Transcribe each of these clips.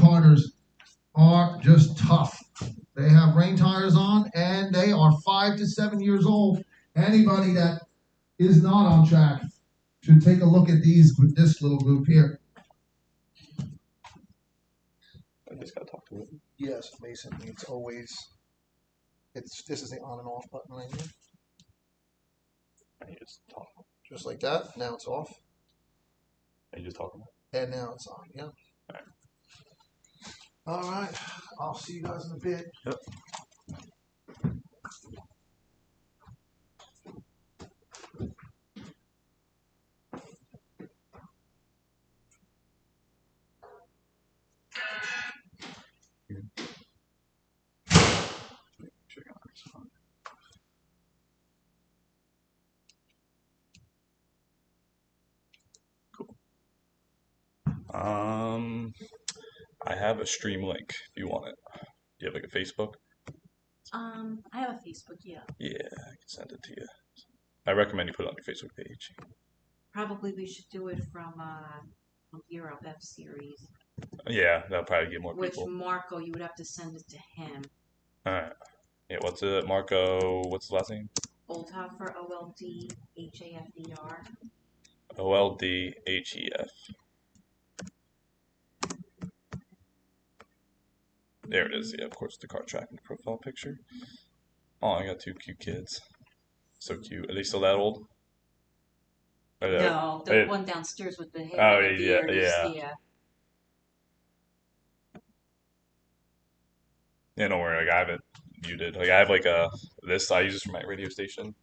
karters are just tough. They have rain tires on, and they are 5 to 7 years old. Anybody that is not on track should take a look at this little group here. I just gotta talk to it. Yes, basically, it's always. This is the on and off button right here. And you just talk. Just like that. Now it's off. And you just talk about And now it's on. Yeah. All right. I'll see you guys in a bit. Yep. I have a stream link if you want it. Do you have like a Facebook? I have a Facebook, yeah. Yeah, I can send it to you. I recommend you put it on your Facebook page. Probably we should do it from Europe F Series. Yeah, that'll probably get more Which people. Marco, you would have to send it to him. Alright. Yeah, what's it? Marco, what's his last name? Oldhofer, OLDHAFER. OLDHEF. There it is. Yeah, of course, the Kart track and the profile picture. Oh, I got 2 cute kids. So cute. Are they still that old? No, the one downstairs with the hair. Oh, and the yeah, beard yeah. Yeah, don't worry. Like, I have it muted. Like, I have like this. I use this for my radio station.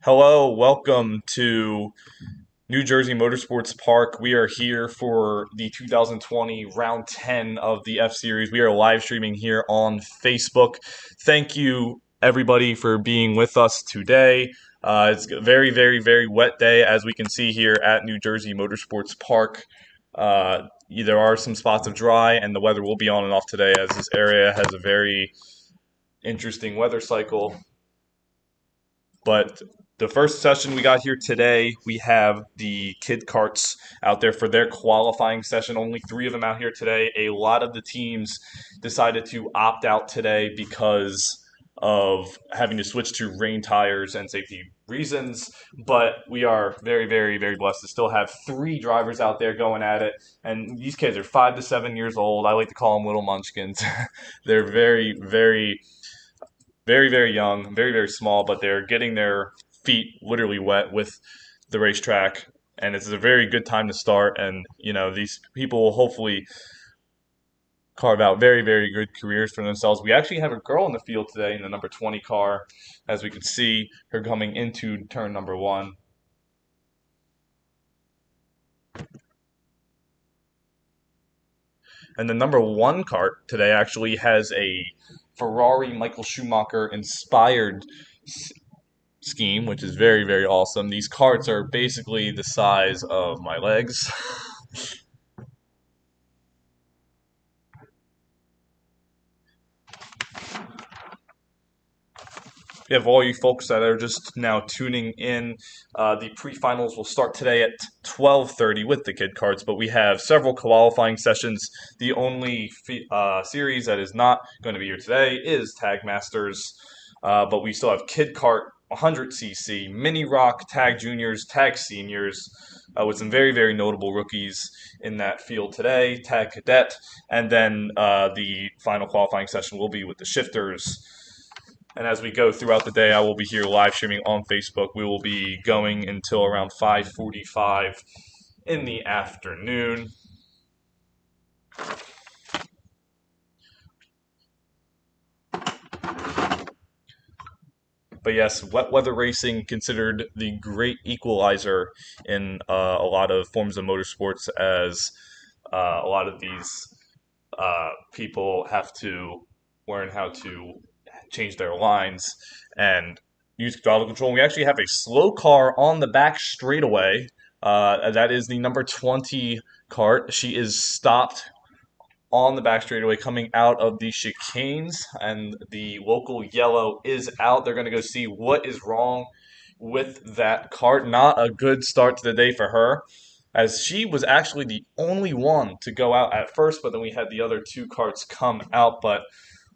Hello, welcome to New Jersey Motorsports Park. We are here for the 2020 round 10 of the F Series. We are live streaming here on Facebook. Thank you, everybody, for being with us today. It's a very, very, very wet day, as we can see here at New Jersey Motorsports Park. There are some spots of dry, and the weather will be on and off today, as this area has a very interesting weather cycle. But the first session we got here today, we have the kid karts out there for their qualifying session. Only 3 of them out here today. A lot of the teams decided to opt out today because of having to switch to rain tires and safety reasons. But we are very, very, very blessed to still have 3 drivers out there going at it. And these kids are 5 to 7 years old. I like to call them little munchkins. They're very, very, very, very young, very, very small, but they're getting their feet literally wet with the racetrack, and it's a very good time to start. And these people will hopefully carve out very, very good careers for themselves. We actually have a girl in the field today in the number 20 car, as we can see her coming into turn number 1. And the number 1 kart today actually has a Ferrari Michael Schumacher inspired scheme, which is very, very awesome. These karts are basically the size of my legs. We have all you folks that are just now tuning in. The pre-finals will start today at 12:30 with the kid karts, but we have several qualifying sessions. The only series that is not going to be here today is Tag Masters, but we still have kid kart 100cc, Mini Rock, Tag Juniors, Tag Seniors, with some very, very notable rookies in that field today, Tag Cadet, and then the final qualifying session will be with the shifters. And as we go throughout the day, I will be here live streaming on Facebook. We will be going until around 5:45 in the afternoon. But yes, wet weather racing considered the great equalizer in a lot of forms of motorsports, as a lot of these people have to learn how to change their lines and use throttle control. We actually have a slow car on the back straightaway. That is the number 20 Kart. She is stopped on the back straightaway coming out of the chicanes, and the local yellow is out. They're going to go see what is wrong with that Kart. Not a good start to the day for her, as she was actually the only one to go out at first, but then we had the other two carts come out. But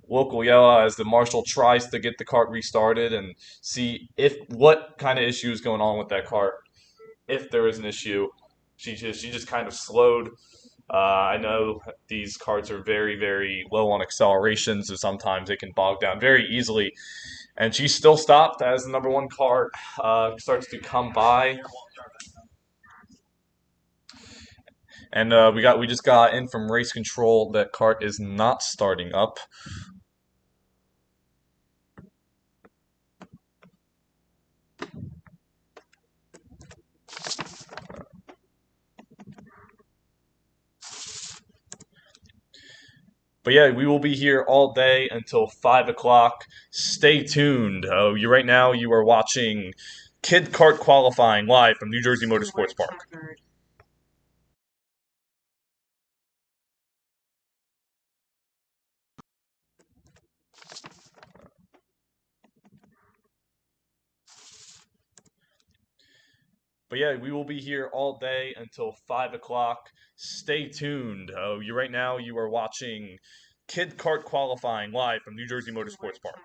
local yellow, as the marshal tries to get the cart restarted and see if what kind of issue is going on with that cart, if there is an issue. She just kind of slowed. I know these carts are very low on acceleration, so sometimes it can bog down very easily. And she still stopped as the number one cart starts to come by. And we just got in from race control that cart is not starting up. But yeah, we will be here all day until 5 o'clock. Stay tuned. You right now you are watching Kid Kart qualifying live from New Jersey Motorsports Park. But yeah, we will be here all day until 5 o'clock. Stay tuned. You right now you are watching Kid Kart qualifying live from New Jersey Motorsports Park.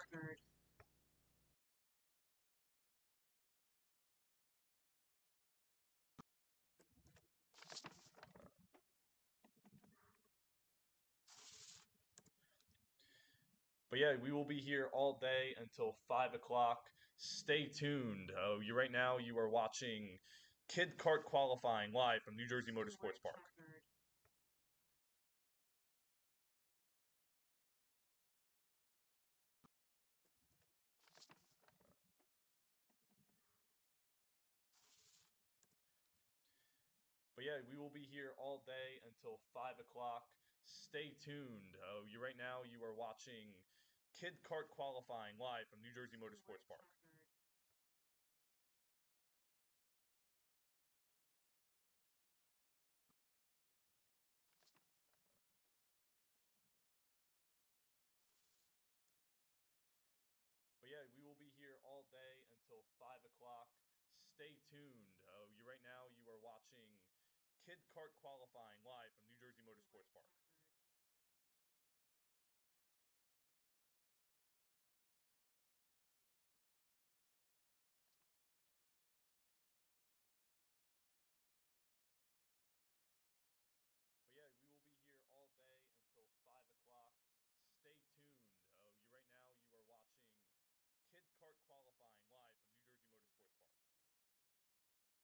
But yeah, we will be here all day until 5 o'clock. Stay tuned. You right now you are watching Kid Kart qualifying live from New Jersey Motorsports Park. But yeah, we will be here all day until 5 o'clock. Stay tuned. You right now you are watching Kid Kart qualifying live from New Jersey Motorsports Park. But yeah, we will be here all day until 5 o'clock. Stay tuned. You right now you are watching Kid Kart qualifying live from New Jersey Motorsports Park. But yeah, we will be here all day until 5 o'clock. Stay tuned. You right now you are watching Kid Kart qualifying live from New Jersey Motorsports Park. But yeah, we will be here all day until 5 o'clock. Stay tuned. You right now you are watching Kid Kart qualifying live from New Jersey Motorsports Park.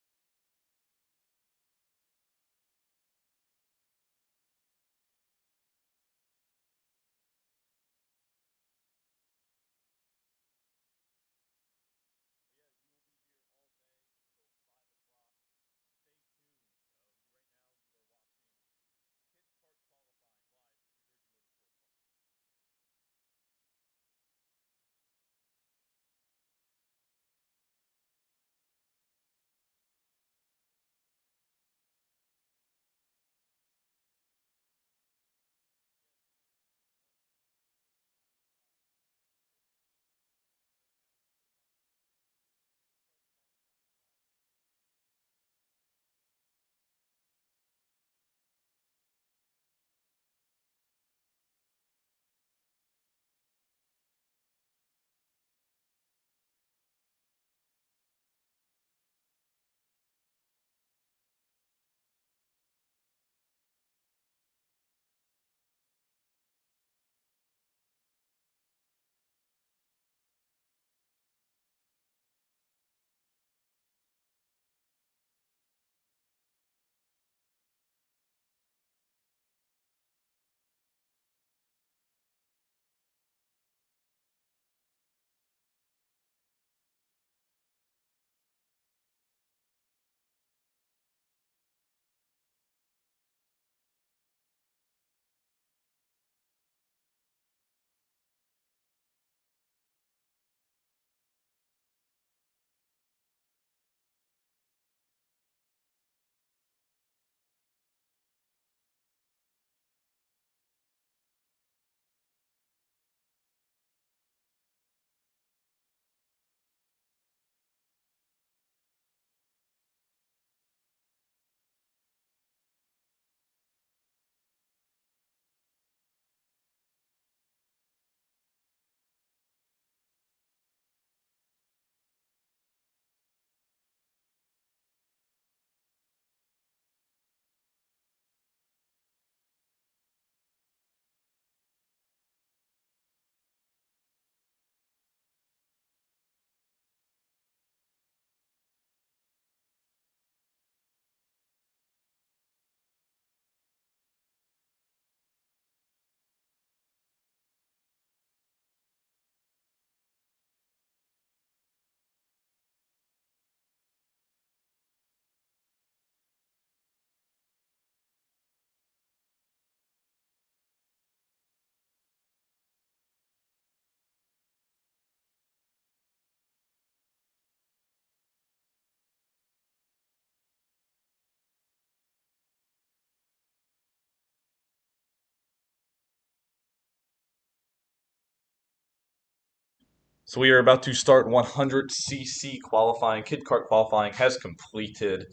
So we are about to start 100cc qualifying. Kid Kart qualifying has completed.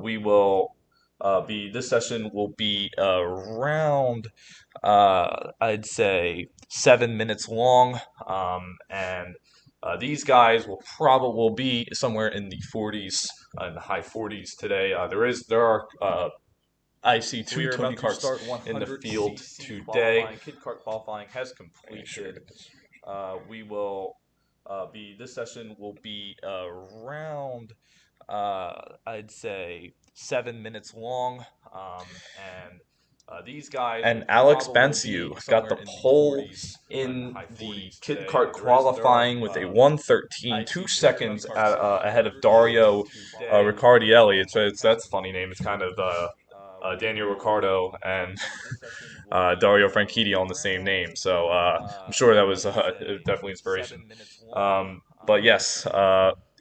We will this session will be around, I'd say, 7 minutes long. And these guys will be somewhere in the 40s, in the high 40s today. There are I see two Tony Karts in the field today. Kid Kart qualifying has completed. We will this session will be around, I'd say, 7 minutes long. And these guys and Alex Bensiu got the pole in the Kid Kart qualifying with a 1:13, 2 seconds ahead of Dario Riccardielli. That's a funny name. It's kind of Daniel Ricciardo and Dario Franchitti on the same name. So I'm sure that was definitely inspiration. But yes,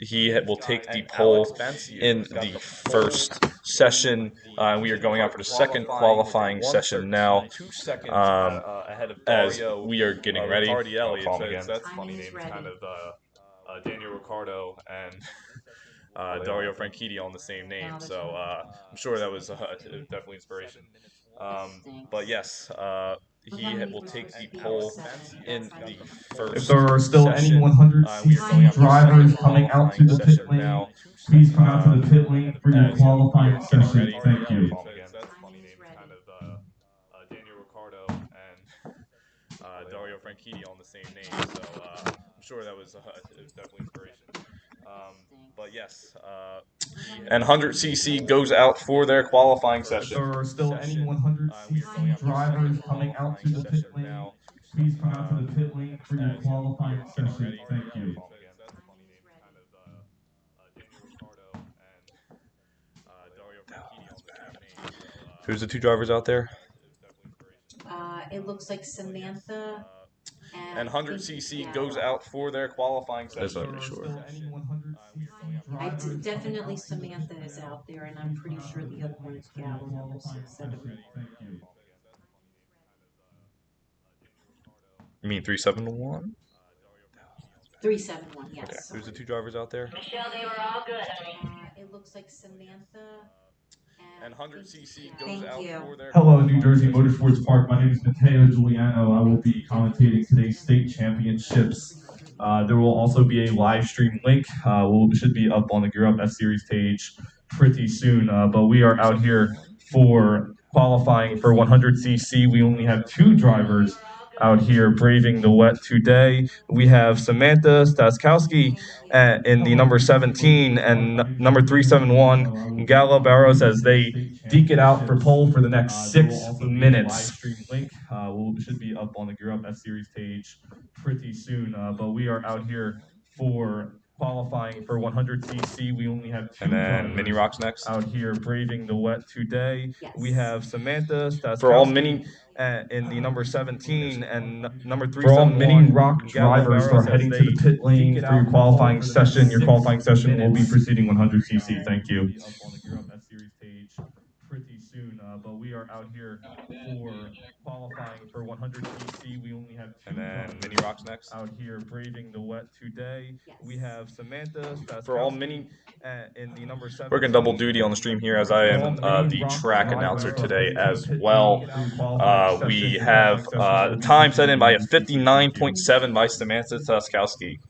he will take the pole in the first session. We are going out for the second qualifying session now. As we are getting ready. I'll call him again. That's a funny name. It's kind of Daniel Ricciardo and Dario Franchitti on the same name. So I'm sure that was definitely inspiration. But yes, he will take the pole in the first. If there are still any session. 100cc drivers coming out to the pit lane, now. please come out to the pit lane for your As qualifying we are getting session. ready. Thank you. That's a funny name. It's kind of Daniel Ricciardo and Dario Franchitti on the same name. So I'm sure that was definitely inspiration. But yes, and 100cc goes out for their qualifying session. If there are still any 100cc drivers coming out to the pit lane, please come out to the pit lane for your qualifying session. Thank you. That's a funny name. It's kind of Daniel Ricciardo and Dario Franchitti on the same name. So who's the two drivers out there? It looks like Samantha And 100cc goes out for their qualifying session. Definitely Samantha is out there, and I'm pretty sure the other one is Gallo number 671. You mean 371? 371, yes. Okay. Who's the two drivers out there? Michelle, they were all good, honey. It looks like Samantha and 100cc goes Thank out you. for their. Hello, New Jersey Motorsports Park. My name is Matteo Giuliano. I will be commentating today's state championships. There will also be a live stream link. Should be up on the Gear Up F Series page pretty soon. But we are out here for qualifying for 100cc. We only have two drivers out here braving the wet today. We have Samantha Staskowski in the number 17 and number 371 Gala Barros as they deke it out for pole for the next 6 minutes. Live stream link should be up on the Gear Up F Series page pretty soon. But we are out here for qualifying for 100cc. We only have two. And then Mini Rocks next. Out here braving the wet today. Yes. We have Samantha Staskowski For all mini in the number 17 and number 371. For all Mini Rock drivers who are heading to the pit lane for your qualifying session, your qualifying session will be proceeding 100cc. Thank you. Up on the Gear Up F Series page pretty soon. But we are out here for qualifying for 100cc. We only have two. And then Mini Rocks next. Out here braving the wet today. Yes. We have Samantha Staskowski For all mini. in the number 7. Working double duty on the stream here as I am the track announcer today as well. We have the time set in by a 59.7 by Samantha Staskowski.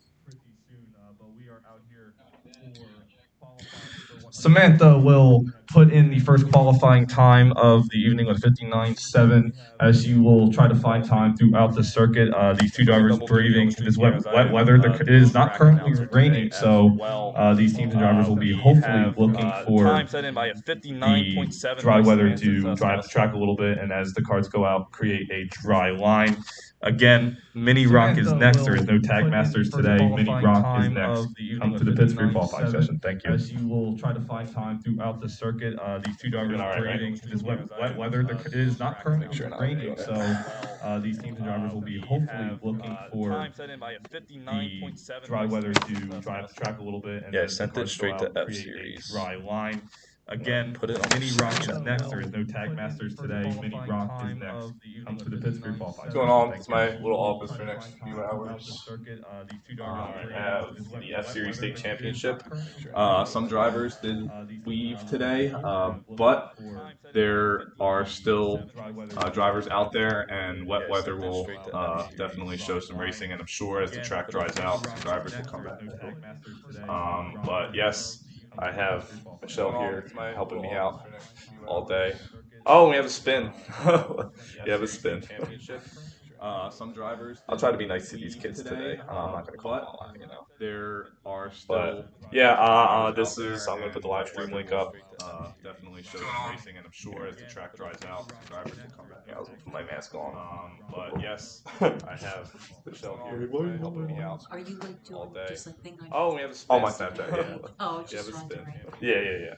Samantha will put in the first qualifying time of the evening with 59.7 as you will try to find time throughout the circuit. These two drivers braving this wet weather. It is not currently raining, so these teams and drivers will be hopefully looking for time set in by a 59.7 dry weather to drive the track a little bit, and as the carts go out, create a dry line. Again, Mini Rock is next. There is no Tag Masters today. Mini Rock is next. Come to the pits for your qualifying session. Thank you. As you will try to find time throughout the circuit, these two drivers are braving this wet weather. It is not currently raining, so these teams and drivers will be hopefully looking for time set in by a 59.7 dry weather to drive the track a little bit, and yeah, sent it straight to F create Series. a dry line. Again, put it on Mini Rock is next. There is no Tag Masters today. Mini Rock is next. Comes to the Pittsburgh qualifying. What's going on? It's my little office for the next few hours. I have the F-Series State Championship. Some drivers did leave today, but there are still drivers out there, and wet weather will definitely show some racing, and I'm sure as the track dries out, some drivers will come back. But yes, I have Michelle here helping me out all day. Oh, we have a spin. We have a spin. Some drivers. I'll try to be nice to these kids today. I'm not going to call them all out, you know. There are still. But yeah, this is. I'm going to put the live stream link up. Definitely show some racing, and I'm sure as the track dries out, drivers will come back. I was going to put my mask on. But yes, I have Michelle here helping me out. Are you like all doing day. just a thing on Oh, we have a spin. Oh, my Snapchat. Yeah. Oh, You have just a on spin. the right. Yeah.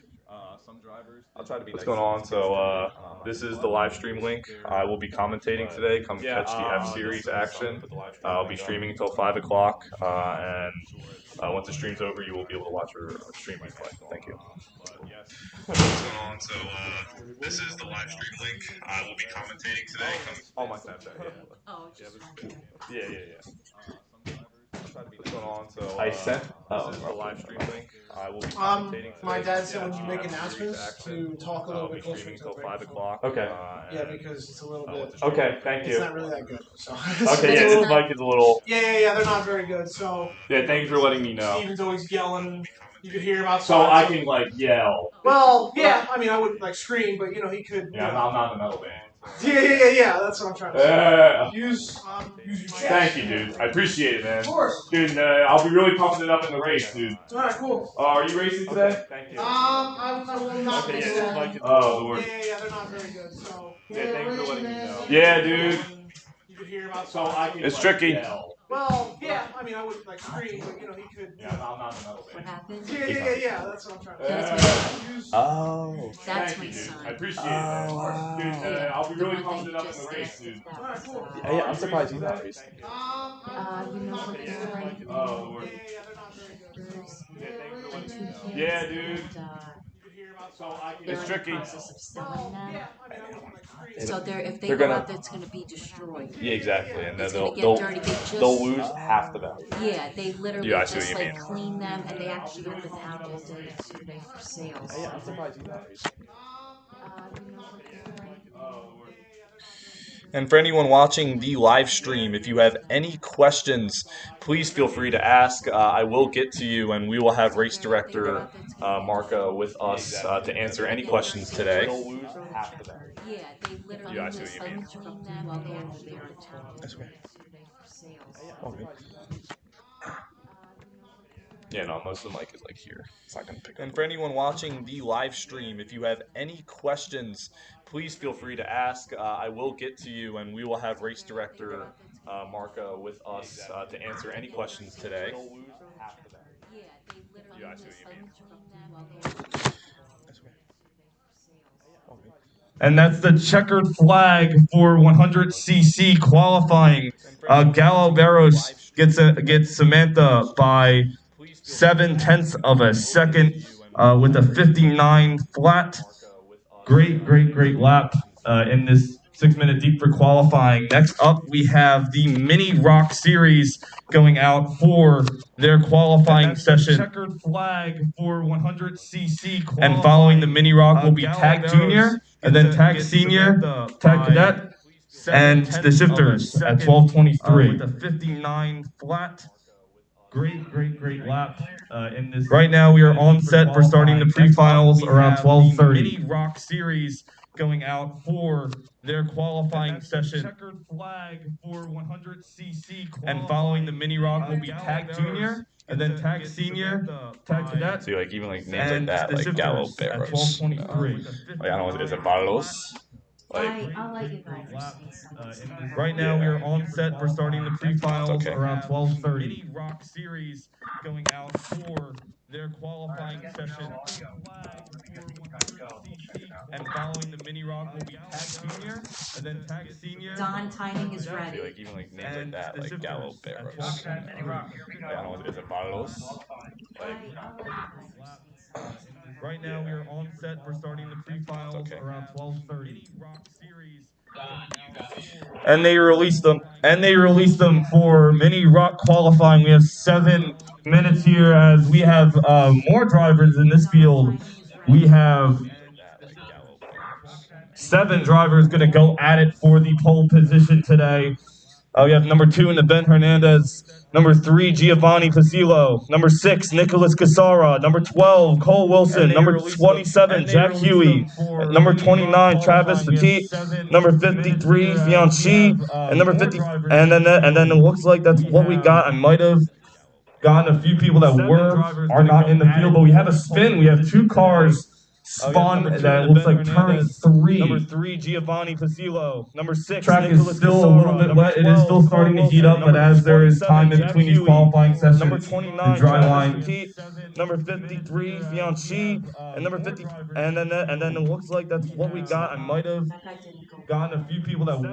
Some drivers. I'll try to be. What's going on? So this is the live stream link. I will be commentating today. Come catch the F-Series action. I'll be streaming until 5 o'clock, and once the stream's over, you will be able to watch our stream replay. Thank you. What's going on? So this is the live stream link. I will be commentating today. Oh, my Snapchat. Yeah. Oh, just on the right. Yeah. What's going on? So I sent. This is the live stream link. I will be commentating. My dad said when you make announcements to talk a little bit closer to until the 5 microphone. o'clock. Okay. Yeah, because it's a little bit. Okay. Thank you. It's not really that good. So. Okay. Yeah. This mic is a little. Yeah. They're not very good. So. Yeah. Thank you for letting me know. Steven's always yelling. You could hear him outside. So I can like yell. Well, yeah. I mean, I wouldn't like scream, but you know, he could. Yeah. I'm not in a metal band. Yeah. That's what I'm trying to say. Use your chest. Thank you, dude. I appreciate it, man. Of course. Dude, I'll be really pumping it up in the race, dude. All right, cool. Are you racing today? Thank you. I will not be yeah, oh, Lord. Yeah, they're not very good. So. Yeah, thank you for letting me know. Yeah, dude. You could hear him outside. So I can. It's tricky. Well, yeah. I mean, I wouldn't like scream, but you know, he could. Yeah, I'm not in a metal What band. happened? Yeah. That's what I'm trying to say. That's my Use. Oh. That's Thank my you, dude. son. I appreciate it. Dude, I'll be The really one pumping that it up in just the race, asked dude. if that Alright, was, cool. Hey, I'm surprised he's not racing. you know what they're like. Oh, Lord. They're not very good. There's Yeah, thank you for letting two me know. kids Yeah, dude. and, So I can. they're It's in the tricky. process of selling them. It- So if they They're go gonna- out, it's going to be destroyed. Yeah, exactly. And then It's going to they'll get dirty. They just, they'll lose half the value. yeah, they literally Yeah, I see just what you like mean. clean them, and they actually opened out yesterday for sale. Hey, I'm surprised he's not racing. You know what they're like. Oh, Lord. And for anyone watching the live stream, if you have any questions, please feel free to ask. I will get to you, and we will have race director Marco with us to answer any questions today. They'll lose half the value. Yeah, they literally Yeah, I see just what you mean. like clean them while they're there in town. That's okay. Yesterday for sale. Okay. Yeah, no, most of the mic is like here. It's not gonna pick up. And for anyone watching the live stream, if you have any questions, please feel free to ask. I will get to you, and we will have race director Marco with us to answer any questions today. They'll lose half the value. Yeah, they literally Yeah, I see just what you like mean. clean them while they're in town. Yesterday for sale. And that's the checkered flag for 100cc qualifying. Gallo Barros gets Samantha by 7/10 of a second with a 59 flat. Great lap in this 6-minute deep for qualifying. Next up, we have the Mini Rock Series going out for their qualifying session. Checkered flag for 100cc qualifying. And following the Mini Rock will be Tag Junior, and then Tag Senior, Tag Cadet, and the shifters at 12:23. With a 59 flat. Great lap in this. Right now, we are on set for starting the pre-finals around 12:30. Mini Rock Series going out for their qualifying session. Checkered flag for 100cc. And following the Mini Rock will be Tag Junior, and then Tag Senior, Tag Cadet. See, like even like names And like that, the like shifters Gallo at Barros. 12:23. Like I don't know, is it Barros? Like I'll let you guys say something. Right now, we are on set for starting the pre-finals Okay. around 12:30. Mini Rock Series going out for their qualifying session. And following the Mini Rock will be Tag Junior, and then Tag Senior. Don, timing is see, ready. like even like names like And that, the like Gallo shifters at Barros. 12:23. Like, I don't know, is it Barros? Like I'll let you guys say something. Right now, we are all set for starting the pre-finals around 12:30. And they released them. For mini rock qualifying. We have 7 minutes here as we have more drivers in this field. We have 7 drivers going to go at it for the pole position today. We have number 2 in the Ben Hernandez, number 3 Giovanni Pasillo, number 6 Nicholas Casara, number 12 Cole Wilson, number 27 Jack Huey, number 29 Travis Petit, number 53 Fianchi, and number 50. And then it looks like that's what we got. I might have gotten a few people that are not in the field, but we have a spin. We have 2 cars spun that looks like turn 3. Number 3 Giovanni Pasillo. Number 6 track Nicholas is still a little bit wet. It is still starting to heat up, but as there is time in between these qualifying sessions, number 29 the dry line. Number 53 Fianchi, and number 50. And then it looks like that's what we got. I might have gotten a few people that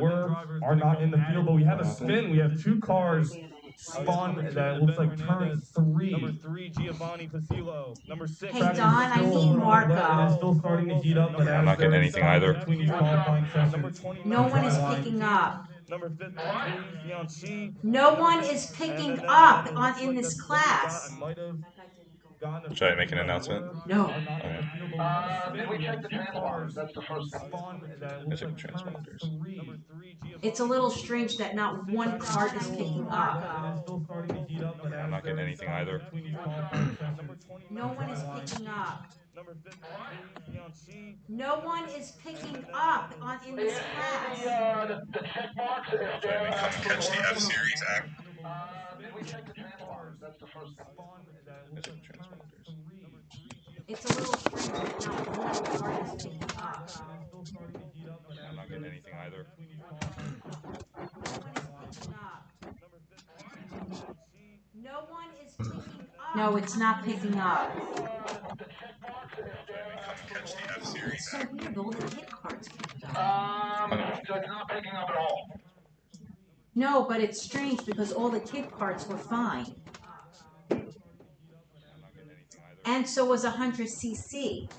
are not in the field, but we have a spin. We have 2 cars spun that looks like turn 3. Number 3 Giovanni Pasillo. Number 6. Hey Don, I need Marco. It is still starting to heat up, but I'm not getting anything either. Between these qualifying sessions, No one is picking up. Number 53 Fianchi. No one is picking up in this class. I might have gotten. Should I make an announcement? No. We checked the transponders. That's the first thing. I check the transponders. It's a little strange that not one cart is picking up. I'm not getting anything either. No one is picking up. No one is picking up in this class. The check box is Should I come and catch the F-Series act? we checked the transponders. That's the first thing. I check the transponders. It's a little strange that not one cart is picking up. I'm not getting anything either. No one is picking up. No, it's not picking up. Catch the F-Series It's so weird, all the kit cards picked up. So it's not picking up at all. No, but it's strange because all the kit cards were fine. And so was 100cc.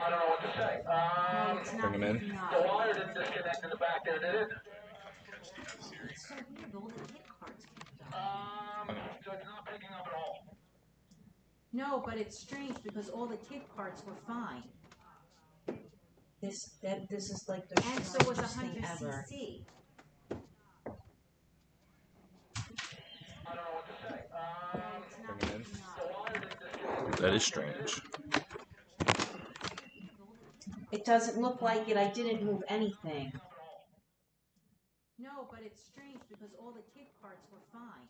I don't know what to say. No, it's not Bring 'em in. picking The up. wire didn't disconnect in the back there, did it? It's so weird, all the kit cards picked up. So it's not picking up at all. No, but it's strange because all the kit cards were fine. This is like the and so was 100cc. I don't know what to say. No, it's not Bring 'em in. picking up. That is strange. It doesn't look like it. I didn't move anything. No, but it's strange because all the kit cards were fine.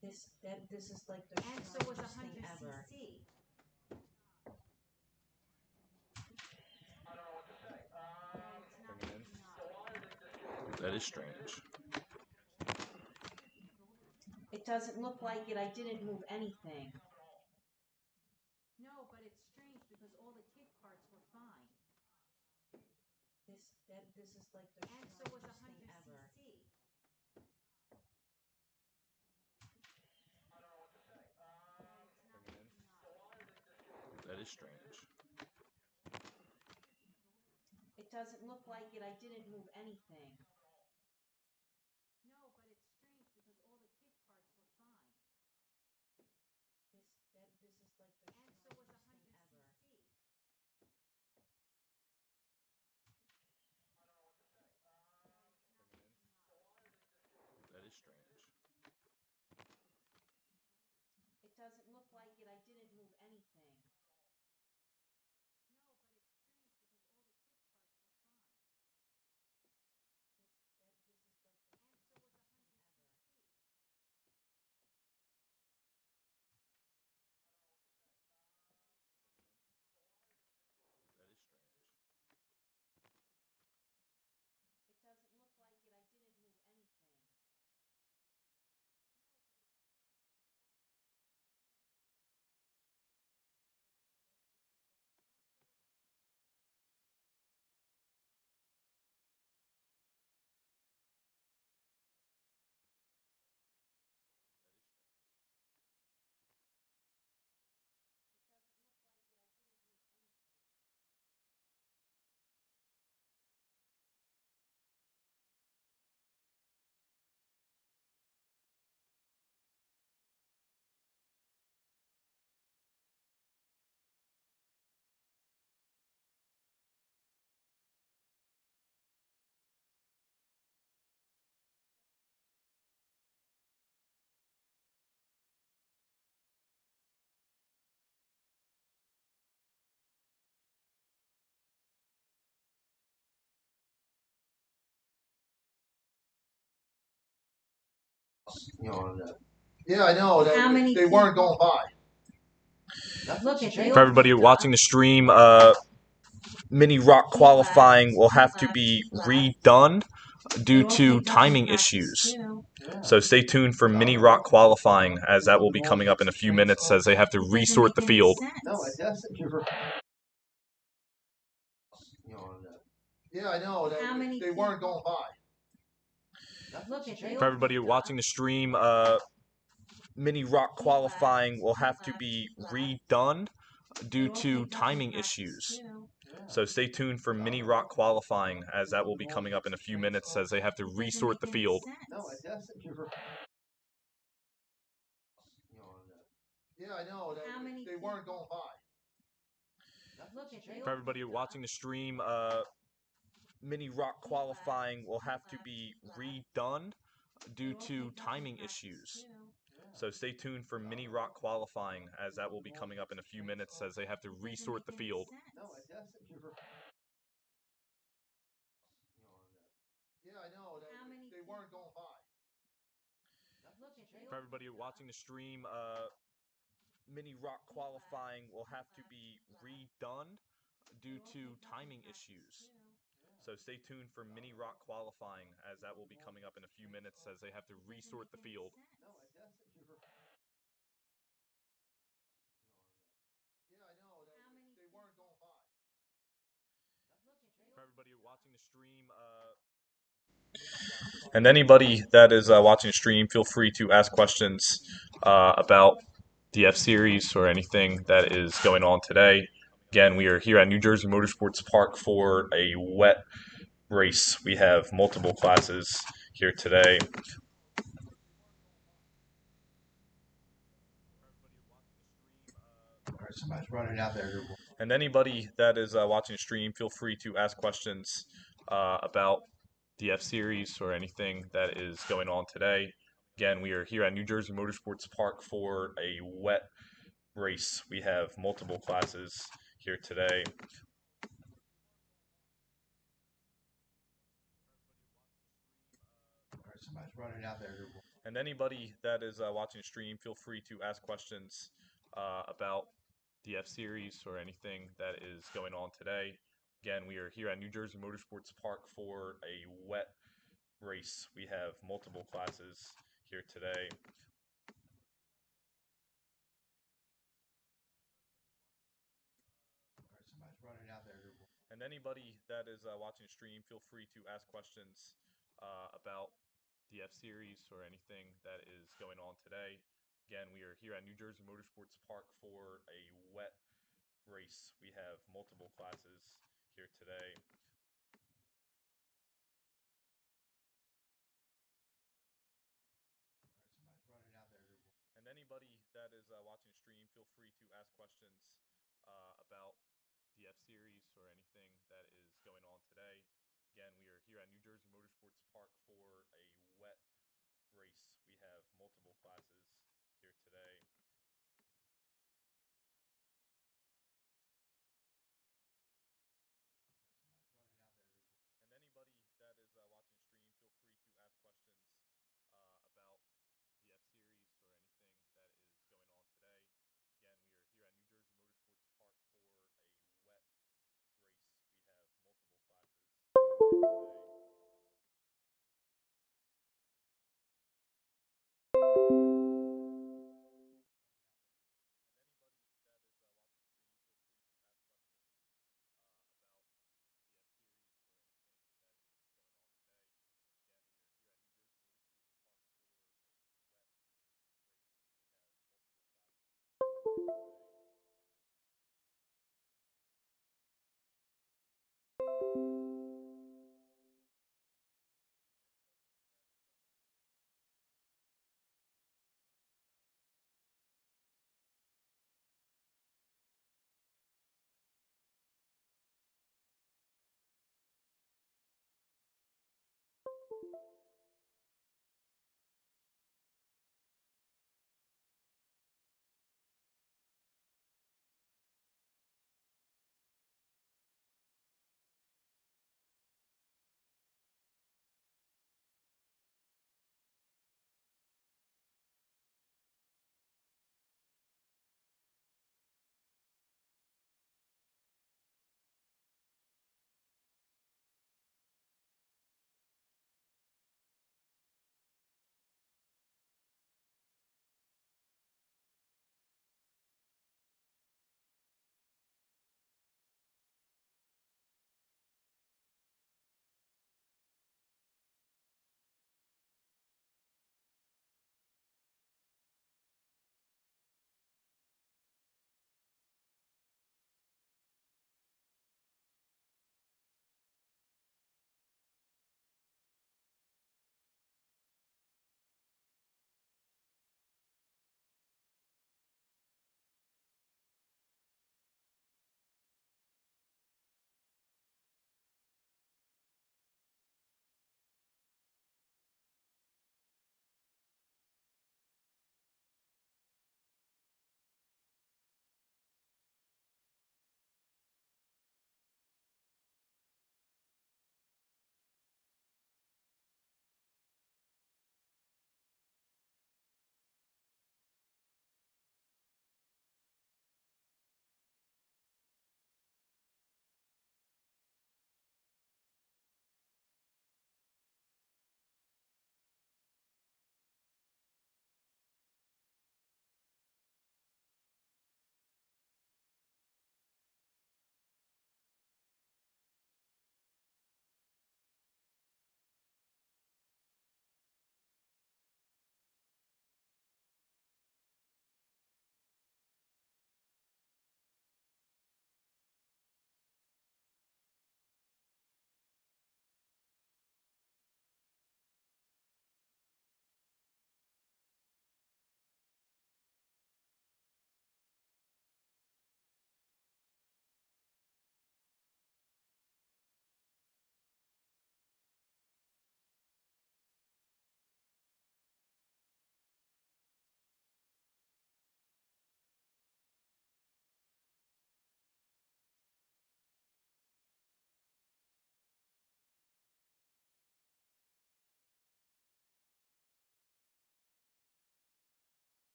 This is like the and so was 100cc. I don't know what to say. Bring 'em in. That is strange. It doesn't look like it. I didn't move anything. No, but it's strange because all the kit cards were fine. This is like the and so was 100cc. That is strange. It doesn't look like it. I didn't move anything. No, but it's strange because all the kit cards were fine. This is like the and so was 100cc. That is strange. It doesn't look like it. I didn't move anything. Yeah, I know. How many They weren't people? going by. Look at For everybody watching the stream, mini rock qualifying will have to be redone due to timing issues. So stay tuned for mini rock qualifying, as that will be coming up in a few minutes as they have to resort the field. Yeah, I know. How many They weren't going by. Look at For everybody watching the stream, mini rock qualifying will have to be redone due to timing issues. So stay tuned for mini rock qualifying, as that will be coming up in a few minutes as they have to resort the field. Yeah, I know. How many They weren't going by. Look at For everybody watching the stream, mini rock qualifying will have to be redone due to timing issues. So stay tuned for mini rock qualifying, as that will be coming up in a few minutes as they have to resort the field. Yeah, I know. They weren't going by. For everybody watching the stream, mini rock qualifying will have to be redone due to timing issues. So stay tuned for mini rock qualifying, as that will be coming up in a few minutes as they have to resort the field. Yeah, I know. They weren't going by. For everybody watching the stream, and anybody that is watching the stream, feel free to ask questions about the F Series or anything that is going on today. Again, we are here at New Jersey Motorsports Park for a wet race. We have multiple classes here today. Somebody's running out there. And anybody that is watching the stream, feel free to ask questions about the F Series or anything that is going on today. Again, we are here at New Jersey Motorsports Park for a wet race. We have multiple classes here today. Somebody's running out there. And anybody that is watching the stream, feel free to ask questions about the F Series or anything that is going on today. Again, we are here at New Jersey Motorsports Park for a wet race. We have multiple classes here today. Somebody's running out there. And anybody that is watching the stream, feel free to ask questions about the F Series or anything that is going on today. Again, we are here at New Jersey Motorsports Park for a wet race. We have multiple classes here today. And anybody that is watching the stream, feel free to ask questions about the F Series or anything that is going on today. Again, we are here at New Jersey Motorsports Park for a wet race. We have multiple classes here today. And anybody that is watching the stream, feel free to ask questions about the F Series or anything that is going on today. Again, we are here at New Jersey Motorsports Park for a wet race. We have multiple classes here today.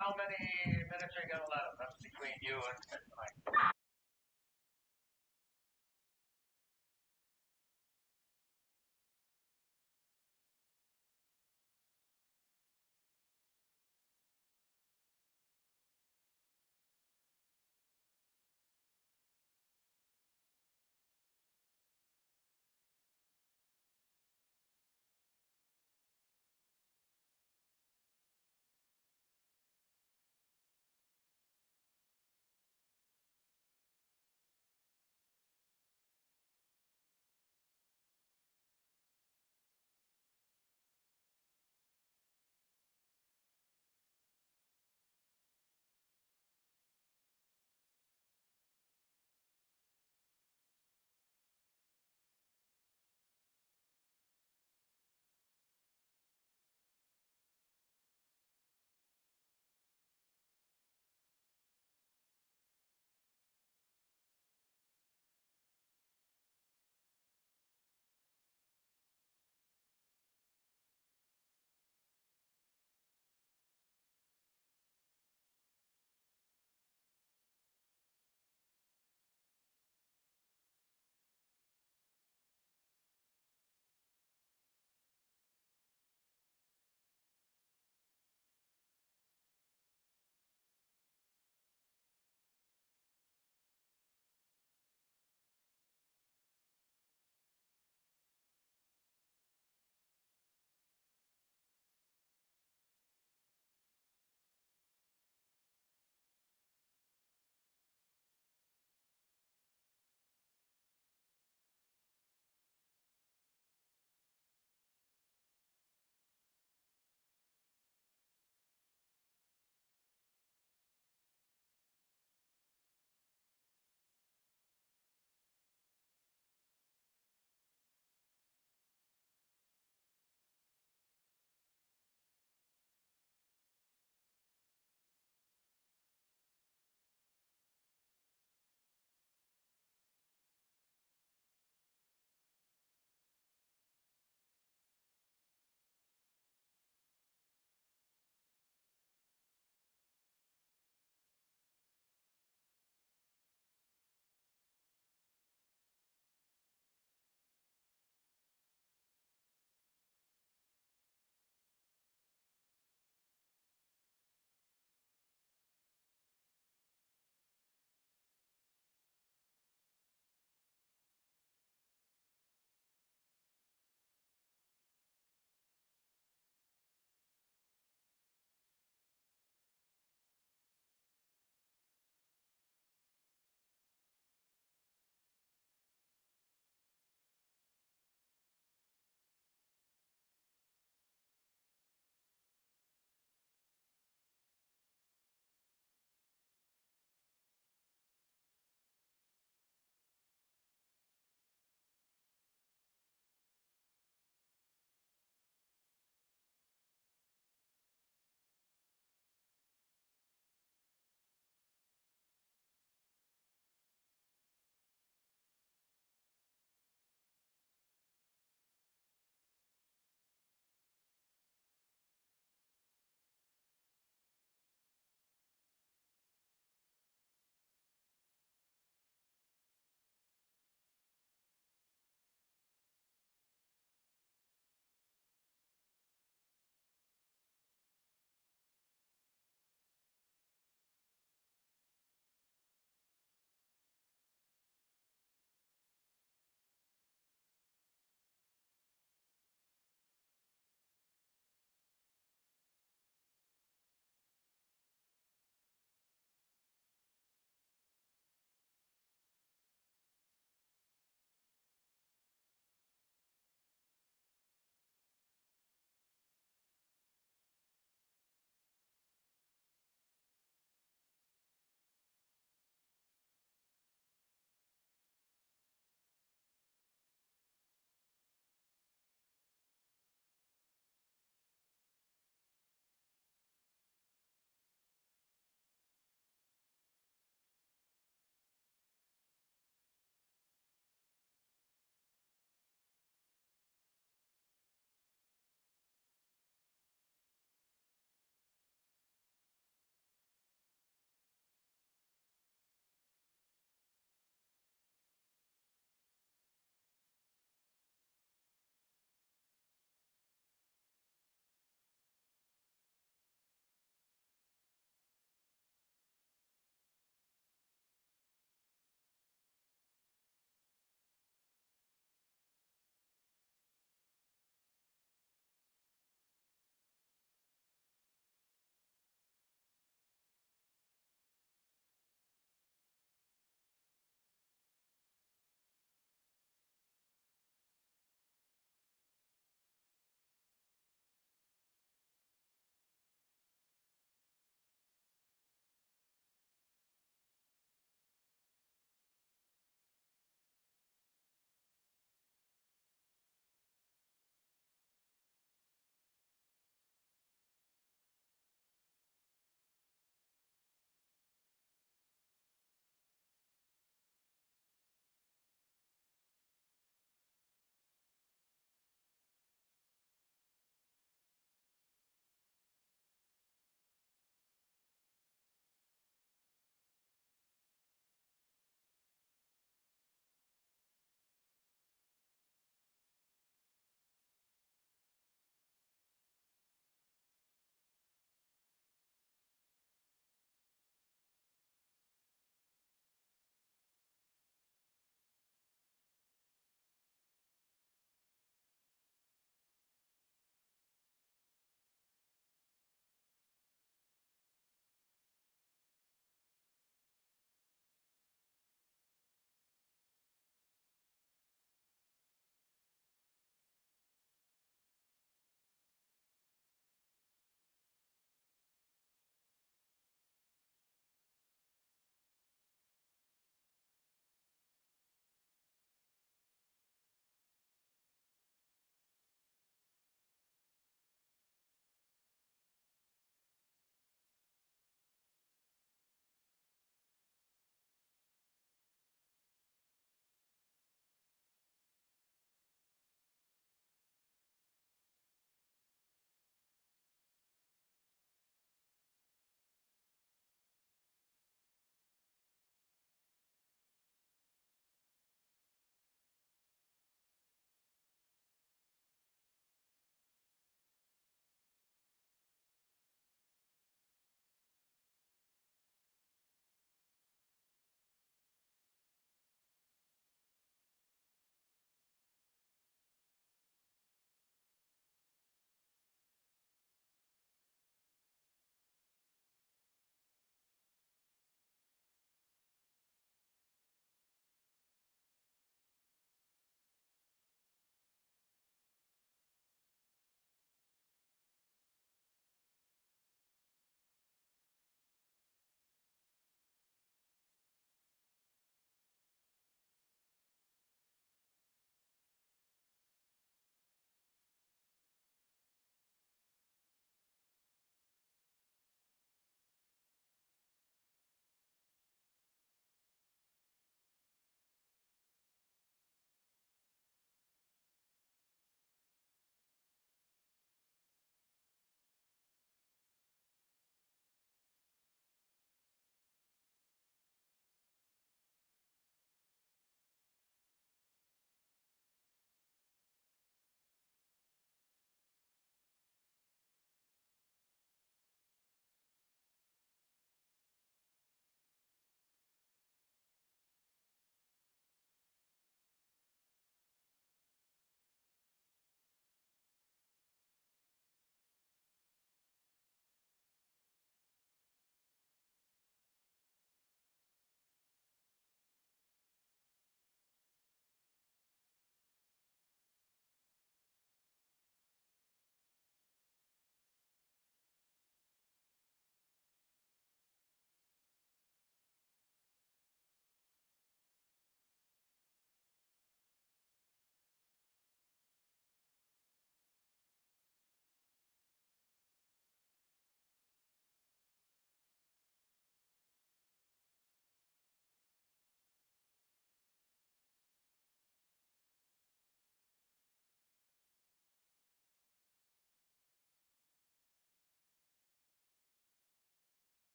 How many minutes are you gonna let him? That's between you and Mike.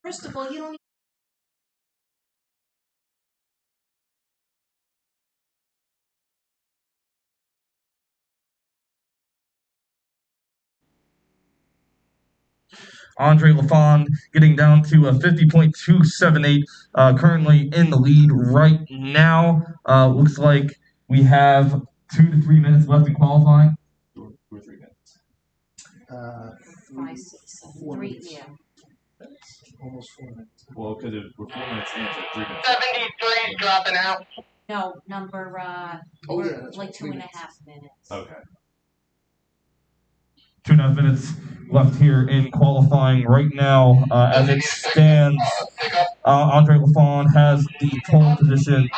First of all, you don't. Andre Lafond getting down to a 50.278, currently in the lead right now. Looks like we have 2 to 3 minutes left in qualifying. 2 or 3 minutes. 5, 6, 7, 3, yeah. That's almost 4 minutes. Well, because we're 4 minutes in, so 3 minutes. 73 is dropping out. No, number, Oh, yeah, we're that's like right, 2.5 3 minutes. Okay. 2.5 minutes left here in qualifying right now. As it stands, Andre Lafond has the pole position,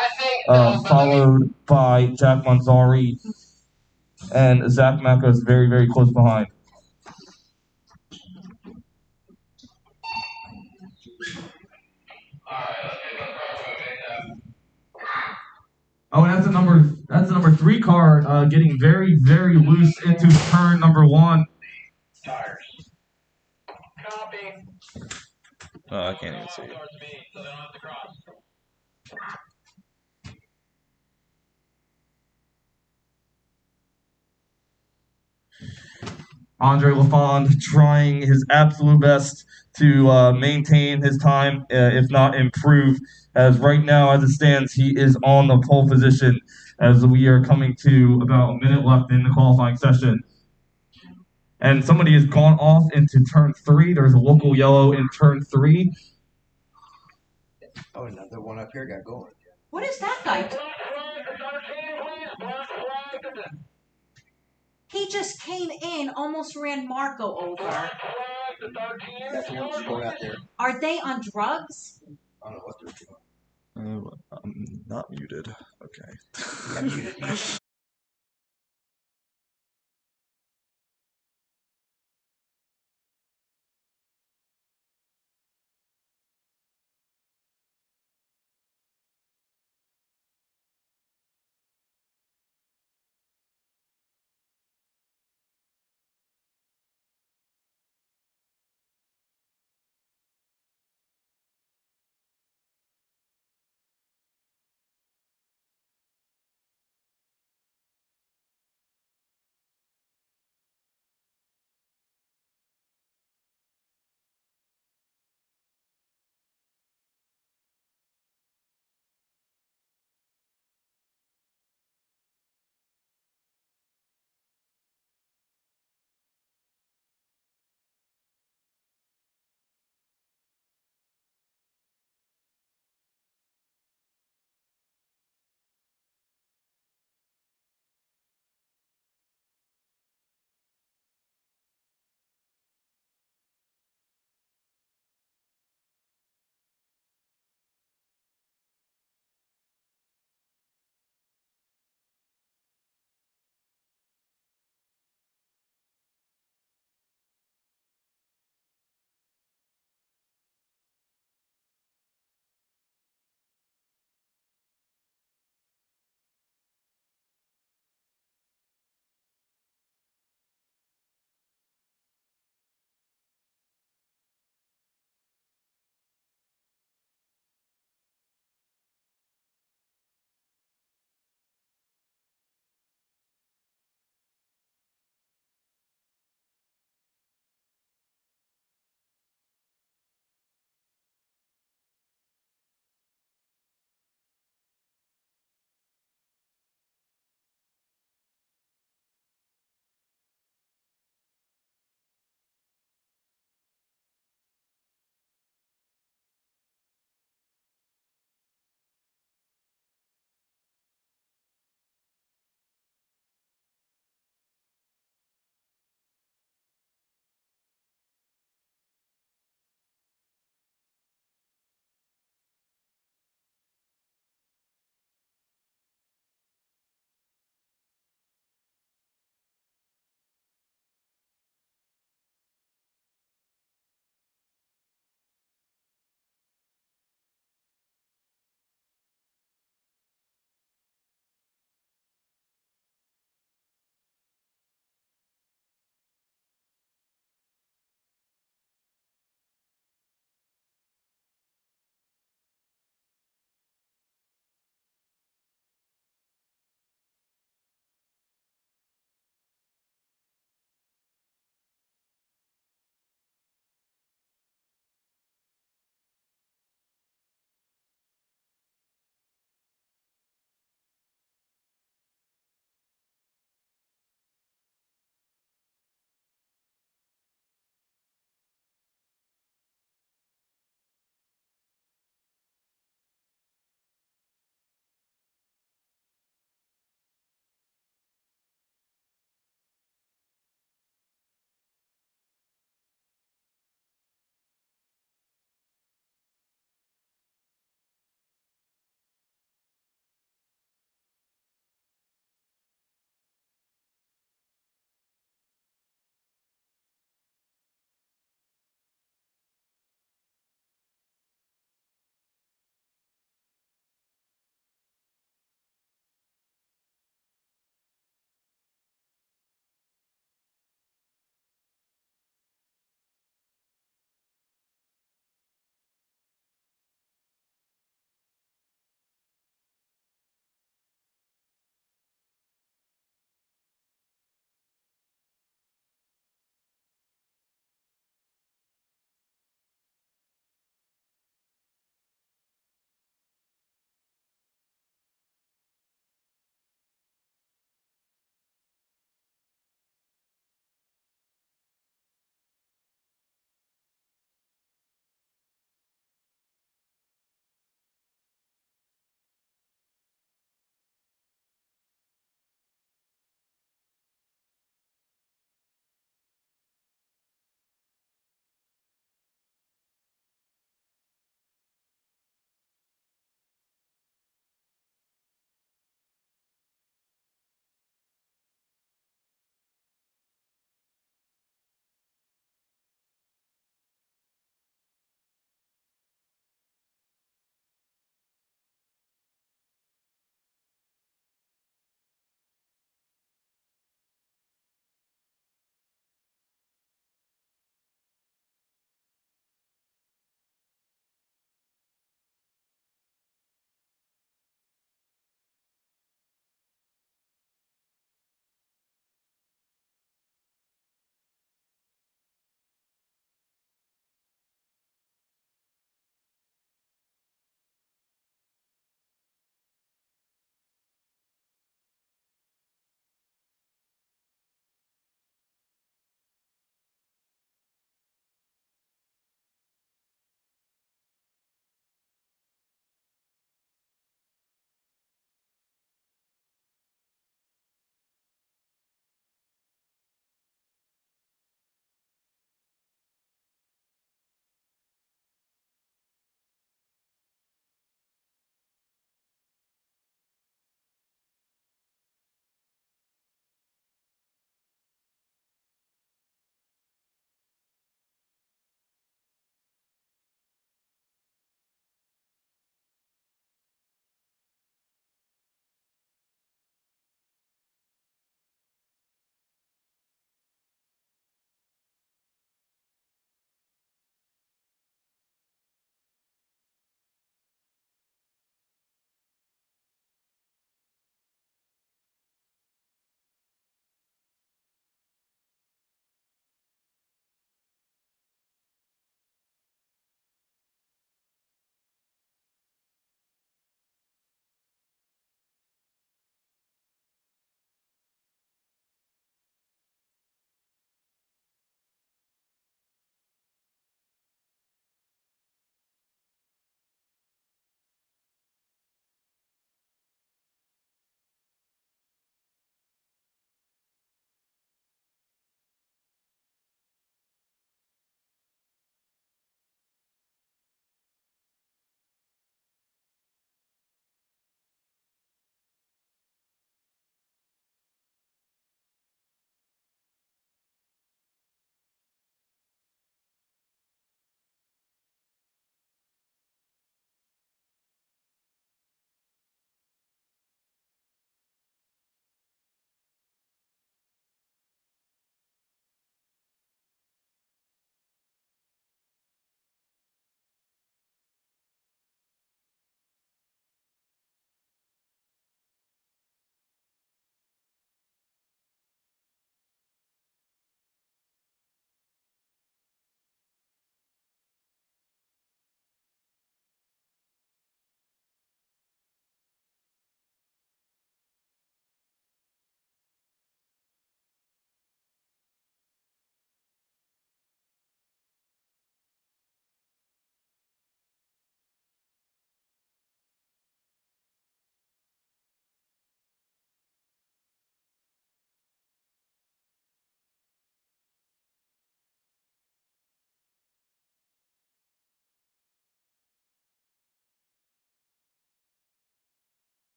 followed by Jack Manzari, and Zach Maka is very, very close behind. Oh, and that's the number 3 car, getting very, very loose into turn number 1. Tires. Copy. I can't even see it. Towards me, so they don't have to cross. Andre Lafond trying his absolute best to maintain his time, if not improve. As right now, as it stands, he is on the pole position as we are coming to about a minute left in the qualifying session. And somebody has gone off into turn 3. There's a local yellow in turn 3. Oh, another one up here got going. What is that guy? He just came in, almost ran Marco over. That's the one that's going out there. Are they on drugs? I don't know what they're doing. I'm not muted. Okay. Yeah, muted.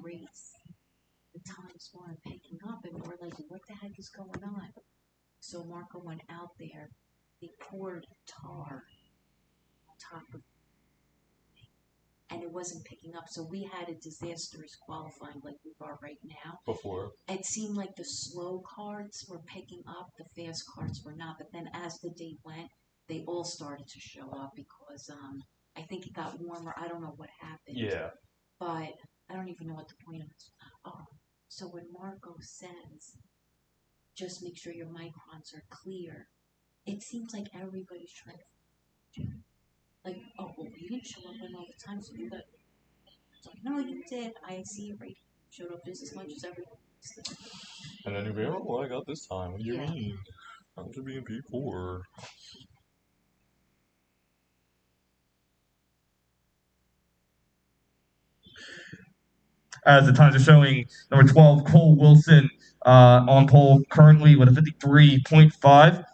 race, the times weren't picking up, and we're like, what the heck is going on? So Marco went out there, they poured tar on top of, and it wasn't picking up. So we had a disastrous qualifying like we are right now. Before. It seemed like the slow carts were picking up, the fast carts were not. But then as the day went, they all started to show up because I think it got warmer. I don't know what happened. Yeah. But I don't even know what the point of it. Oh, so when Marco says, just make sure your microns are clear, it seems like everybody's trying to, like, oh, well, you didn't show up in all the time, so you got, it's like, no, you did. I see it right here. Showed up just as much as everyone else. And then you'll be, oh, well, I got this time. What do you Yeah. mean? I'm just being P4. As the times are showing, number 12, Cole Wilson on pole currently with a 53.5.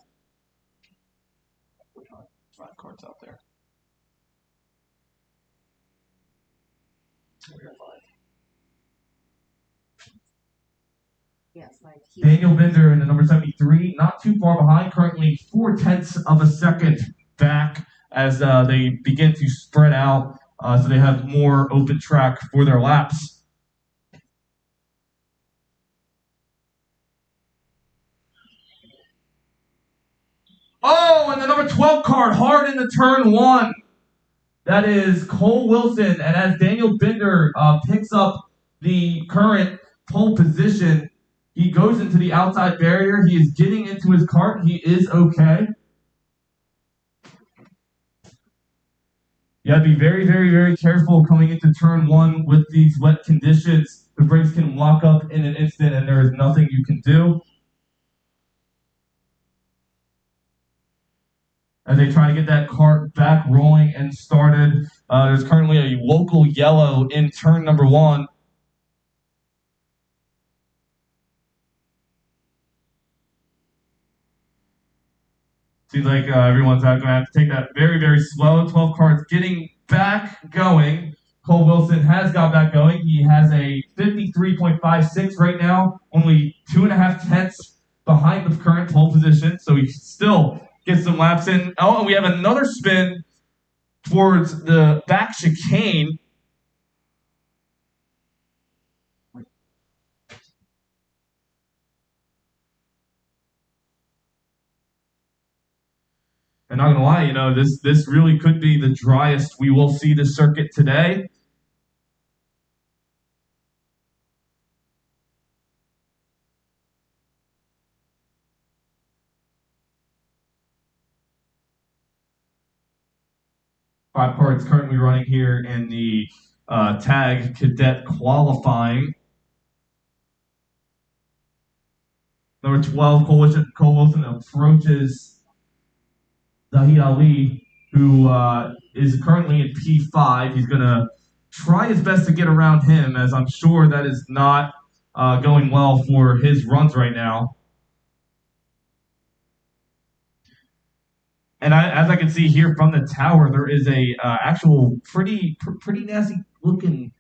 5 cards out there. We got 5. Yes, like Daniel Binder in the number 73, not too far behind, currently 0.4 of a second back as they begin to spread out so they have more open track for their laps. Oh, and the number 12 card hard into turn 1. That is Cole Wilson, and as Daniel Binder picks up the current pole position, he goes into the outside barrier. He is getting into his cart. He is okay. You have to be very, very, very careful coming into turn 1 with these wet conditions. The brakes can lock up in an instant, and there is nothing you can do. As they try to get that cart back rolling and started, there's currently a local yellow in turn number 1. Seems like everyone's going to have to take that very, very slow. 12 carts getting back going. Cole Wilson has got back going. He has a 53.56 right now, only 2.5 tenths behind the current pole position, so he still gets some laps in. Oh, and we have another spin towards the back chicane. And not gonna lie, this really could be the driest we will see the circuit today. Five cards currently running here in the tag cadet qualifying. Number 12, Cole Wilson approaches Zahid Ali, who is currently in P5. He's going to try his best to get around him, as I'm sure that is not going well for his runs right now. And as I can see here from the tower, there is a actual pretty nasty looking.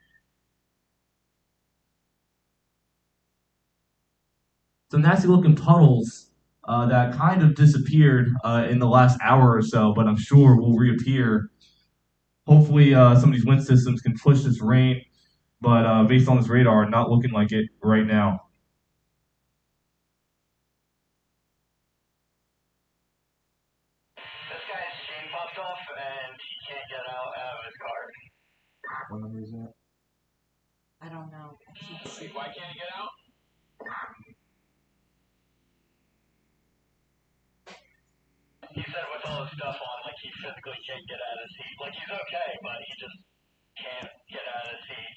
Some nasty looking puddles that kind of disappeared in the last hour or so, but I'm sure will reappear. Hopefully some of these wind systems can push this rain, but based on this radar, not looking like it right now. This guy's chain popped off and he can't get out of his car. What number is that? I don't know. I can't see. Why can't he get out? He said with all his stuff on, like he physically can't get out of his seat. Like he's okay, but he just can't get out of his seat.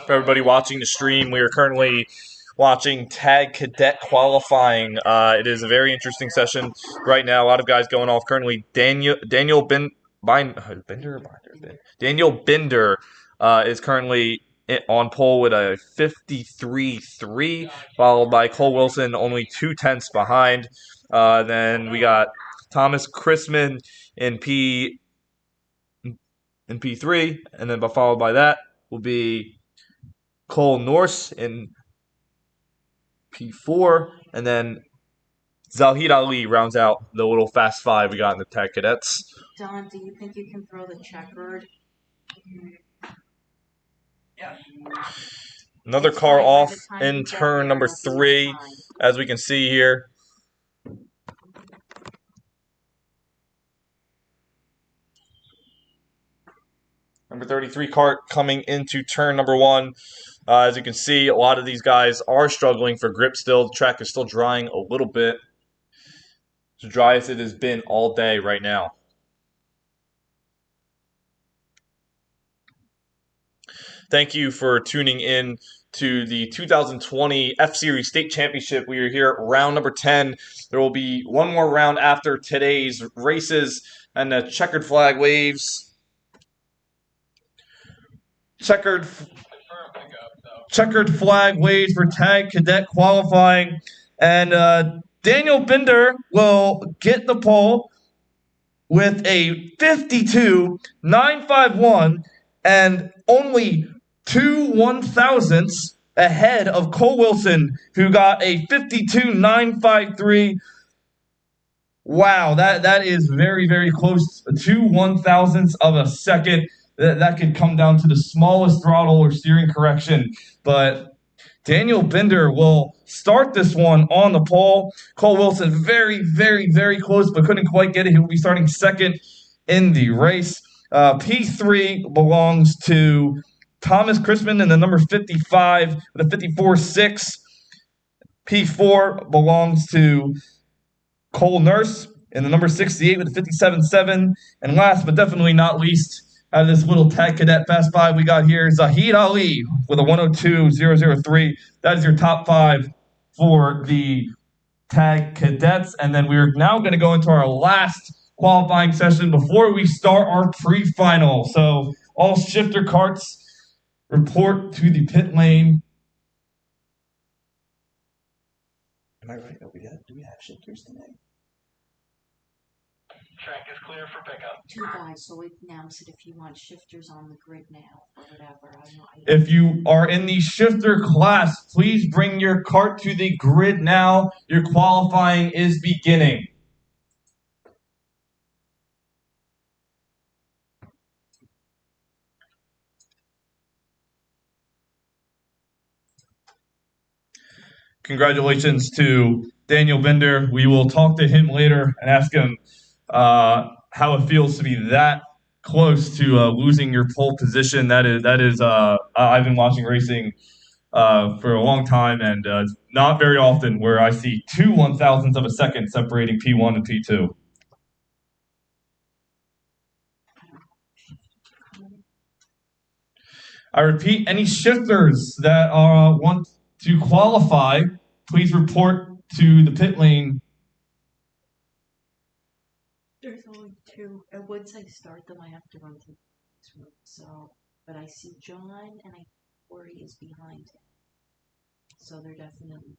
For everybody watching the stream, we are currently watching Tag Cadet qualifying. It is a very interesting session right now. A lot of guys going off. Currently, Daniel Binder is currently on pole with a 53.3, followed by Cole Wilson, only 0.2 behind. Then we got Thomas Chrisman in P3, and then followed by that will be Cole Norse in P4, and then Zahid Ali rounds out the little fast five we got in the tag cadets. Don, do you think you can throw the checkered? Yes. Another It's car fine. By off the time in you get turn there, number you'll be 3, on time. as we can see here. Number 33 Kart coming into turn number 1. As you can see, a lot of these guys are struggling for grip still. The track is still drying a little bit. As dry as it has been all day right now. Thank you for tuning in to the 2020 F-Series State Championship. We are here at round number 10. There will be one more round after today's races, and the checkered flag waves. Checkered flag waves for tag cadet qualifying, and Daniel Binder will get the pole with a 52.951 and only 2/1000ths ahead of Cole Wilson, who got a 52.953. Wow, that is very, very close to 2/1000ths of a second. That could come down to the smallest throttle or steering correction, but Daniel Binder will start this one on the pole. Cole Wilson very, very, very close, but couldn't quite get it. He will be starting second in the race. P3 belongs to Thomas Chrisman in the number 55 with a 54.6. P4 belongs to Cole Nurse in the number 68 with a 57.7. And last but definitely not least, out of this little tag cadet fast five we got here, Zahid Ali with a 102.003. That is your top 5 for the tag cadets. And then we're now going to go into our last qualifying session before we start our pre-final. So all shifter carts report to the pit lane. Am I right? Do we have shifters today? Track is clear for pickup. 2 guys, so it announced it if you want shifters on the grid now or whatever. If you are in the shifter class, please bring your cart to the grid now. Your qualifying is beginning. Congratulations to Daniel Binder. We will talk to him later and ask him how it feels to be that close to losing your pole position. That is. I've been watching racing for a long time, and not very often where I see 2/1000ths of a second separating P1 and P2. I repeat, any shifters that want to qualify, please report to the pit lane. There's only 2, and once I start them, I have to run through this room. So, but I see John, and Corey is behind him. So they're definitely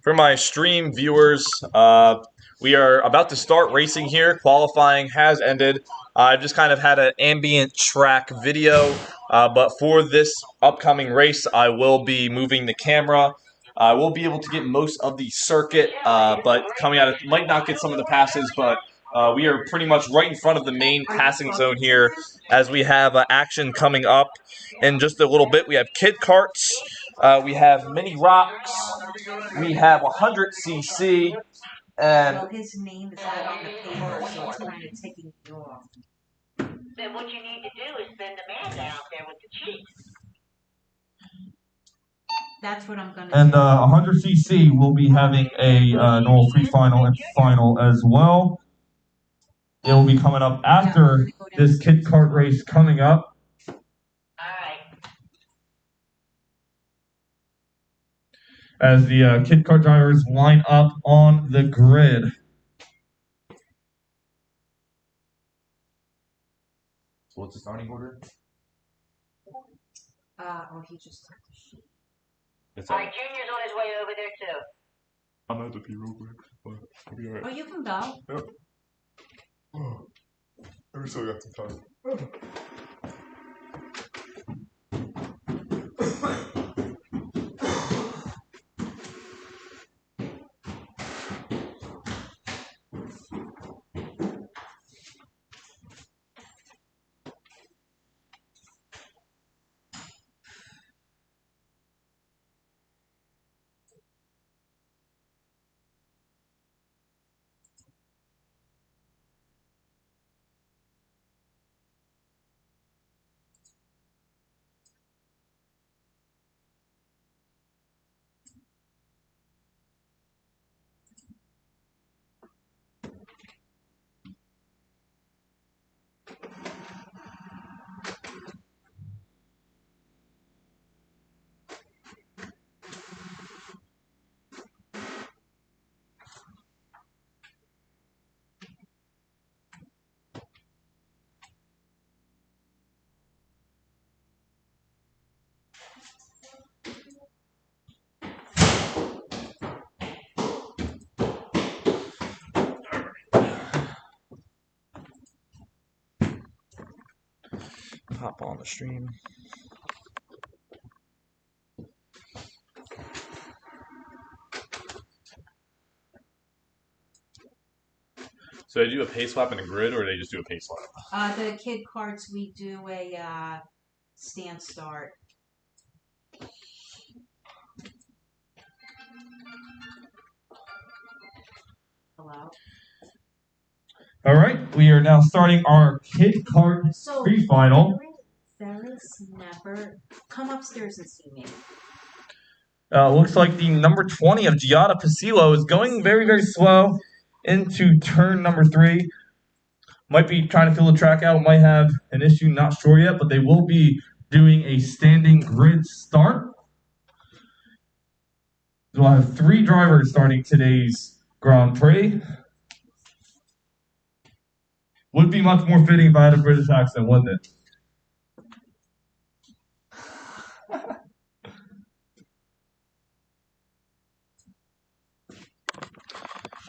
For my stream viewers, we are about to start racing here. Qualifying has ended. I've just kind of had an ambient track video, but for this upcoming race, I will be moving the camera. I will be able to get most of the circuit, but coming out, might not get some of the passes, but we are pretty much right in front of the main passing zone here as we have action coming up in just a little bit. We have kid karts, we have mini rocks, we have 100cc, and Well, his name is not on the paper, so it's kind of ticking me off. Then what you need to do is send Amanda out there with the Chiefs. That's what I'm gonna and do. 100cc will be having a normal free final and final as well. It will be coming up after this kid kart race coming up. Alright. As the kid kart drivers line up on the grid. So what's the starting order? Oh, he just took the sheet. Alright, Junior's on his way over there too. I'm gonna have to pee real quick, but I'll be alright. Oh, you can go. Yep. We still got some time. Hop on the stream. So they do a pace lap and a grid, or they just do a pace lap? The kid karts, we do a stand start. Hello. All right, we are now starting our kid kart So, pre-final. Ferris never come upstairs and see me. Looks like the number 20 of Giada Pasilo is going very, very slow into turn number 3. Might be trying to fill the track out, might have an issue, not sure yet, but they will be doing a standing grid start. We'll have 3 drivers starting today's Grand Prix. Would be much more fitting if I had a British accent, wouldn't it?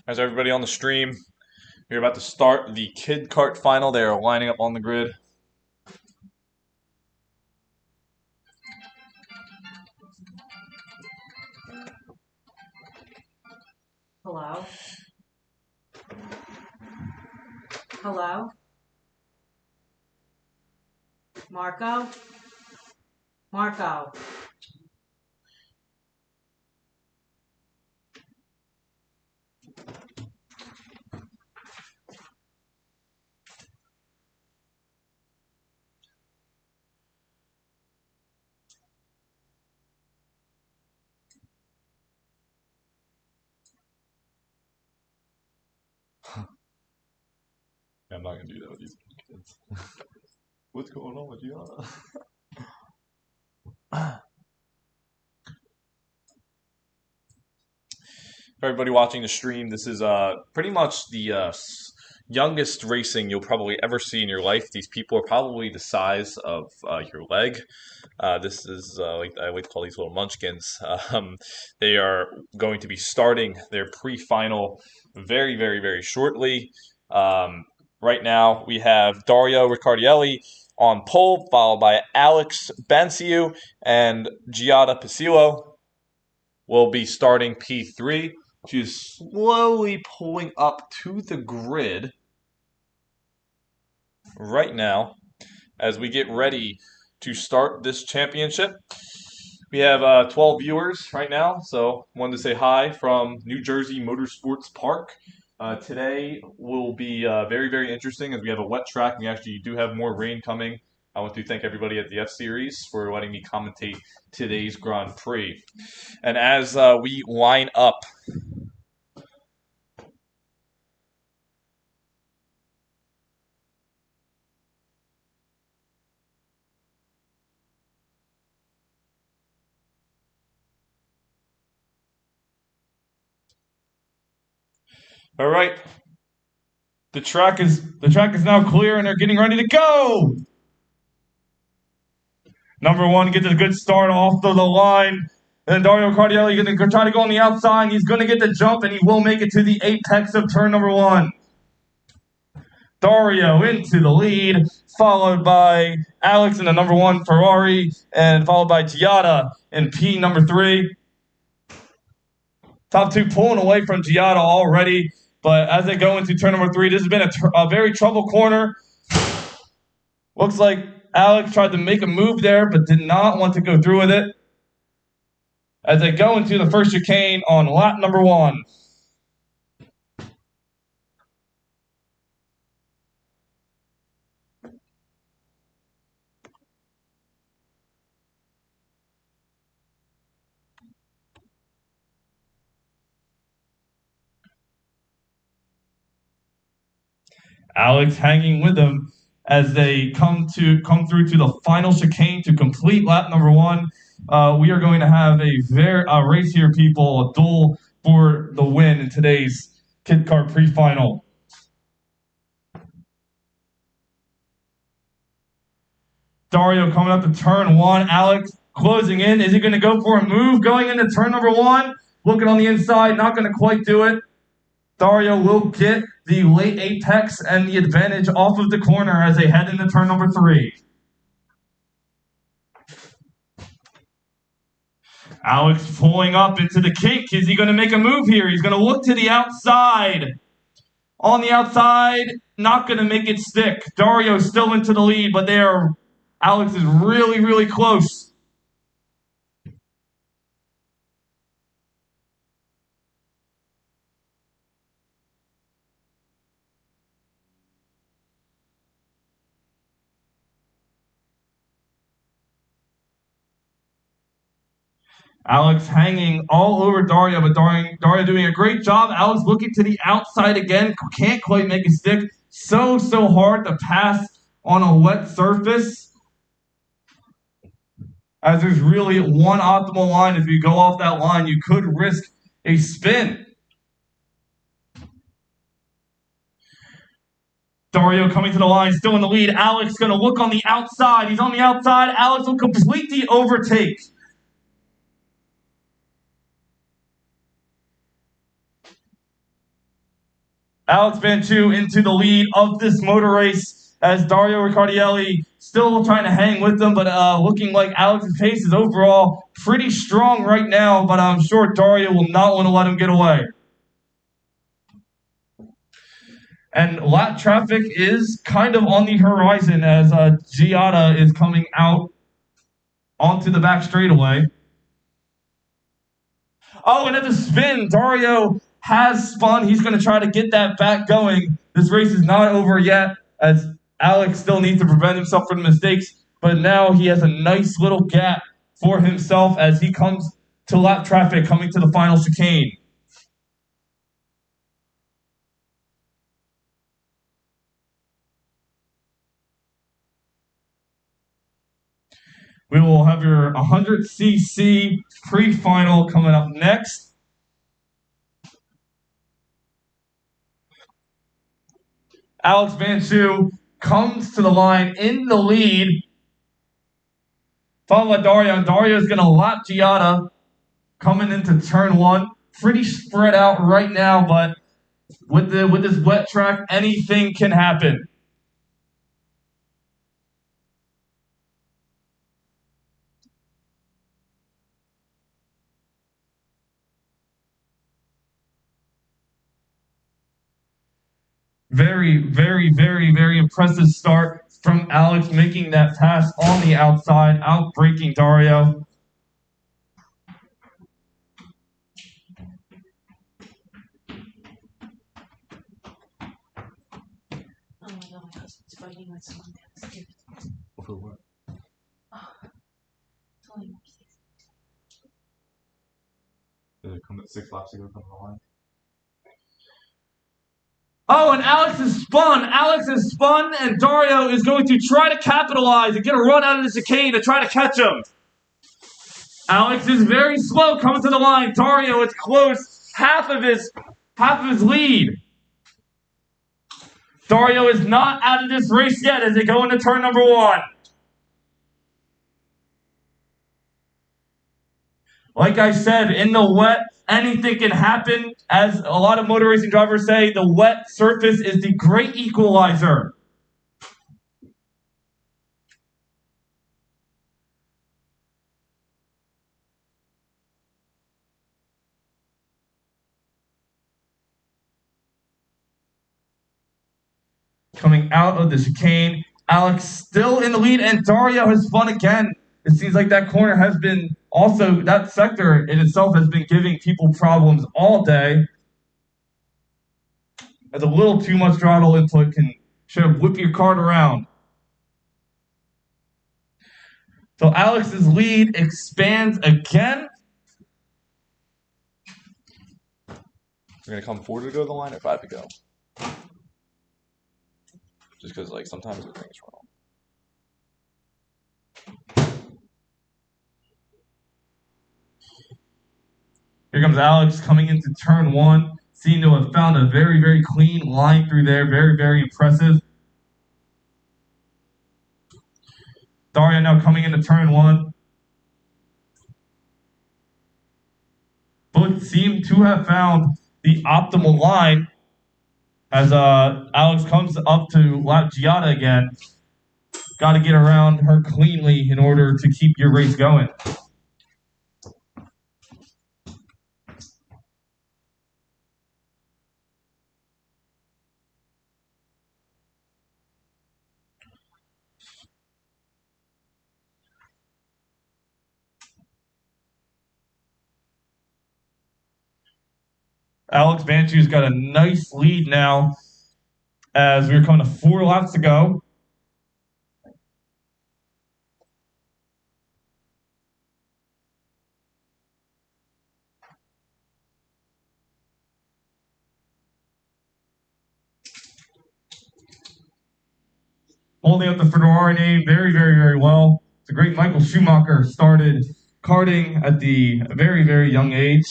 As everybody on the stream, we're about to start the kid kart final. They are lining up on the grid. Hello? Hello? Marco? Marco? I'm not gonna do that with these kids. What's going on with Gianna? For everybody watching the stream, this is pretty much the youngest racing you'll probably ever see in your life. These people are probably the size of your leg. This is like I like to call these little munchkins. They are going to be starting their pre-final very, very, very shortly. Right now, we have Dario Riccardielli on pole, followed by Alex Banciu and Giada Pasillo will be starting P3. She's slowly pulling up to the grid right now as we get ready to start this championship. We have 12 viewers right now, so wanted to say hi from New Jersey Motorsports Park. Today will be very, very interesting as we have a wet track and we actually do have more rain coming. I want to thank everybody at the F-Series for letting me commentate today's Grand Prix. And as we line up, all right, the track is now clear and they're getting ready to go. Number one gets a good start off the line. And Dario Riccardielli is going to try to go on the outside. He's going to get the jump, and he will make it to the apex of turn number one. Dario into the lead, followed by Alex in the number one Ferrari, and followed by Giada in P number 3. Top two pulling away from Giada already, but as they go into turn number 3, this has been a very trouble corner. Looks like Alex tried to make a move there, but did not want to go through with it. As they go into the first chicane on lap number 1. Alex hanging with them as they come through to the final chicane to complete lap number 1. We are going to have a race here, people, a duel for the win in today's Kit Kart pre-final. Dario coming up to turn 1. Alex closing in. Is he going to go for a move going into turn number 1? Looking on the inside, not going to quite do it. Dario will get the late apex and the advantage off of the corner as they head into turn number 3. Alex pulling up into the kink. Is he going to make a move here? He's going to look to the outside. On the outside, not going to make it stick. Dario still into the lead, but Alex is really, really close. Alex hanging all over Dario, but Dario doing a great job. Alex looking to the outside again. Can't quite make it stick. So hard to pass on a wet surface. As there's really one optimal line. If you go off that line, you could risk a spin. Dario coming to the line, still in the lead. Alex going to look on the outside. He's on the outside. Alex will complete the overtake. Alex Banciu into the lead of this motor race as Dario Riccardielli still trying to hang with them, but looking like Alex's pace is overall pretty strong right now, but I'm sure Dario will not want to let him get away. And lap traffic is kind of on the horizon as Giada is coming out onto the back straightaway. Oh, and at the spin, Dario has spun. He's going to try to get that back going. This race is not over yet as Alex still needs to prevent himself from mistakes, but now he has a nice little gap for himself as he comes to lap traffic coming to the final chicane. We will have your 100cc pre-final coming up next. Alex Vanchu comes to the line in the lead. Followed by Dario, and Dario's going to lap Giada coming into turn one. Pretty spread out right now, but with this wet track, anything can happen. Very, very, very, very impressive start from Alex, making that pass on the outside, outbraking Dario. Oh my god, my husband's fighting with someone downstairs. For what? It's only more 6. Did it come at 6 laps ago from the line? Oh, and Alex is spun, and Dario is going to try to capitalize and get a run out of the chicane to try to catch him. Alex is very slow coming to the line. Dario is close, half of his lead. Dario is not out of this race yet as they go into turn number 1. Like I said, in the wet, anything can happen. As a lot of motor racing drivers say, the wet surface is the great equalizer. Coming out of the chicane, Alex still in the lead, and Dario has spun again. It seems like that corner has been also, that sector in itself has been giving people problems all day. As a little too much throttle input can whip your cart around. So Alex's lead expands again. You're gonna come 4 to go to the line or 5 to go? Just because, like, sometimes it rings wrong. Here comes Alex coming into turn 1. Seem to have found a very, very clean line through there. Very, very impressive. Dario now coming into turn 1. Both seem to have found the optimal line as Alex comes up to lap Giada again. Got to get around her cleanly in order to keep your race going. Alex Vanchu's got a nice lead now as we're coming to 4 laps to go. Holding up the Ferrari name very, very, very well. The great Michael Schumacher started karting at the very, very young age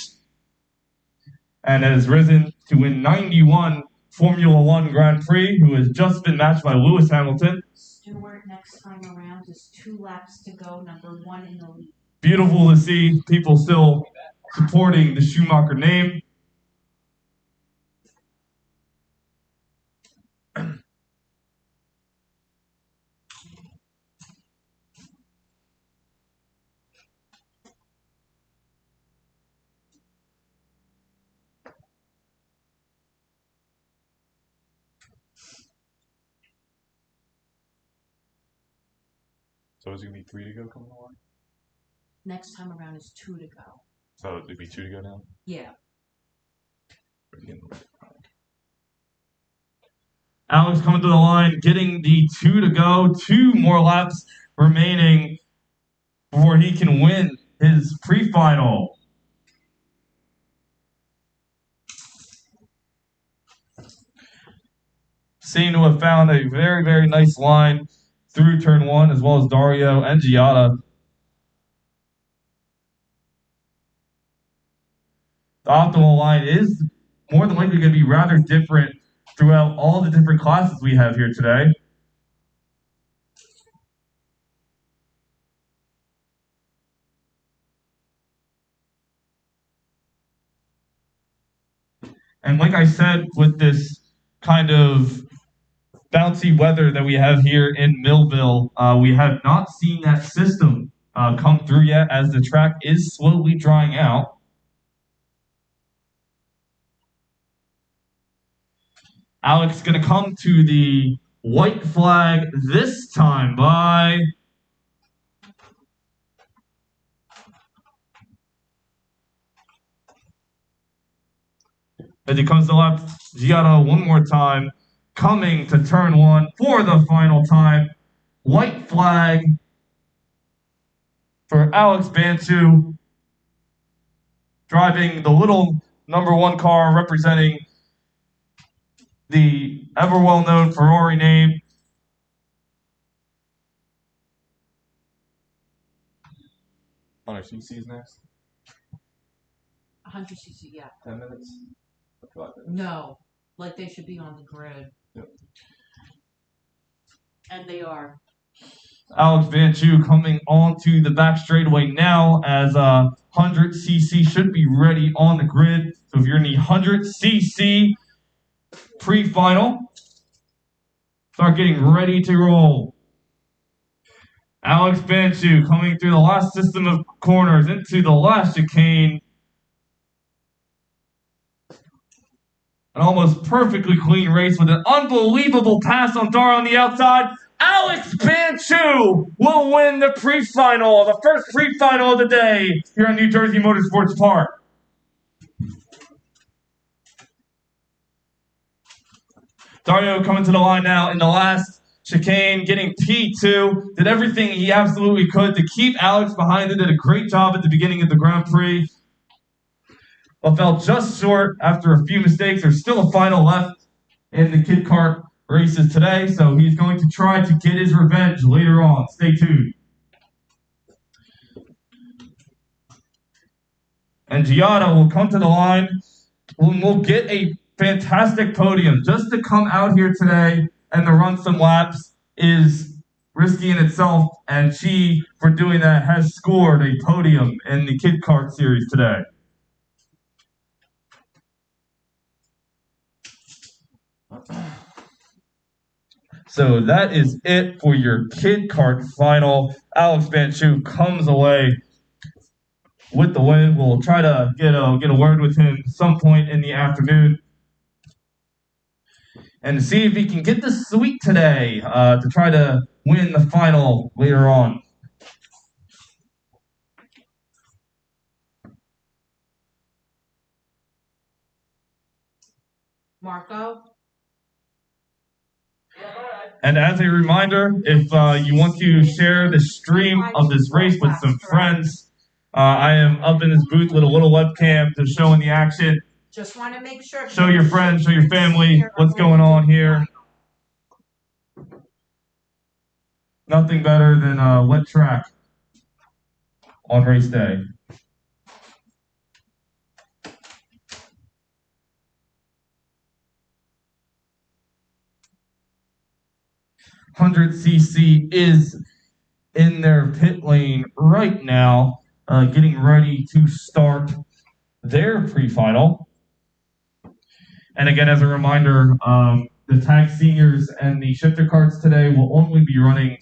and has risen to win 91 Formula One Grand Prix, who has just been matched by Lewis Hamilton. Stewart next time around is 2 laps to go, number 1 in the lead. Beautiful to see people still supporting the Schumacher name. So is it going to be 3 to go coming the line? Next time around is 2 to go. So it'd be 2 to go now? Yeah. Alex coming to the line, getting the 2 to go. 2 more laps remaining before he can win his pre-final. Seem to have found a very, very nice line through turn 1, as well as Dario and Giada. The optimal line is more than likely going to be rather different throughout all the different classes we have here today. And like I said, with this kind of bouncy weather that we have here in Millville, we have not seen that system come through yet, as the track is slowly drying out. Alex is going to come to the white flag this time by as he comes to left, Giada one more time, coming to turn one for the final time. White flag for Alex Bantu, driving the little #1 car representing the ever well-known Ferrari name. Hunter CC is next. 100cc, yeah. 10 minutes? 5 minutes? No, like they should be on the grid. Yep. And they are. Alex Bantu coming onto the back straightaway now, as 100cc should be ready on the grid. So if you're in the 100cc pre-final, start getting ready to roll. Alex Bantu coming through the last system of corners into the last chicane. An almost perfectly clean race with an unbelievable pass on Dara on the outside. Alex Bantu will win the pre-final, the first pre-final of the day here on New Jersey Motorsports Park. Dario coming to the line now in the last chicane, getting P2. Did everything he absolutely could to keep Alex behind it. Did a great job at the beginning of the Grand Prix. But fell just short after a few mistakes. There's still a final left in the Kid Kart races today, so he's going to try to get his revenge later on. Stay tuned. And Giada will come to the line. We'll get a fantastic podium. Just to come out here today and to run some laps is risky in itself, and she, for doing that, has scored a podium in the Kid Kart series today. So that is it for your Kid Kart final. Alex Bantu comes away with the win. We'll try to get a word with him some point in the afternoon and to see if he can get the sweep today to try to win the final later on. Marco? And as a reminder, if you want to share the stream of this race with some friends, I am up in this booth with a little webcam to show in the action. Just want to make sure. Show your friends, show your family what's going on here. Nothing better than a wet track on race day. $100cc is in their pit lane right now, getting ready to start their pre-final. And again, as a reminder, the tag seniors and the shifter carts today will only be running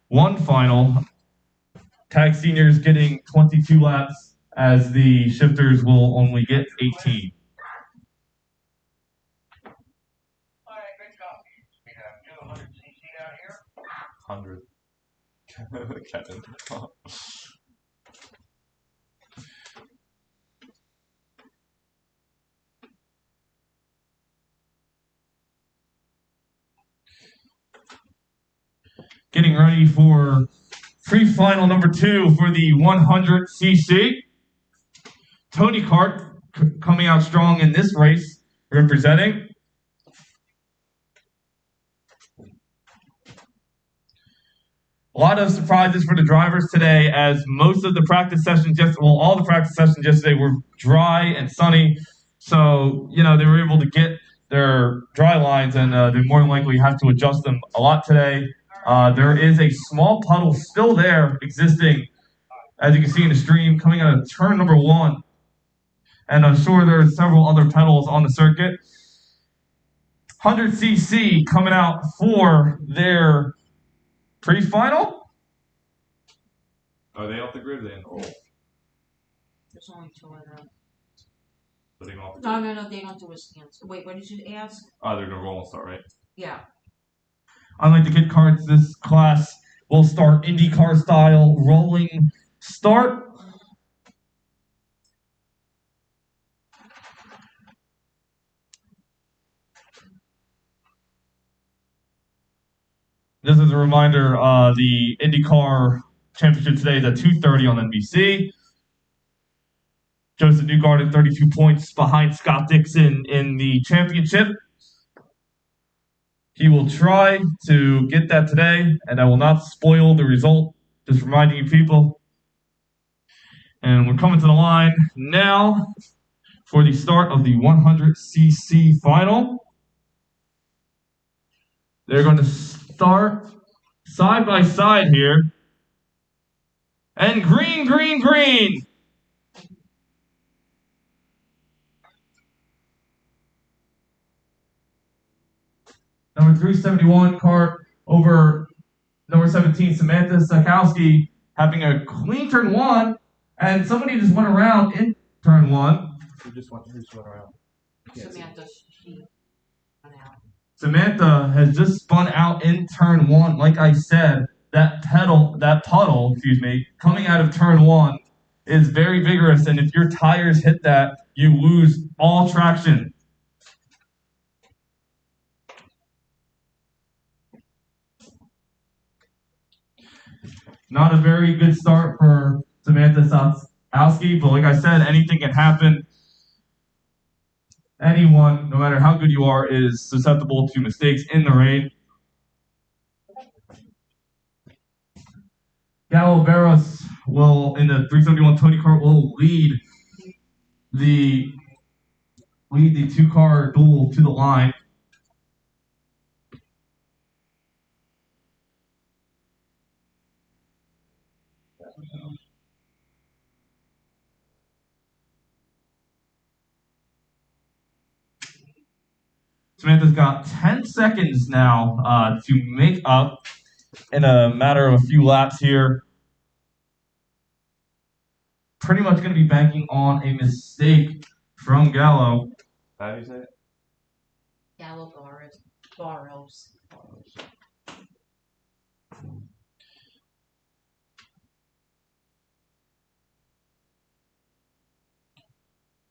one final. Tag seniors getting 22 laps, as the shifters will only get 18. We have 200cc out here. 100. Kevin. Getting ready for pre-final number 2 for the 100cc. Tony Kart coming out strong in this race, representing. A lot of surprises for the drivers today, as most of the practice sessions all the practice sessions yesterday were dry and sunny. So, they were able to get their dry lines, and they more than likely have to adjust them a lot today. There is a small puddle still there existing, as you can see in the stream, coming out of turn number 1. And I'm sure there are several other pedals on the circuit. 100cc coming out for their pre-final. Are they off the grid? Or are they in the roll? There's only 2 of them. Are they off the grid? No, they don't do a stance. Wait, what did you ask? Oh, they're gonna roll and start, right? Yeah. Unlike the kid carts, this class will start IndyCar style rolling start. Just as a reminder, the IndyCar Championship today is at 2:30 on NBC. Joseph Newgarden at 32 points behind Scott Dixon in the championship. He will try to get that today, and I will not spoil the result. Just reminding you people. And we're coming to the line now for the start of the 100cc final. They're going to start side by side here. And green, green, green. Number 371, Kart over number 17, Samantha Sakowski, having a clean turn 1. And somebody just went around in turn 1. Who just went around? Samantha, she went out. Samantha has just spun out in turn 1. Like I said, that puddle, coming out of turn 1 is very vigorous. And if your tires hit that, you lose all traction. Not a very good start for Samantha Sakowski, but like I said, anything can happen. Anyone, no matter how good you are, is susceptible to mistakes in the rain. Gallo Barros will, in the 371 Tony Kart, will lead the 2-car duel to the line. Samantha's got 10 seconds now to make up in a matter of a few laps here. Pretty much going to be banking on a mistake from Gallo. How do you say it? Gallo Barros.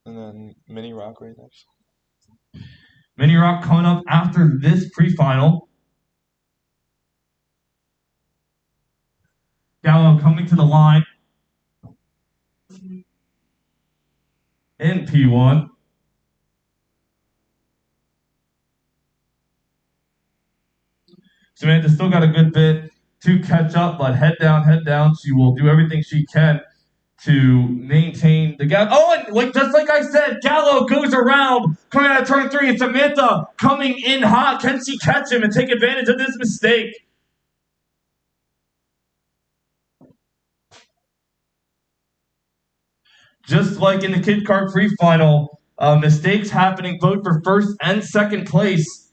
And then Mini Rock right next. Mini Rock coming up after this pre-final. Gallo coming to the line in P1. Samantha still got a good bit to catch up, but head down. She will do everything she can to maintain the gap. Oh, and just like I said, Gallo goes around, coming out of turn 3, and Samantha coming in hot. Can she catch him and take advantage of this mistake? Just like in the Kid Kart pre-final, mistakes happening both for first and second place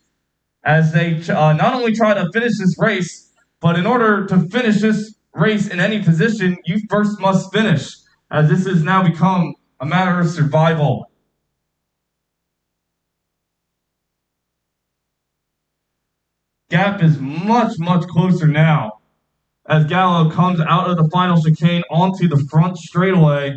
as they not only try to finish this race, but in order to finish this race in any position, you first must finish, as this has now become a matter of survival. Gap is much, much closer now as Gallo comes out of the final chicane onto the front straightaway.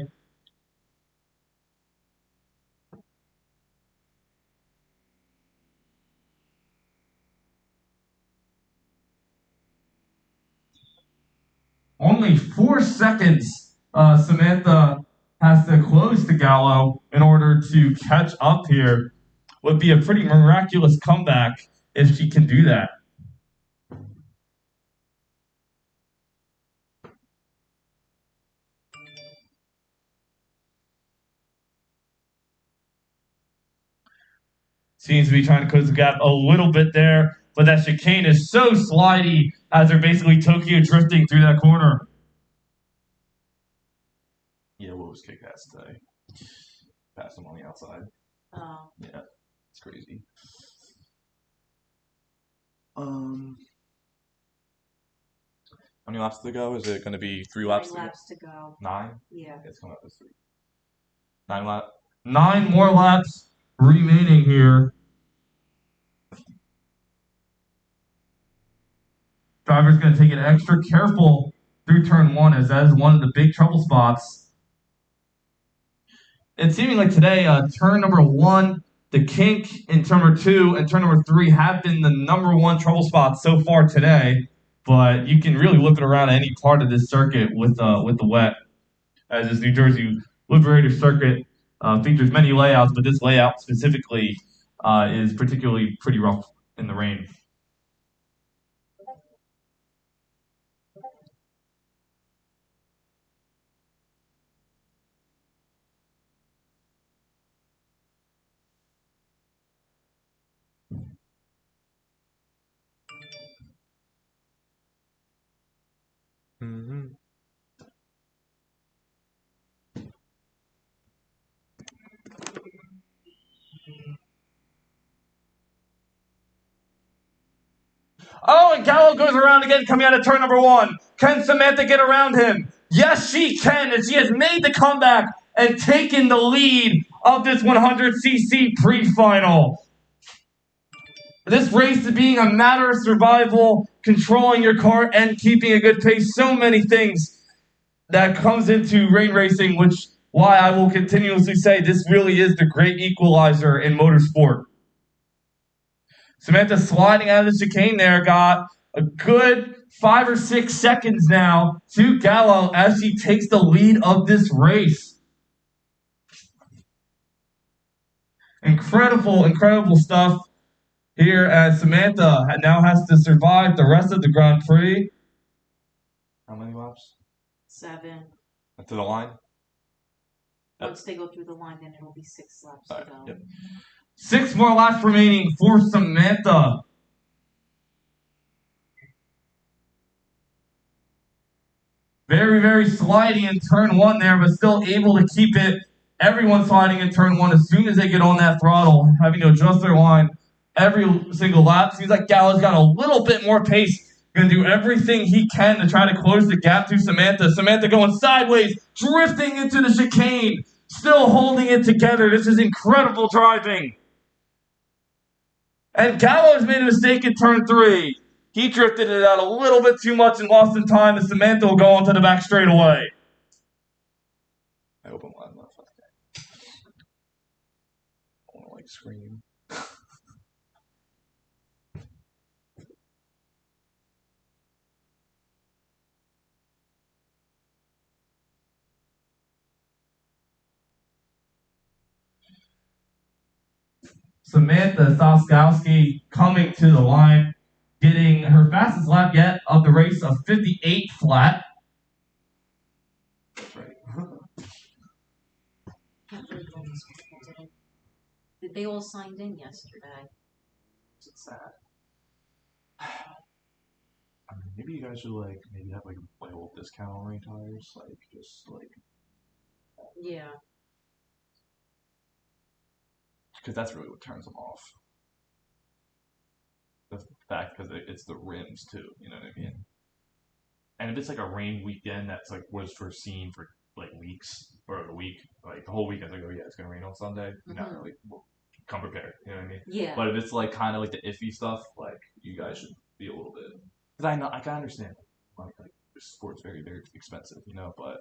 Only 4 seconds Samantha has to close to Gallo in order to catch up here. Would be a pretty miraculous comeback if she can do that. Seems to be trying to close the gap a little bit there, but that chicane is so slidey as they're basically Tokyo drifting through that corner. Yeah, what was kick ass today? Passed him on the outside. Oh. Yeah, it's crazy. How many laps to go? Is it going to be 3 laps? 9 laps to go. 9? Yeah. It's coming up as 3. 9 laps. 9 more laps remaining here. Driver's going to take it extra careful through turn 1, as that is one of the big trouble spots. It's seeming like today, turn number 1, the kink in turn number 2, and turn number 3 have been the number 1 trouble spots so far today. But you can really whip it around any part of this circuit with the wet, as this New Jersey Liberator circuit features many layouts, but this layout specifically is particularly pretty rough in the rain. Mm-hmm. Oh, and Gallo goes around again, coming out of turn number 1. Can Samantha get around him? Yes, she can, and she has made the comeback and taken the lead of this 100cc pre-final. This race is being a matter of survival, controlling your car, and keeping a good pace. So many things that comes into rain racing, which why I will continuously say this really is the great equalizer in motorsport. Samantha sliding out of the chicane there, got a good 5 or 6 seconds now to Gallo as she takes the lead of this race. Incredible stuff here as Samantha now has to survive the rest of the Grand Prix. How many laps? 7. To the line? Once they go through the line, then it'll be 6 laps to go. Yep. 6 more laps remaining for Samantha. Very sliding in turn 1 there, but still able to keep it. Everyone sliding in turn 1 as soon as they get on that throttle, having to adjust their line every single lap. Seems like Gallo's got a little bit more pace. Going to do everything he can to try to close the gap to Samantha. Samantha going sideways, drifting into the chicane, still holding it together. This is incredible driving. And Gallo has made a mistake in turn 3. He drifted it out a little bit too much and lost some time, and Samantha will go onto the back straightaway. I open wide left. I want to scream. Samantha Soskowski coming to the line, getting her fastest lap yet of the race of 58 flat. That's right. They all signed in yesterday. It's sad. I mean, maybe you guys should maybe have a little discount on rain tires, Yeah. because that's really what turns them off. The fact, because it's the rims too, you know what I mean? And if it's like a rain weekend that's was foreseen for weeks or a week, the whole weekend, oh yeah, it's gonna rain on Sunday. Not really. Well, come prepared, you know what I mean? Yeah. But if it's kind of the iffy stuff, you guys should be a little bit. Because I can understand, this sport's very expensive, but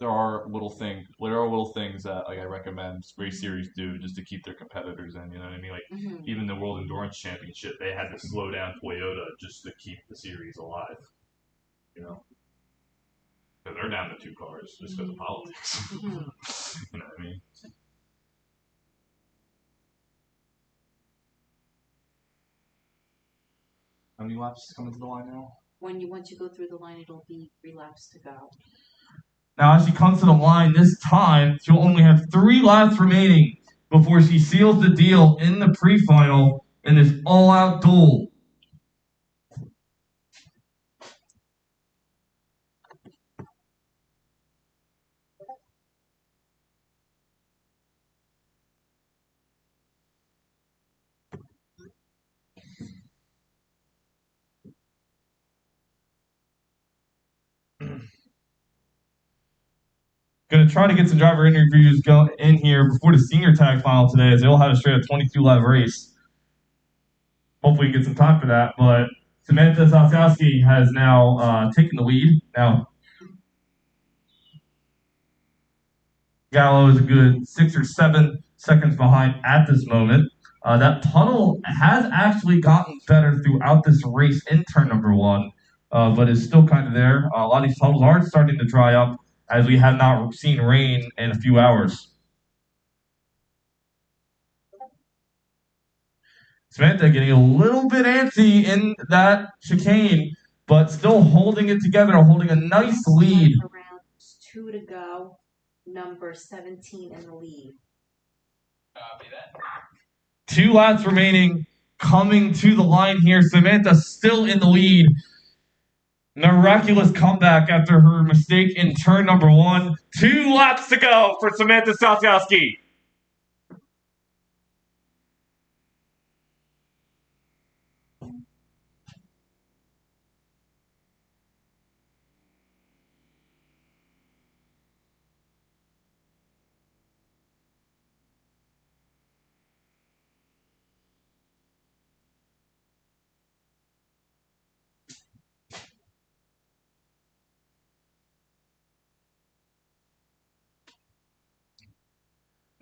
there are little things that I recommend race series do just to keep their competitors in. You know what I mean? Even the World Endurance Championship, they had to slow down Toyota just to keep the series alive. Because they're down to 2 cars just because of politics. You know what I mean? How many laps coming to the line now? Once you go through the line, it'll be 3 laps to go. Now, as she comes to the line this time, she'll only have 3 laps remaining. before she seals the deal in the pre-final in this all-out duel. Going to try to get some driver interviews going in here before the senior tag final today, as they all had a straight up 22 lap race. Hopefully we can get some time for that, but Samantha Saskowski has now taken the lead. Now, Gallo is a good 6 or 7 seconds behind at this moment. That puddle has actually gotten better throughout this race in turn number 1, but is still kind of there. A lot of these puddles are starting to dry up, as we have not seen rain in a few hours. Samantha getting a little bit antsy in that chicane, but still holding it together, holding a nice lead. Around 2 to go, number 17 in the lead. Copy that. 2 laps remaining, coming to the line here. Samantha still in the lead. Miraculous comeback after her mistake in turn number 1. 2 laps to go for Samantha Saskowski.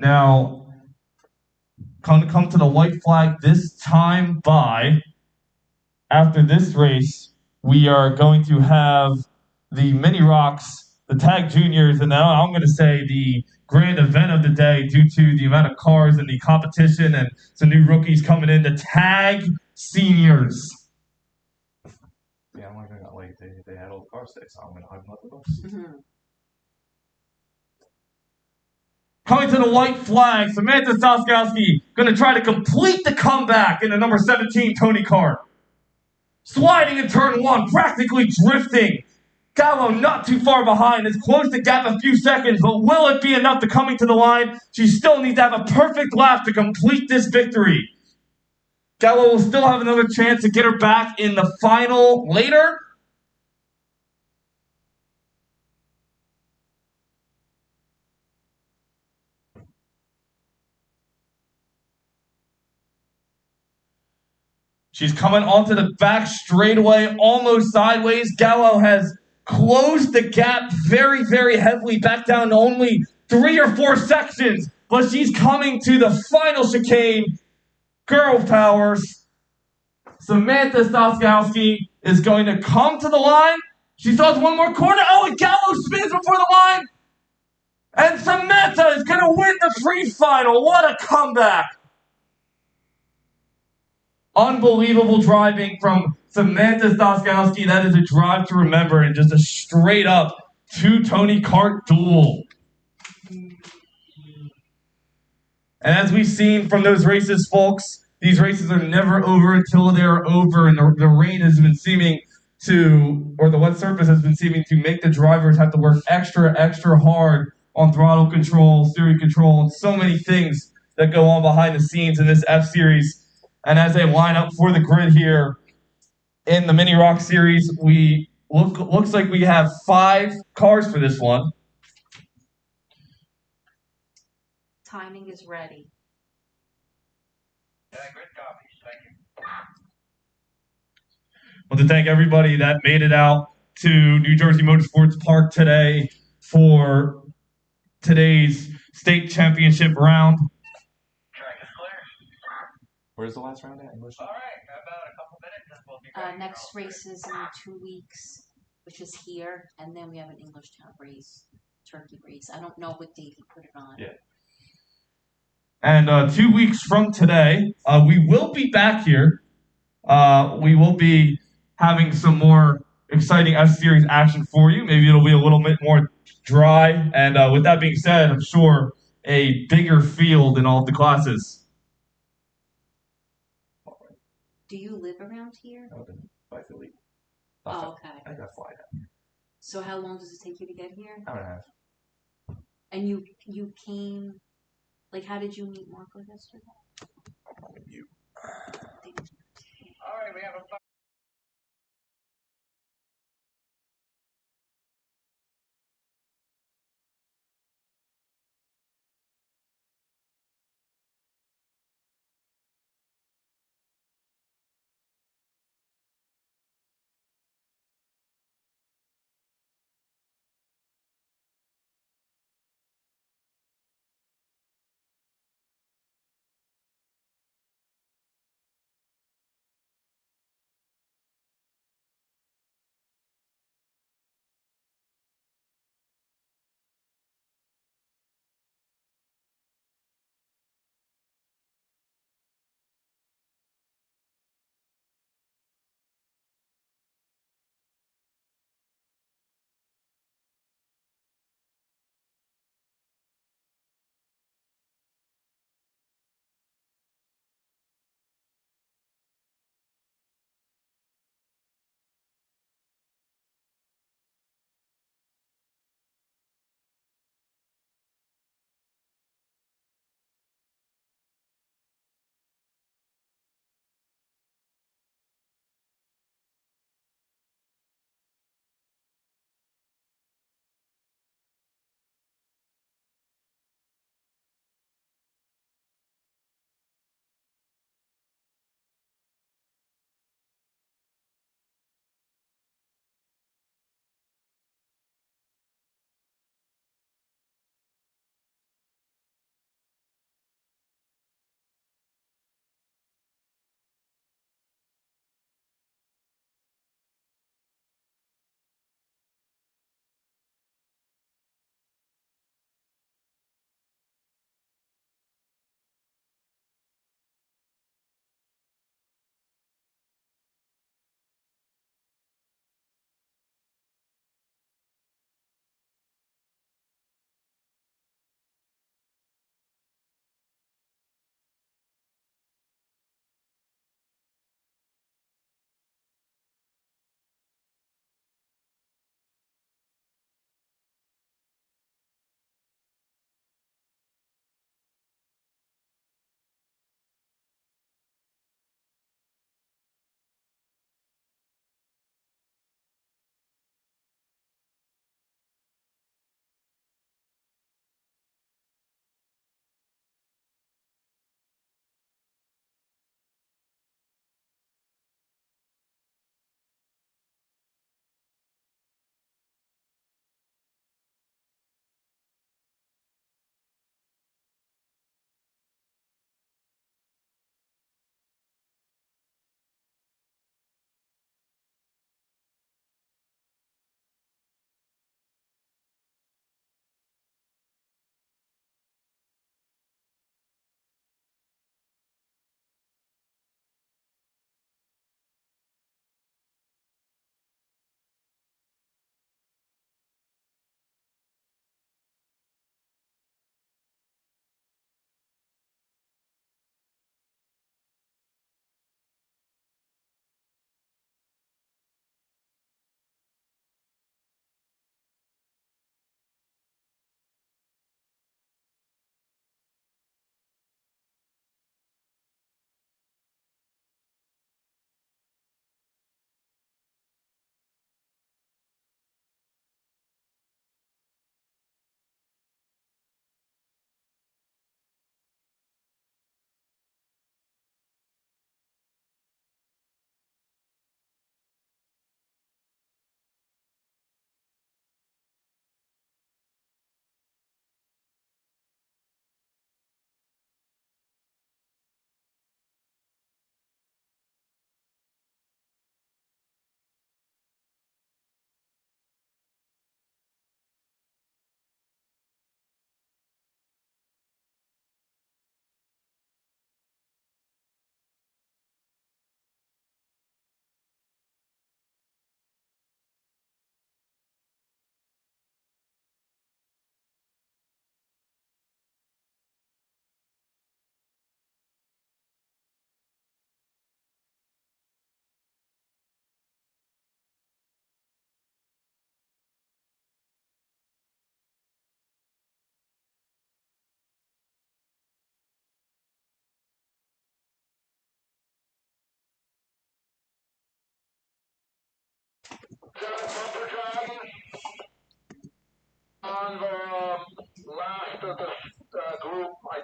Now, come to the white flag this time by, after this race, we are going to have the Mini Rocks, the Tag Juniors, and now I'm going to say the grand event of the day due to the amount of cars and the competition and some new rookies coming in, the Tag Seniors. Yeah, I'm wondering, like, they had all the cars today, so I'm going to hype them up the bus. Coming to the white flag, Samantha Saskowski going to try to complete the comeback in the number 17 Tony Kart. Sliding in turn 1, practically drifting. Gallo not too far behind. It's closed the gap a few seconds, but will it be enough to coming to the line? She still needs to have a perfect lap to complete this victory. Gallo will still have another chance to get her back in the final later. She's coming onto the back straightaway, almost sideways. Gallo has closed the gap very, very heavily, back down to only 3 or 4 sections. But she's coming to the final chicane. Girl powers. Samantha Saskowski is going to come to the line. She still has one more corner. Oh, and Gallo spins before the line. And Samantha is going to win the pre-final. What a comeback. Unbelievable driving from Samantha Saskowski. That is a drive to remember, and just a straight up 2 Tony Kart duel. And as we've seen from those races, folks, these races are never over until they are over, and the rain has been seeming to, or the wet surface has been seeming to make the drivers have to work extra, extra hard on throttle control, steering control, and so many things that go on behind the scenes in this F-Series. And as they line up for the grid here in the Mini Rock Series, looks like we have 5 cars for this one. Timing is ready. Yeah, great copies. Thank you. I want to thank everybody that made it out to New Jersey Motorsports Park today for today's state championship round. Track is clear. Where's the last round at? English? All right, about a couple minutes and we'll be ready. Next race is in 2 weeks, which is here, and then we have an English Town race, turkey race. I don't know what date he put it on. Yeah. And 2 weeks from today, we will be back here. We will be having some more exciting F-Series action for you. Maybe it'll be a little bit more dry. And with that being said, I'm sure a bigger field in all of the classes. Do you live around here? I've been by Philly. Oh, okay. I got fly down. So how long does it take you to get here? Hour and a half. And you came, like, how did you meet Marco yesterday? All right, we have a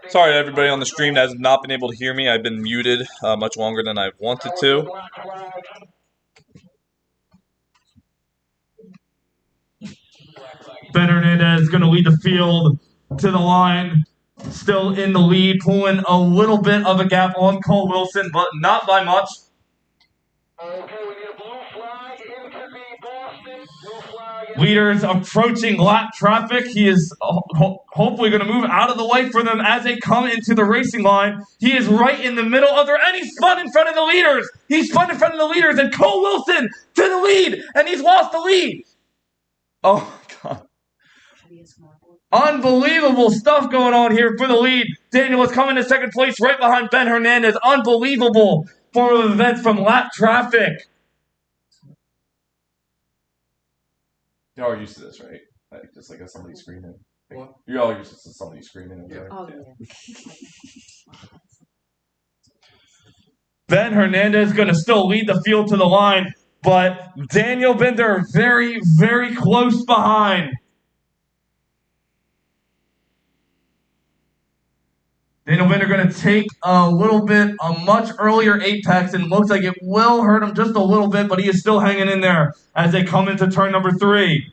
Sorry to everybody on the stream that has not been able to hear me. I've been muted much longer than I've wanted to. Ben Hernandez is going to lead the field to the line. Still in the lead, pulling a little bit of a gap on Cole Wilson, but not by much. Leaders approaching lap traffic. He is hopefully going to move out of the way for them as they come into the racing line. He is right in the middle of and he spun in front of the leaders. He spun in front of the leaders, and Cole Wilson to the lead, and he's lost the lead. Oh, God. Unbelievable stuff going on here for the lead. Daniel is coming to second place right behind Ben Hernandez. Unbelievable form of events from lap traffic. You're all used to this, right? Like, just like somebody screaming. What? You're all used to somebody screaming. Yeah. Oh, yeah. Ben Hernandez is going to still lead the field to the line, but Daniel Binder very, very close behind. Daniel Binder going to take a much earlier apex, and looks like it will hurt him just a little bit, but he is still hanging in there as they come into turn number 3.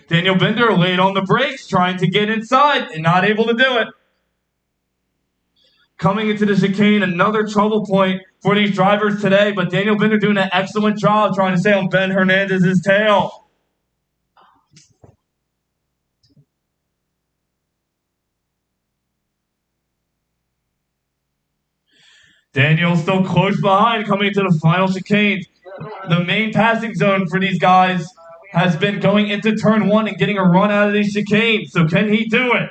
Daniel Binder laid on the brakes, trying to get inside, and not able to do it. Coming into the chicane, another trouble point for these drivers today, but Daniel Binder doing an excellent job trying to stay on Ben Hernandez's tail. Daniel still close behind coming into the final chicane. The main passing zone for these guys has been going into turn 1 and getting a run out of these chicanes. So can he do it?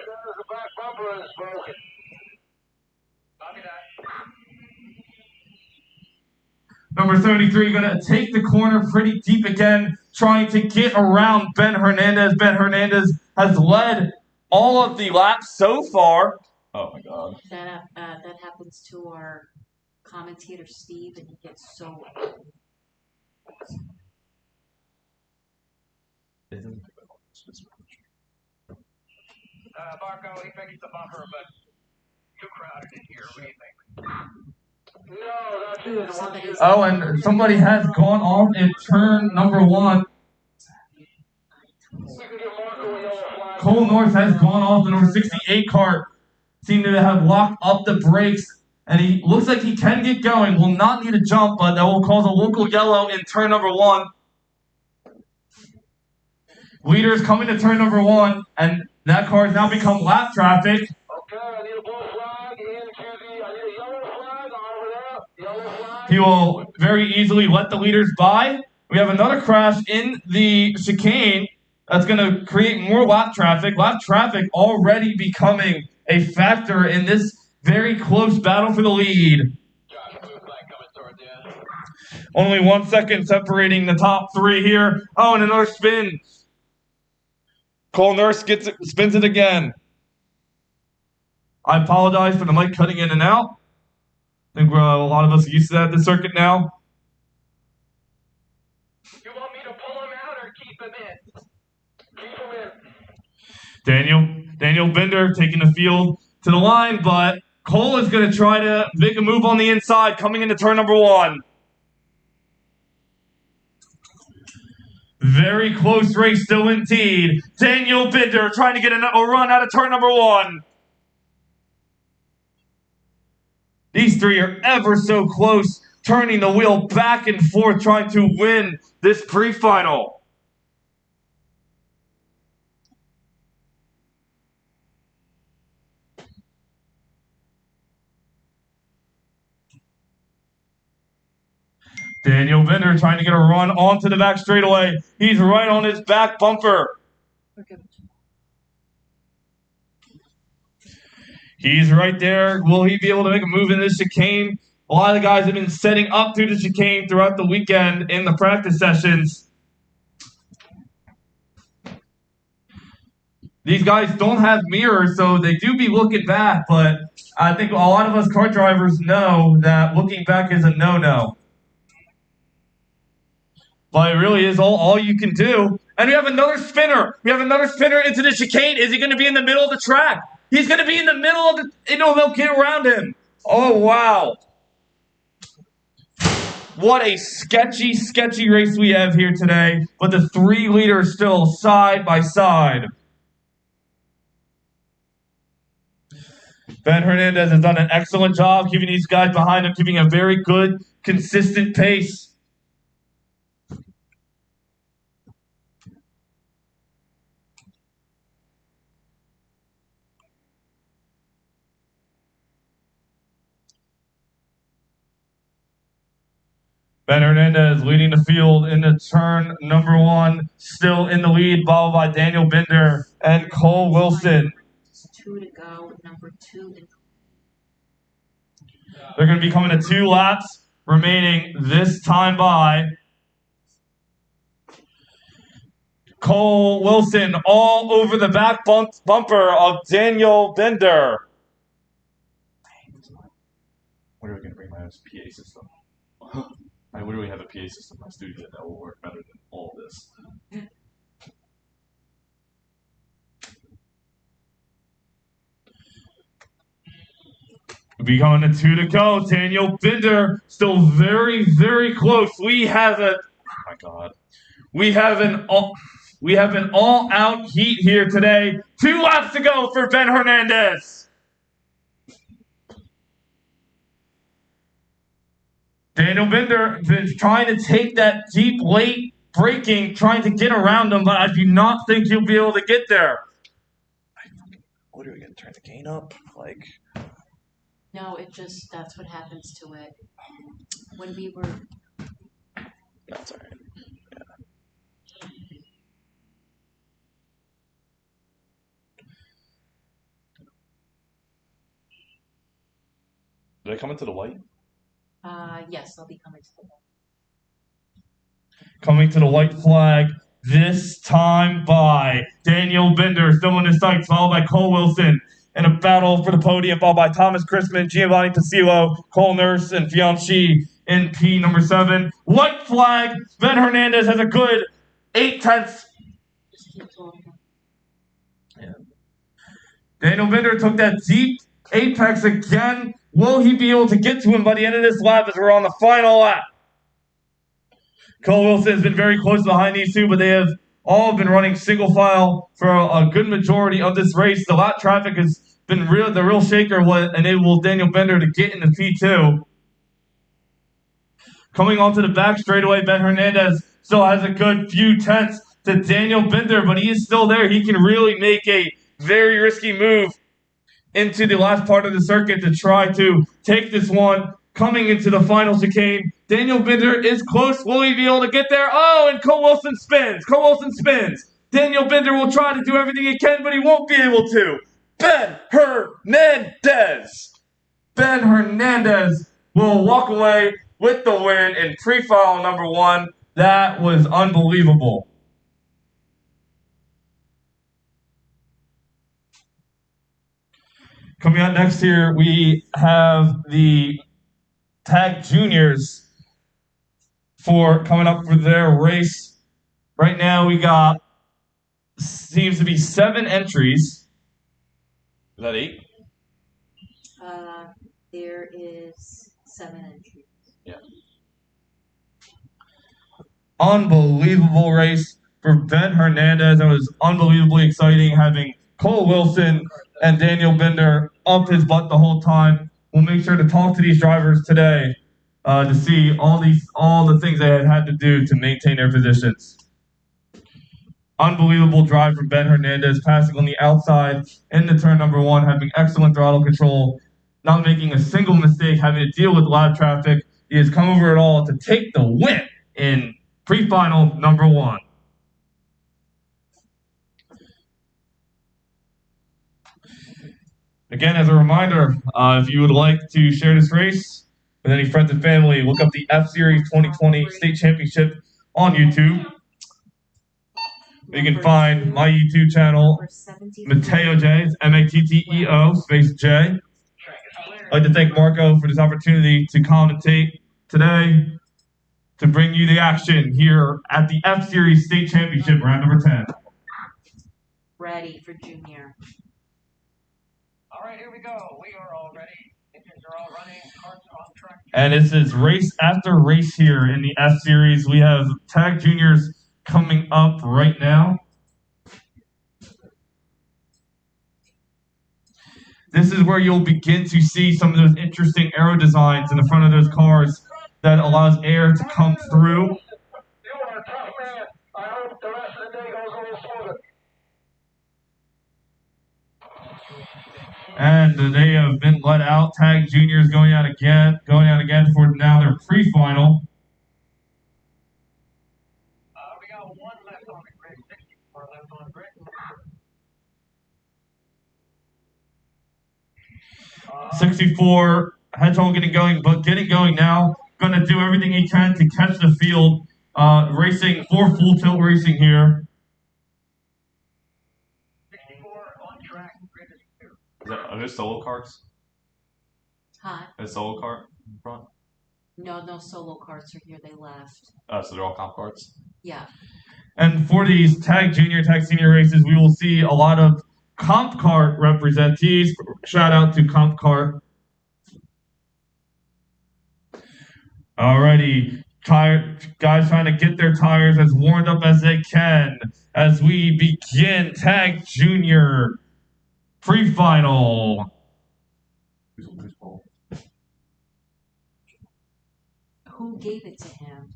Number 33 going to take the corner pretty deep again, trying to get around Ben Hernandez. Ben Hernandez has led all of the laps so far. Oh, my God. That happens to our commentator Steve, and he gets so. Marco, he fixed the bumper, but too crowded in here. What do you think? Oh, and somebody has gone off in turn number 1. Cole North has gone off the number 68 Kart. Seemed to have locked up the brakes, and he looks like he can get going. Will not need a jump, but that will cause a local yellow in turn number 1. Leaders coming to turn number 1, and that car has now become lap traffic. Okay, I need a blue flag into I need a yellow flag over there. Yellow flag. He will very easily let the leaders by. We have another crash in the chicane that's going to create more lap traffic. Lap traffic already becoming a factor in this very close battle for the lead. Only 1 second separating the top 3 here. Oh, and another spin. Cole Nurse spins it again. I apologize for the mic cutting in and out. I think a lot of us are used to that at the circuit now. You want me to pull him out or keep him in? Keep him in. Daniel Binder taking the field to the line, but Cole is going to try to make a move on the inside coming into turn number 1. Very close race still indeed. Daniel Binder trying to get a run out of turn number 1. These 3 are ever so close, turning the wheel back and forth, trying to win this pre-final. Daniel Binder trying to get a run onto the back straightaway. He's right on his back bumper. He's right there. Will he be able to make a move in this chicane? A lot of the guys have been setting up through the chicane throughout the weekend in the practice sessions. These guys don't have mirrors, so they do be looking back, but I think a lot of us kart drivers know that looking back is a no-no. But it really is all you can do. And we have another spinner. We have another spinner into the chicane. Is he going to be in the middle of the track? He's going to be in the middle of the... they'll get around him. Oh, wow. What a sketchy, sketchy race we have here today. But the 3 leaders still side by side. Ben Hernandez has done an excellent job keeping these guys behind him, keeping a very good, consistent pace. Ben Hernandez leading the field into turn number 1, still in the lead, followed by Daniel Binder and Cole Wilson. 2 to go, number 2. They're going to be coming to 2 laps remaining this time by. Cole Wilson all over the back bumper of Daniel Binder. When are we going to bring my PA system? I literally have a PA system in my studio that will work better than all this. We'll be going to 2 to go. Daniel Binder still very, very close. We have a... Oh my God. We have an all-out heat here today. 2 laps to go for Ben Hernandez. Daniel Binder is trying to take that deep late braking, trying to get around him, but I do not think he'll be able to get there. What are we going to turn the gain up? Like... No, that's what happens to it. When we were... That's alright. Yeah. Did I come into the light? Yes, I'll be coming to the wall. Coming to the white flag this time by Daniel Binder, still in his sights, followed by Cole Wilson. In a battle for the podium, followed by Thomas Chrisman, Giovanni Pasillo, Cole Nurse, and Fianchi in P number 7. White flag. Ben Hernandez has a good 8/10. Yeah. Daniel Binder took that deep apex again. Will he be able to get to him by the end of this lap as we're on the final lap? Cole Wilson has been very close behind these two, but they have all been running single file for a good majority of this race. The lap traffic has been the real shaker, what enabled Daniel Binder to get into P2. Coming onto the back straightaway, Ben Hernandez still has a good few tenths to Daniel Binder, but he is still there. He can really make a very risky move into the last part of the circuit to try to take this one. Coming into the final chicane, Daniel Binder is close. Will he be able to get there? Oh, and Cole Wilson spins. Cole Wilson spins. Daniel Binder will try to do everything he can, but he won't be able to. Ben Hernandez. Ben Hernandez will walk away with the win in pre-final number 1. That was unbelievable. Coming up next here, we have the Tag Juniors coming up for their race. Right now we got, seems to be 7 entries. Is that 8? There is 7 entries. Yeah. Unbelievable race for Ben Hernandez. That was unbelievably exciting having Cole Wilson and Daniel Binder up his butt the whole time. We'll make sure to talk to these drivers today to see all the things they had to do to maintain their positions. Unbelievable drive from Ben Hernandez, passing on the outside into turn number 1, having excellent throttle control, not making a single mistake, having to deal with lap traffic. He has come over it all to take the win in pre-final number 1. Again, as a reminder, if you would like to share this race with any friends and family, look up the F-Series 2020 State Championship on YouTube. You can find my YouTube channel, Mateo J. It's Matteo space J. I'd like to thank Marco for this opportunity to commentate today. to bring you the action here at the F-Series State Championship, round number 10. Ready for Junior. All right, here we go. We are all ready. Engines are all running. Carts are on track. And this is race after race here in the F-Series. We have Tag Juniors coming up right now. This is where you'll begin to see some of those interesting aero designs in the front of those cars that allows air to come through. You are a tough man. I hope the rest of the day goes a little smoother. And they have been let out. Tag Juniors going out again for now their pre-final. We got one left on the grid. 64 left on the grid. 64, Hedgehog getting going now. Going to do everything he can to catch the field. Racing for full tilt racing here. 64 on track. Grid is clear. Are there solo carts? Huh? A solo cart in front? No solo carts are here. They left. So they're all comp carts? Yeah. And for these Tag Junior, Tag Senior races, we will see a lot of Comp Kart representees. Shout out to Comp Kart. Alrighty, guys trying to get their tires as warmed up as they can as we begin Tag Junior pre-final. Who gave it to him?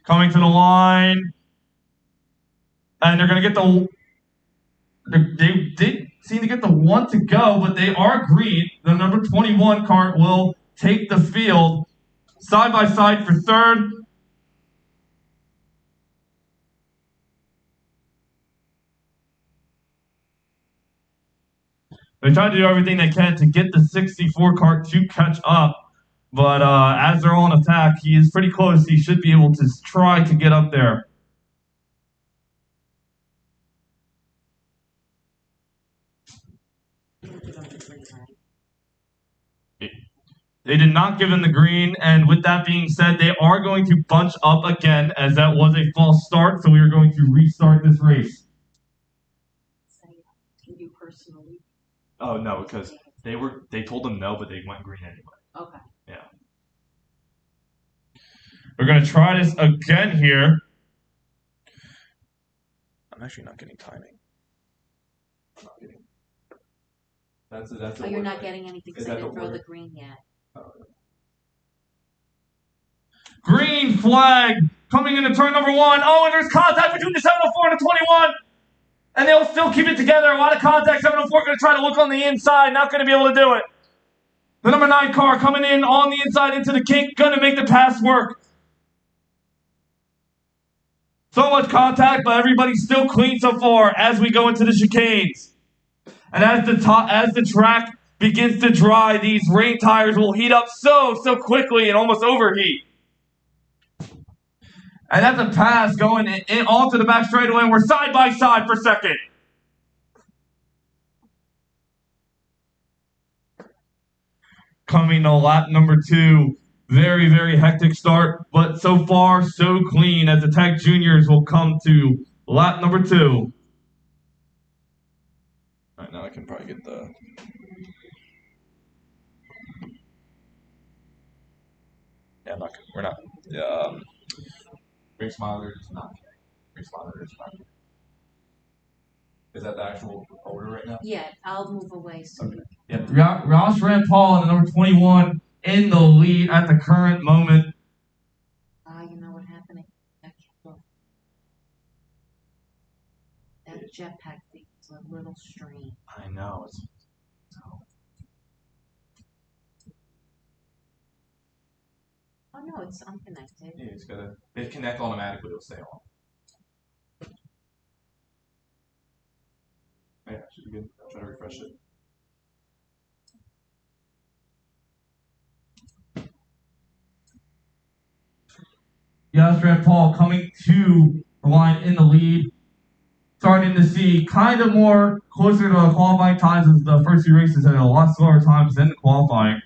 Coming to the line. And they're going to get they did seem to get the one to go, but they are green. The number 21 cart will take the field side by side for third. They try to do everything they can to get the 64 cart to catch up. But as they're on attack, he is pretty close. He should be able to try to get up there. They did not give him the green, and with that being said, they are going to bunch up again, as that was a false start, so we are going to restart this race. You personally? Oh no, because they told them no, but they went green anyway. Okay. Yeah. We're going to try this again here. I'm actually not getting timing. I'm not getting. That's. Oh, you're not getting anything because I didn't throw the green yet. Green flag coming into turn number 1. Oh, and there's contact between the 704 and the 21. And they'll still keep it together. A lot of contact. 704 going to try to look on the inside. Not going to be able to do it. The number 9 car coming in on the inside into the kink. Going to make the pass work. So much contact, but everybody's still clean so far as we go into the chicanes. And as the track begins to dry, these rain tires will heat up so quickly and almost overheat. And that's a pass going in onto the back straightaway, and we're side by side for second. Coming to lap number 2. Very, very hectic start, but so far so clean as the Tag Juniors will come to lap number 2. All right, now I can probably get the... Yeah, we're not. Race monitor is not kidding. Race monitor is not kidding. Is that the actual order right now? Yeah, I'll move away soon. Okay. Yep. Ross Paul and the number 21 in the lead at the current moment. You know what happened? That jetpack thing is a little strange. I know. Oh no, it's unconnected. Yeah, it's gotta. If it connect automatically, it'll stay on. Yeah, should be good. I'll try to refresh it. Ross Paul coming to the line in the lead. Starting to see kind of more closer to the qualifying times as the first few races had a lot slower times than the qualifying.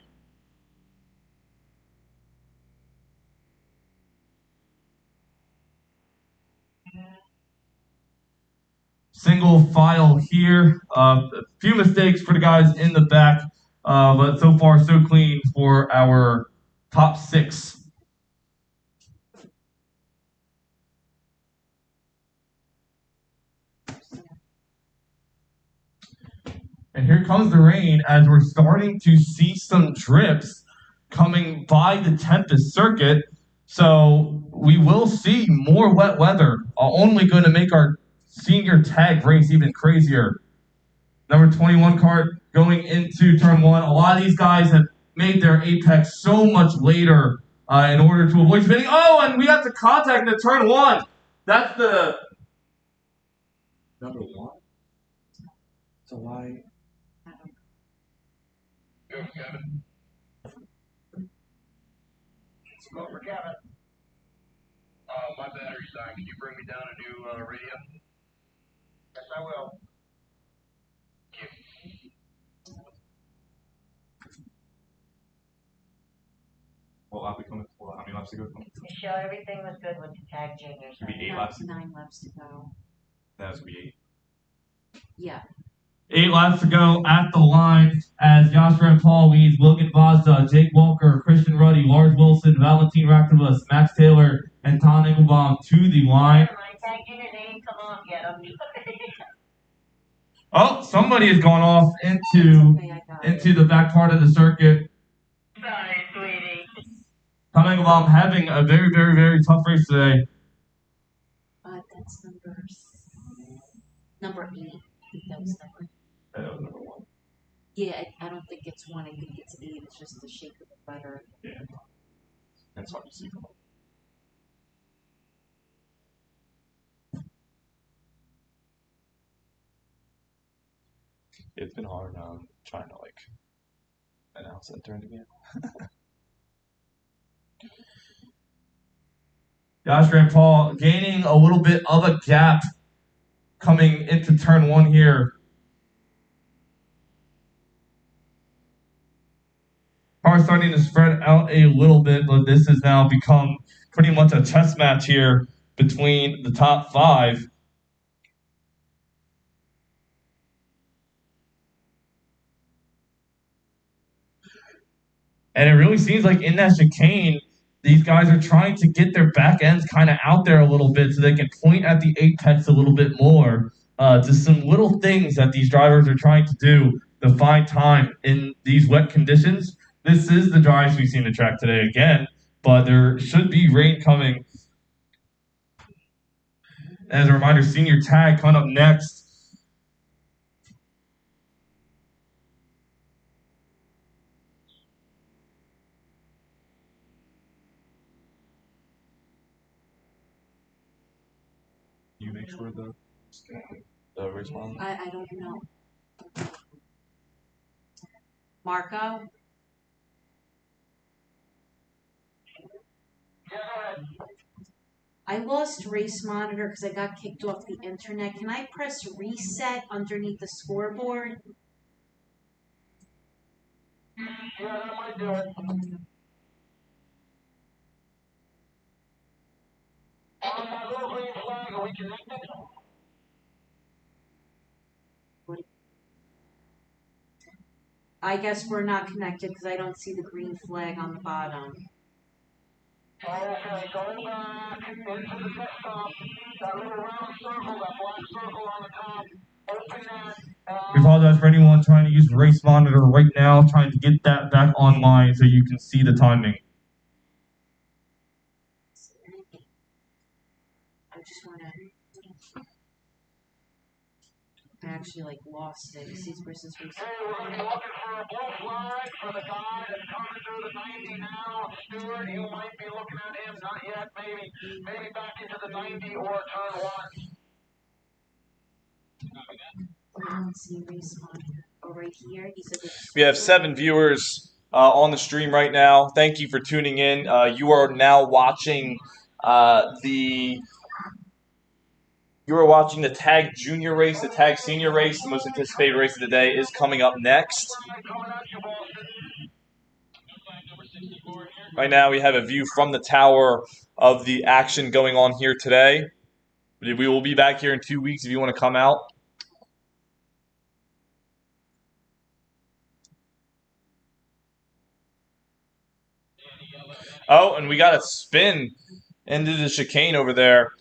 single file here. A few mistakes for the guys in the back, but so far so clean for our top 6. And here comes the rain as we're starting to see some drips coming by the Tempest circuit. So we will see more wet weather, only going to make our senior tag race even crazier. Number 21 Kart going into turn 1. A lot of these guys have made their apex so much later in order to avoid spinning. Oh, and we have to contact the turn 1. That's the... Number 1? So why... Go, Kevin. Go for Kevin. My battery's dying. Can you bring me down a new radio? Yes, I will. Well, how many laps to go? Michelle, everything was good with the tag juniors. Should be 8 laps. 9 laps to go. That's gonna be 8. Yeah. 8 laps to go at the line as Joshua and Paul leads Logan Vazda, Jake Walker, Christian Ruddy, Lars Wilson, Valentin Raktivus, Max Taylor, and Tom Engelbaum to the line. My tag juniors ain't come off yet. Oh, somebody has gone off into the back part of the circuit. Sorry, sweetie. Tom Engelbaum having a very, very, very tough race today. That's number 8. I think that was number 1. Yeah, I don't think it's 1. I think it's 8. It's just the shape of the letter. Yeah. That's hard to see. It's been hard trying to announce that turn again. Joshua and Paul gaining a little bit of a gap coming into turn 1 here. Cars starting to spread out a little bit, but this has now become pretty much a chess match here between the top 5. And it really seems like in that chicane, these guys are trying to get their back ends kind of out there a little bit so they can point at the apex a little bit more. Just some little things that these drivers are trying to do to find time in these wet conditions. This is the drives we've seen the track today again, but there should be rain coming. As a reminder, senior tag coming up next. You make sure the race monitor? I don't know. Marco? I lost race monitor because I got kicked off the internet. Can I press reset underneath the scoreboard? Yeah, that might do it. My little green flag, are we connected? I guess we're not connected because I don't see the green flag on the bottom. Okay, go back into the pit stop. That little round circle, that black circle on the top. Open that. We apologize for anyone trying to use the race monitor right now, trying to get that back online so you can see the timing. I just want to... I actually lost it. These versus race. Hey, we're going to be looking for a blue flag for the guy that's coming through the 90 now. Stewart, you might be looking at him. Not yet, maybe back into the 90 or turn 1. I don't see race monitor. Oh, right here. He said We have 7 viewers on the stream right now. Thank you for tuning in. You are now watching the Tag Junior race, the Tag Senior race. The most anticipated race of the day is coming up next. Right now we have a view from the tower of the action going on here today. We will be back here in 2 weeks if you want to come out. Oh, and we got a spin into the chicane over there.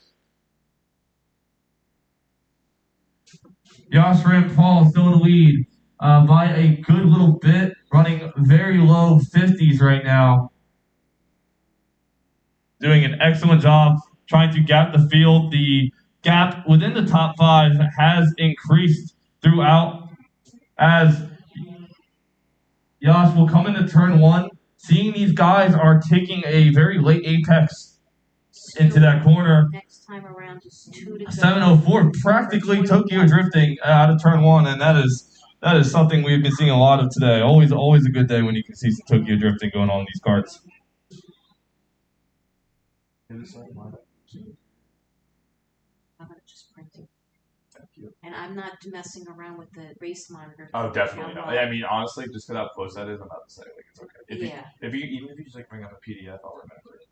Josh Paul still in the lead by a good little bit, running very low 50s right now. Doing an excellent job trying to gap the field. The gap within the top 5 has increased throughout as Josh will come into turn 1. Seeing these guys are taking a very late apex into that corner. Next time around, just 2 to go. 704, practically Tokyo drifting out of turn 1, and that is something we've been seeing a lot of today. Always a good day when you can see some Tokyo drifting going on in these karts. I'm gonna just print it. And I'm not messing around with the race monitor. Oh, definitely not. I mean, honestly, just because how close that is, I'm about to say like it's okay. Yeah. Even if you just like bring up a PDF, I'll remember it.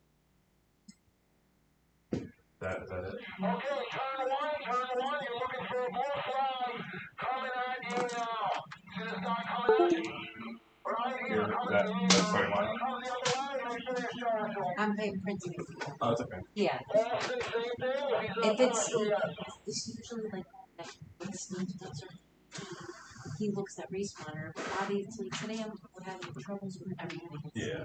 Is that it? Okay, turn one, you're looking for a bull flag coming at you now. See this guy coming at you? Right here, That's starting line. come the other way, make sure you're showing to him. I'm printing it. Oh, it's okay. Yeah. Austin, same thing, he's If not coming yet. it's usually like that when Steve does it, he looks at race monitor, but obviously today we're having troubles with everything. Yeah.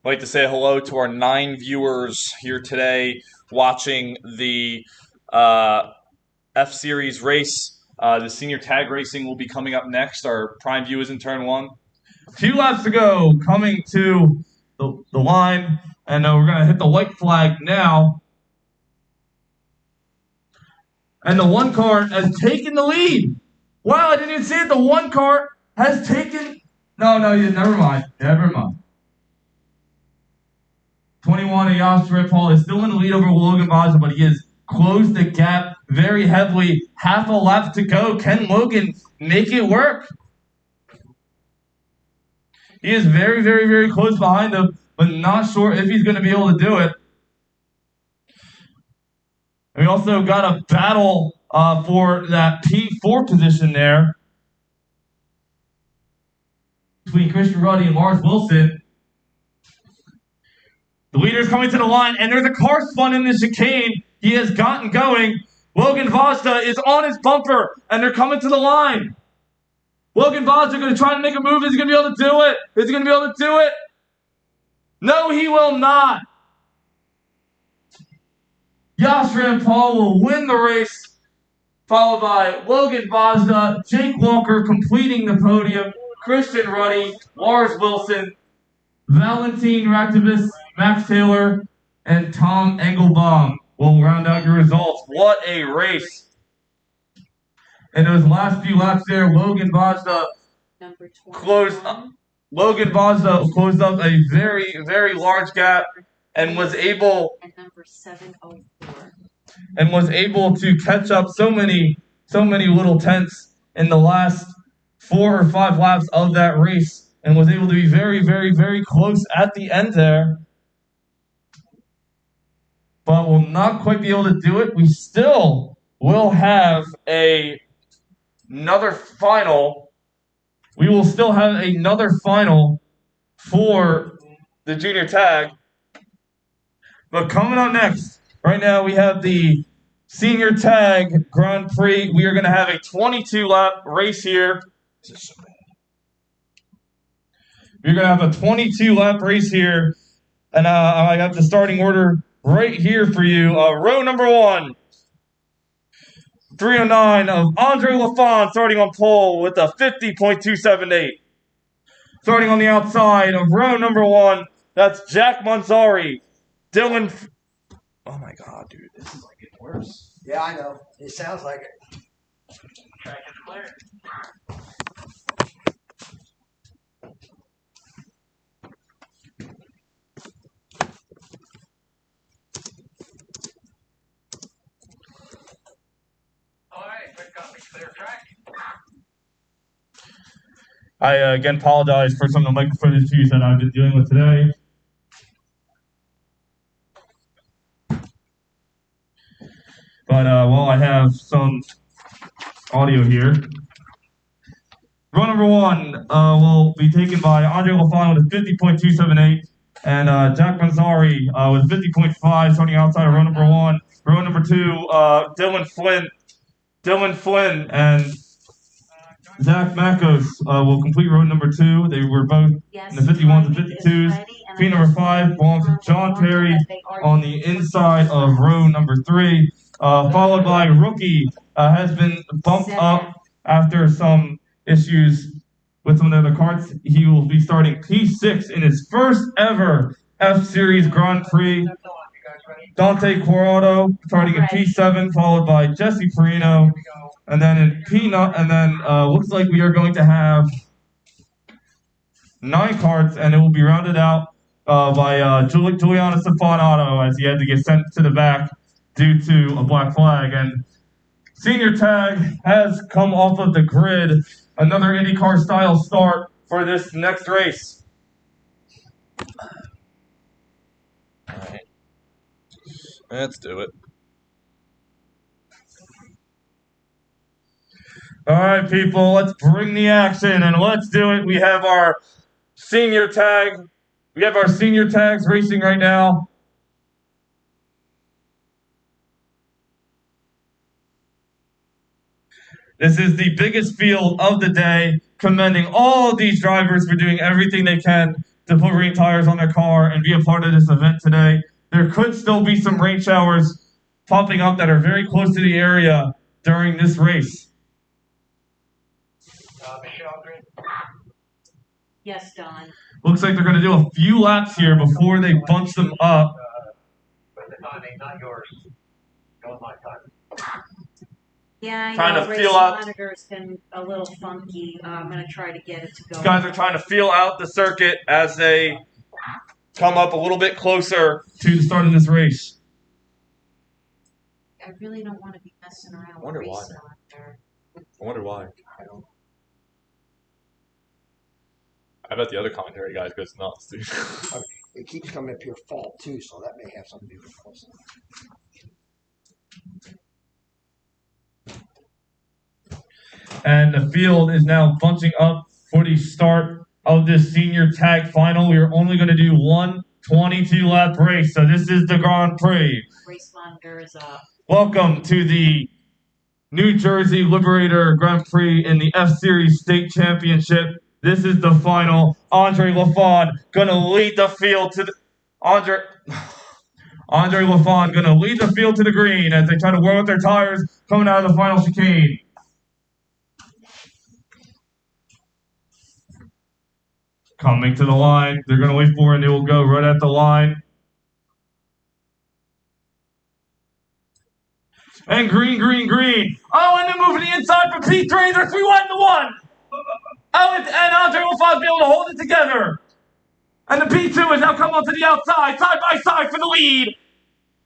I'd like to say hello to our 9 viewers here today watching the F-Series race. The senior tag racing will be coming up next. Our prime view is in turn 1. 2 laps to go, coming to the line, and we're going to hit the white flag now. And the 1 car has taken the lead. Wow, I didn't even see it. The 1 car has taken... No, never mind. 21 of Josh Paul is still in the lead over Logan Mazza, but he has closed the gap very heavily. Half a lap to go. Can Logan make it work? He is very, very, very close behind him, but not sure if he's going to be able to do it. And we also got a battle for that P4 position there between Christian Ruddy and Lars Wilson. The leader's coming to the line, and there's a car spun in the chicane. He has gotten going. Logan Vazda is on his bumper, and they're coming to the line. Logan Vazda going to try to make a move. Is he going to be able to do it? Is he going to be able to do it? No, he will not. Josh Paul will win the race, followed by Logan Vazda, Jake Walker completing the podium, Christian Ruddy, Lars Wilson, Valentin Raktivus, Max Taylor, and Tom Engelbaum will round out your results. What a race. In those last few laps there, Logan Vazda closed up a very, very large gap and was able to catch up so many little tenths in the last 4 or 5 laps of that race, and was able to be very, very, very close at the end there. But will not quite be able to do it. We still will have another final. We will still have another final for the junior tag. But coming up next, right now we have the senior tag Grand Prix. We are going to have a 22-lap race here. We're going to have a 22-lap race here. And I have the starting order right here for you. Row number 1. 309 of Andre Lafont starting on pole with a 50.278. Starting on the outside of row number 1, that's Jack Manzari. Dylan... Oh my god, dude. This is like getting worse. Yeah, I know. It sounds like it. Track is clear. I again apologize for some of the microphone issues that I've been dealing with today. But while I have some audio here, row number 1 will be taken by Andre Lafon with 50.278 and Jack Manzari with 50.5 starting outside of row number 1. Row number 2, Dylan Flynn and Zach Makos will complete row number 2. They were both in the 51s and 52s. P number 5 belongs to John Perry on the inside of row number 3, followed by Rookie has been bumped up after some issues with some of the other carts. He will be starting P6 in his first ever F-Series Grand Prix. Dante Corrado starting in P7, followed by Jesse Perino, and then in P9, and then looks like we are going to have 9 carts, and it will be rounded out by Giuliano Stefanato as he had to get sent to the back due to a black flag. And senior tag has come off of the grid. Another IndyCar style start for this next race. All right. Let's do it. All right, people, let's bring the action and let's do it. We have our senior tag. We have our senior tags racing right now. This is the biggest field of the day, commending all of these drivers for doing everything they can to put rain tires on their car and be a part of this event today. There could still be some rain showers popping up that are very close to the area during this race. Yes, Don. Looks like they're going to do a few laps here before they bunch them up. But the timing, not yours. Go my time. Yeah, I Trying know to race feel out. monitor's been a little funky. I'm going to try to get it to go. These guys are trying to feel out the circuit as they come up a little bit closer to the start of this race. I really don't want to be messing around with Wonder race why. monitor. I wonder why. I bet the other commentary guys goes nuts, dude. It keeps coming up here fault too, so that may have something to do with it. And the field is now bunching up for the start of this senior tag final. We are only going to do one 22-lap race, so this is the Grand Prix. Race monitor is up. Welcome to the New Jersey Liberator Grand Prix in the F-Series State Championship. This is the final. Andre Lafon going to lead the field to the... Andre Lafon going to lead the field to the green as they try to wear out their tires coming out of the final chicane. Coming to the line. They're going to wait for it, and they will go right at the line. And green, green, green. Oh, and they're moving the inside for P3. They're 3 wide to 1. Oh, and Andre Lafon be able to hold it together. And the P2 has now come onto the outside, side by side for the lead.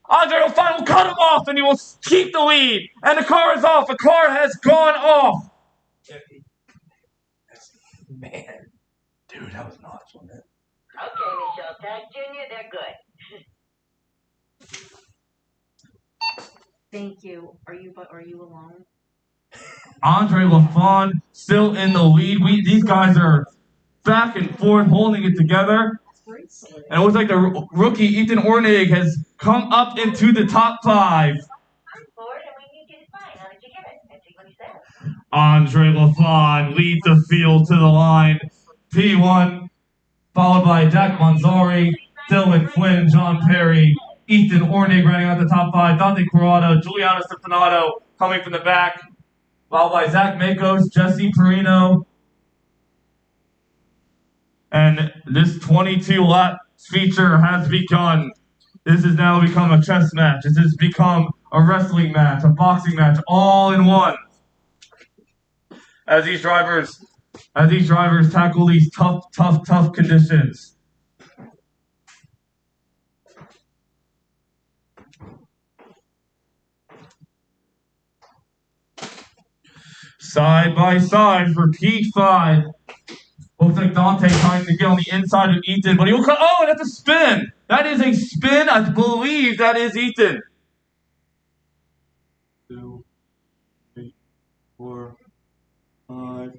Andre Lafon will cut him off, and he will keep the lead. And the car is off. The car has gone off. Man. Dude, that was nuts, wasn't it? Okay, Michelle Tag Jr., they're good. Thank you. Are you alone? Andre Lafon still in the lead. These guys are back and forth holding it together. And it looks like the rookie Ethan Ornig has come up into the top 5. I'm bored and we need you to sign. How did you get it? I think what he said. Andre Lafon leads the field to the line. P1, followed by Jack Manzari, Dylan Flynn, John Perry, Ethan Ornig running out the top 5, Dante Corrado, Giuliano Stefanato coming from the back, followed by Zach Makos, Jesse Perino. And this 22-lap feature has begun. This has now become a chess match. This has become a wrestling match, a boxing match, all in one. As these drivers tackle these tough conditions. Side by side for P5. Looks like Dante trying to get on the inside of Ethan, but he will cut. Oh, that's a spin. That is a spin. I believe that is Ethan. 4, 5.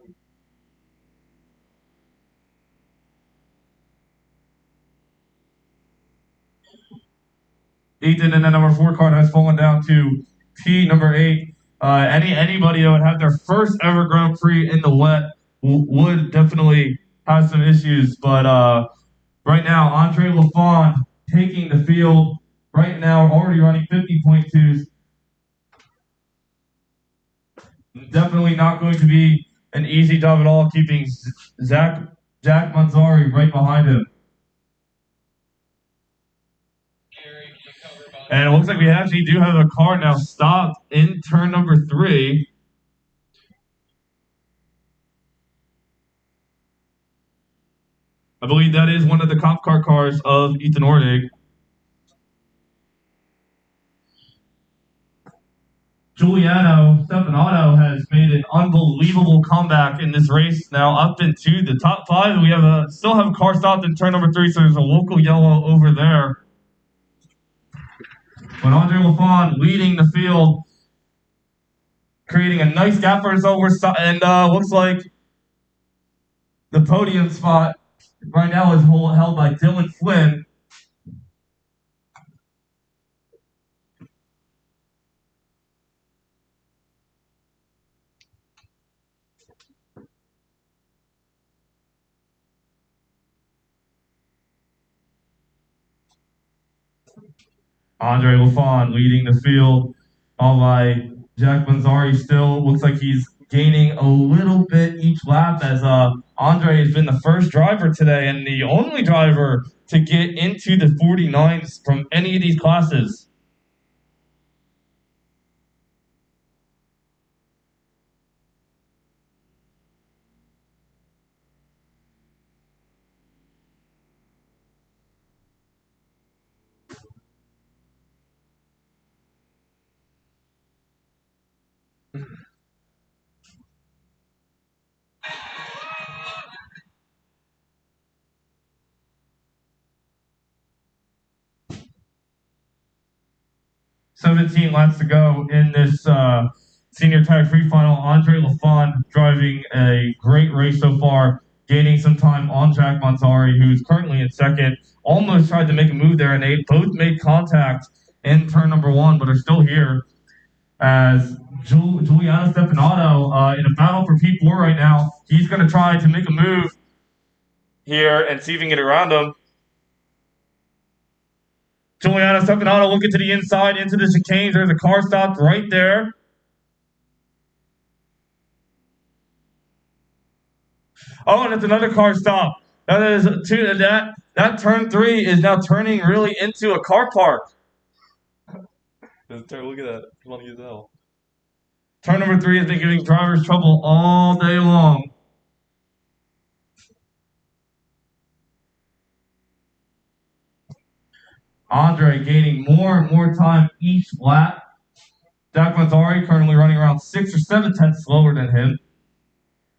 Ethan and then number 4 card has fallen down to P number 8. Anybody that would have their first ever Grand Prix in the wet would definitely have some issues. But right now, Andre LaFond taking the field. Right now, already running 50.2s. Definitely not going to be an easy job at all, keeping Jack Manzari right behind him. And it looks like we actually do have a car now stopped in turn number 3. I believe that is one of the comp car cars of Ethan Ordig. Giuliano Stepanato has made an unbelievable comeback in this race, now up into the top 5. We still have a car stopped in turn number 3, so there's a local yellow over there. But Andre LaFond leading the field, creating a nice gap for himself, and looks like the podium spot right now is held by Dylan Flynn. Andre LaFond leading the field, all by Jack Manzari. Still looks like he's gaining a little bit each lap, as Andre has been the first driver today and the only driver to get into the 49s from any of these classes. "17 laps to go in this senior tag free final. Andre LaFond driving a great race so far, gaining some time on Jack Manzari, who's currently in second. Almost tried to make a move there, and they both made contact in turn number 1, but are still here. As Giuliano Stepanato in a battle for P4 right now. He's going to try to make a move here and see if he can get around him. Giuliano Stepanato looking to the inside into the chicanes. There's a car stopped right there. Oh, and it's another car stop. That turn 3 is now turning really into a car park. Look at that. Funny as hell. Turn number 3 has been giving drivers trouble all day long. Andre gaining more and more time each lap. Jack Manzari currently running around 6 or 7 tenths slower than him.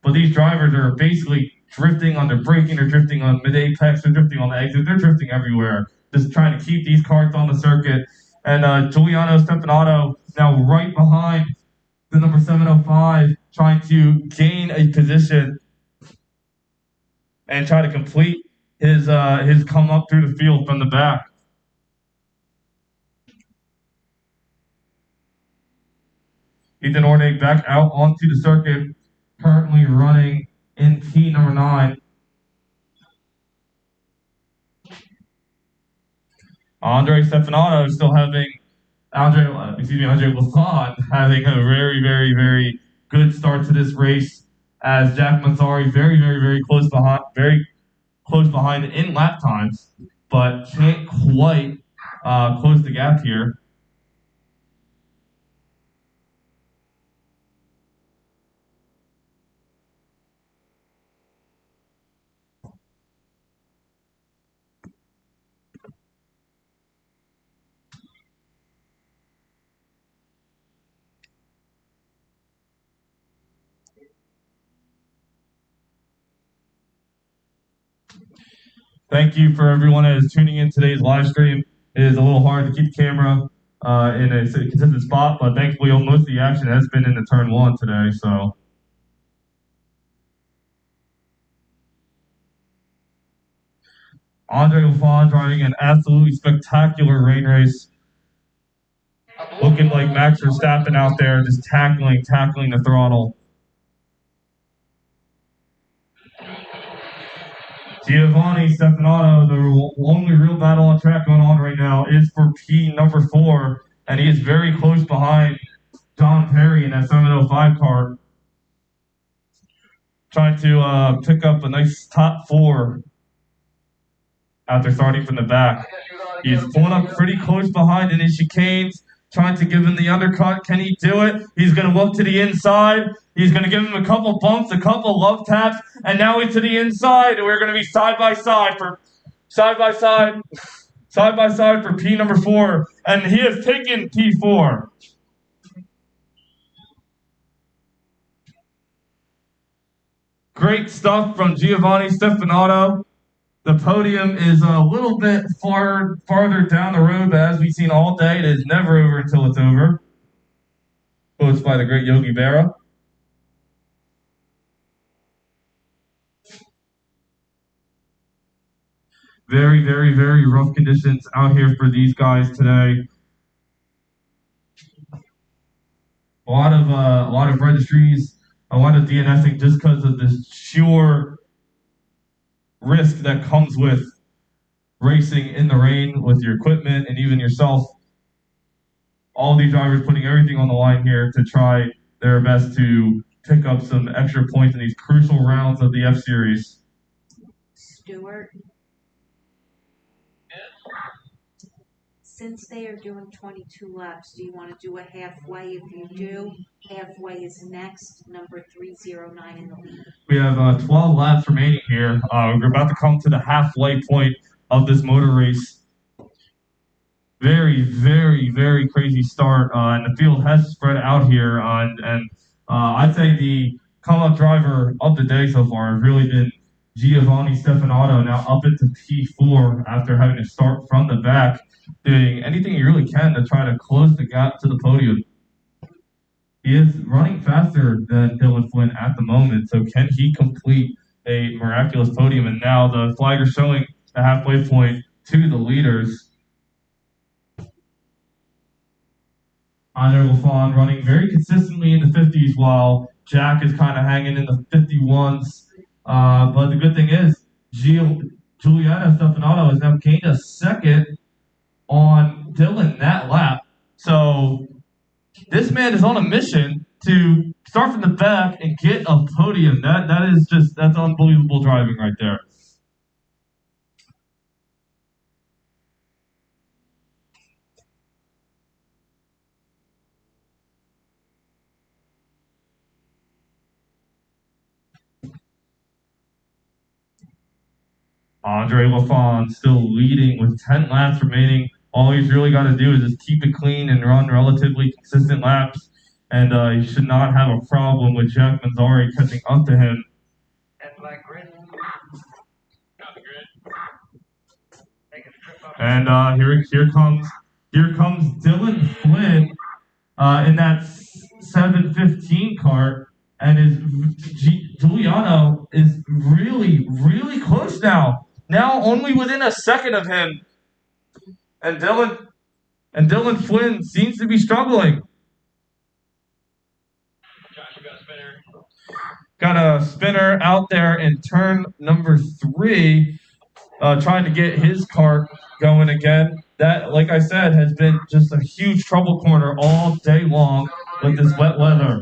But these drivers are basically drifting on their braking, they're drifting on mid-apex, they're drifting on the exit, they're drifting everywhere. Just trying to keep these carts on the circuit. And Giuliano Stepanato now right behind the number 705, trying to gain a position and try to complete his come up through the field from the back. Ethan Ornig back out onto the circuit, currently running in T number 9. Andre LaFond having a very, very, very good start to this race, as Jack Manzari very close behind in lap times, but can't quite close the gap here. Thank you for everyone that is tuning in today's live stream. It is a little hard to keep the camera in a consistent spot, but thankfully most of the action has been in the turn 1 today, so. Andre Lafon driving an absolutely spectacular rain race. Looking like Max Verstappen out there, just tackling the throttle. Giovanni Stefanato, the only real battle on track going on right now is for P number 4, and he is very close behind John Perry in that 705 car. Trying to pick up a nice top 4 after starting from the back. He's pulling up pretty close behind in his chicanes, trying to give him the undercut. Can he do it? He's going to look to the inside. He's going to give him a couple bumps, a couple love taps, and now he's to the inside. We're going to be side by side for P number 4, and he has taken P4. Great stuff from Giovanni Stefanato. The podium is a little bit farther down the road, but as we've seen all day, it is never over until it's over. Quotes by the great Yogi Berra. Very, very, very rough conditions out here for these guys today. A lot of registries, a lot of DNSing just because of this sheer risk that comes with racing in the rain with your equipment and even yourself. All these drivers putting everything on the line here to try their best to pick up some extra points in these crucial rounds of the F-Series. Stuart, since they are doing 22 laps, do you want to do a halfway? If you do, halfway is next, number 309 in the lead. We have 12 laps remaining here. We're about to come to the halfway point of this motor race. Very, very, very crazy start, and the field has spread out here. And I'd say the come-up driver of the day so far has really been Giovanni Stefanato, now up into P4 after having to start from the back, doing anything he really can to try to close the gap to the podium. He is running faster than Dylan Flynn at the moment, so can he complete a miraculous podium? And now the flag is showing the halfway point to the leaders. Andre Lafon running very consistently in the 50s while Jack is kind of hanging in the 51s. But the good thing is, Giuliano Stefanato has now gained a second on Dylan that lap. So this man is on a mission to start from the back and get a podium. That's unbelievable driving right there. Andre Lafon still leading with 10 laps remaining. All he's really got to do is just keep it clean and run relatively consistent laps. And he should not have a problem with Jack Manzari catching up to him. And here comes Dylan Flynn in that 715 Kart. And Giuliano is really, really close now. Now only within a second of him. And Dylan Flynn seems to be struggling. Got a spinner out there in turn number 3, trying to get his kart going again. That, like I said, has been just a huge trouble corner all day long with this wet weather.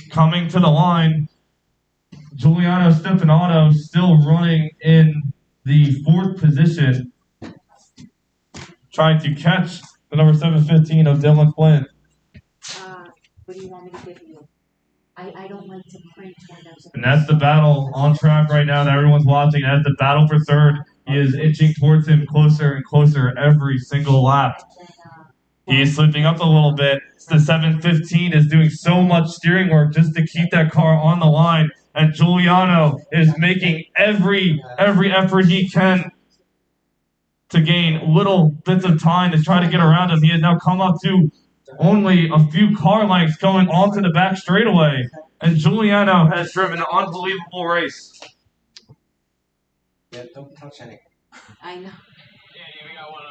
Coming to the line, Giuliano Stefanato still running in the 4th position, trying to catch the number 715 of Dylan Flynn. What do you want me to give you? I don't like to print when there's a... And that's the battle on track right now that everyone's watching. That's the battle for 3rd. He is inching towards him closer and closer every single lap. He is slipping up a little bit. The 715 is doing so much steering work just to keep that car on the line. and Giuliano is making every effort he can to gain little bits of time to try to get around him. He has now come up to only a few car lengths going onto the back straightaway, and Giuliano has driven an unbelievable race. Yeah, don't touch anything. I know. Yeah, we got one.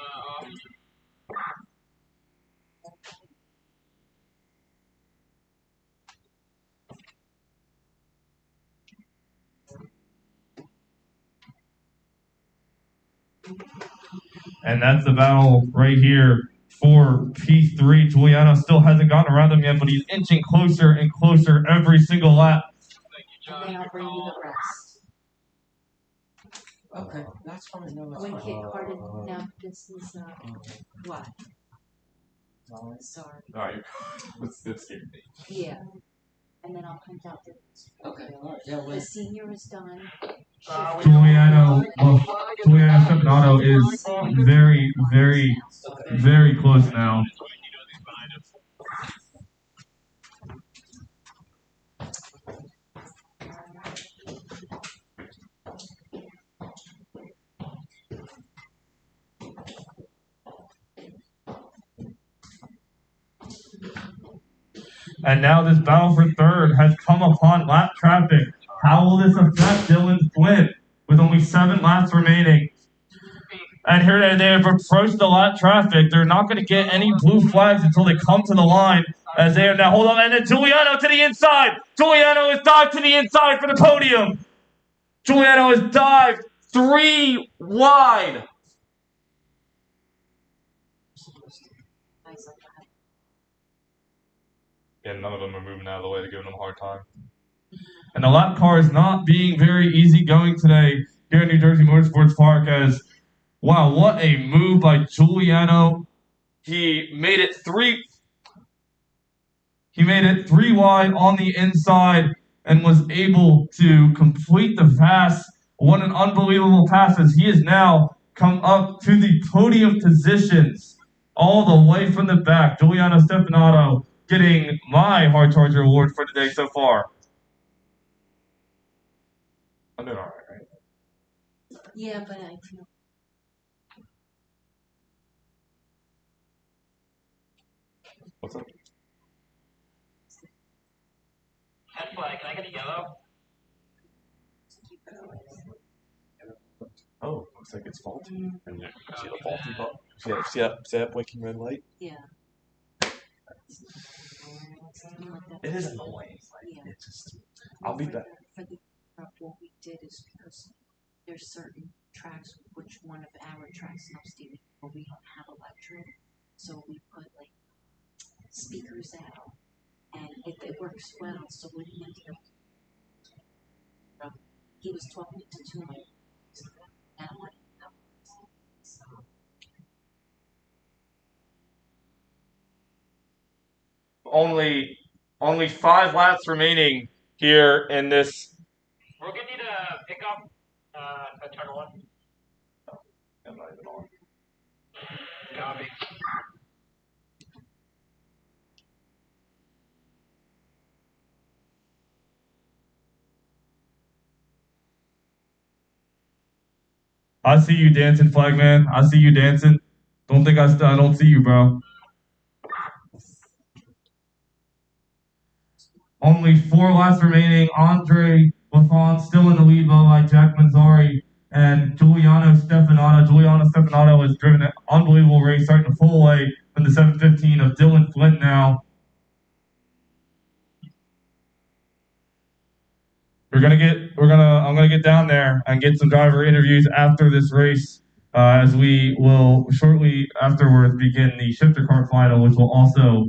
And that's the battle right here for P3. Giuliano still hasn't gotten around him yet, but he's inching closer and closer every single lap. And then I'll bring you the rest. Okay, that's fine. No, that's When fine. Kit Carter, now this is, what? Sorry. Alright, it's scared me. Yeah. And then I'll print out the. Okay, all right. Yeah, The senior is done. Giuliano Stepanato is very, very, very close now. And now this battle for third has come upon lap traffic. How will this affect Dylan Flint with only 7 laps remaining? And here they have approached the lap traffic. They're not going to get any blue flags until they come to the line. As they are now, hold on, and then Giuliano to the inside. Giuliano has dived to the inside for the podium. Giuliano has dived 3 wide. Yeah, none of them are moving out of the way to give him a hard time. And the lap car is not being very easygoing today here at New Jersey Motorsports Park as, wow, what a move by Giuliano. He made it 3 wide on the inside and was able to complete the pass. What an unbelievable pass as he has now come up to the podium positions all the way from the back. Giuliano Stepanato getting my Hard Charger award for today so far. I'm doing alright, right? Yeah, but I feel. What's up? Head flag, can I get a yellow? Oh, looks like it's faulty. And see the faulty button? See that blinking red light? Yeah. It is annoying. Yeah. It's just, I'll be back. What we did is because there's certain tracks, which one of our tracks in upstate, where we don't have electric, so we put like speakers out, and it works well. So when he ended up, he was talking to 2 like, and I'm like, no. So. Only 5 laps remaining here in this. We're gonna need to pick up turn 1. I'm not even on. Copy. I see you dancing, Flagman. I see you dancing. Don't think I don't see you, bro. Only 4 laps remaining. Andre Lafont still in the lead, by Jack Manzari and Giuliano Stepanato. Giuliano Stepanato has driven an unbelievable race, starting to pull away from the 715 of Dylan Flint now. I'm gonna get down there and get some driver interviews after this race, as we will shortly afterwards begin the shifter car final, which will also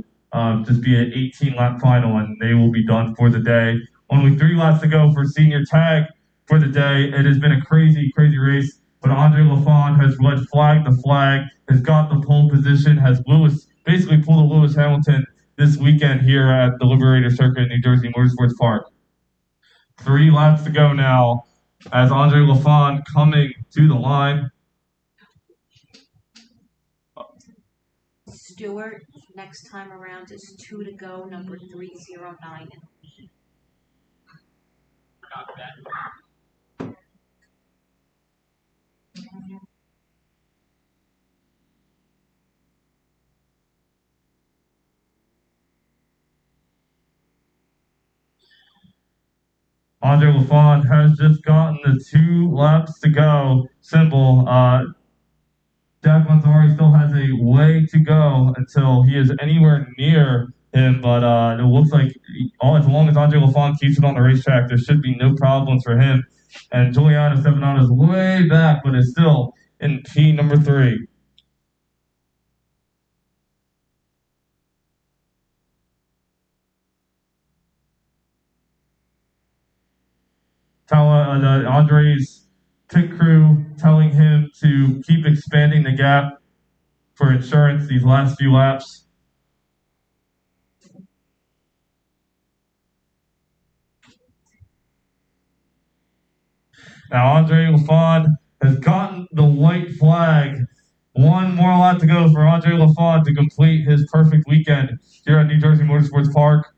just be an 18-lap final, and they will be done for the day. Only 3 laps to go for senior tag for the day. It has been a crazy, crazy race, but Andre Lafont has led flag to flag, has got the pole position, has basically pulled a Lewis Hamilton this weekend here at the Liberator Circuit in New Jersey Motorsports Park. 3 laps to go now as Andre Lafont coming to the line. Stewart, next time around is 2 to go, number 309 in the lead. Copy that. Andre Lafont has just gotten the 2 laps to go. Simple. Jack Manzari still has a way to go until he is anywhere near him, but it looks like as long as Andre Lafont keeps it on the racetrack, there should be no problems for him. And Giuliano Stefano is way back, but is still in P number 3. Andre's pit crew telling him to keep expanding the gap for insurance these last few laps. Now Andre Lafont has gotten the white flag. 1 more lap to go for Andre Lafont to complete his perfect weekend here at New Jersey Motorsports Park.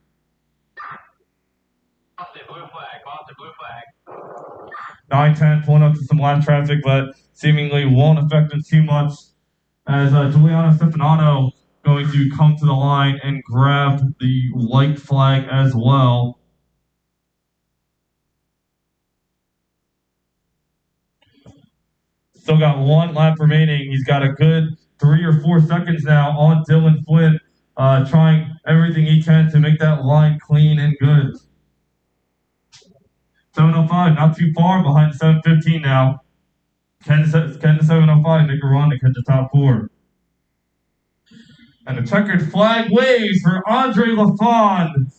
Blue flag. 9-10 pulling up to some lap traffic, but seemingly won't affect him too much as Giuliano Stefano going to come to the line and grab the white flag as well. Still got 1 lap remaining. He's got a good 3 or 4 seconds now on Dylan Flynn, trying everything he can to make that line clean and good. 705, not too far behind 715 now. Ken to 705, make a run to catch the top 4. And the checkered flag waves for Andre Lafont.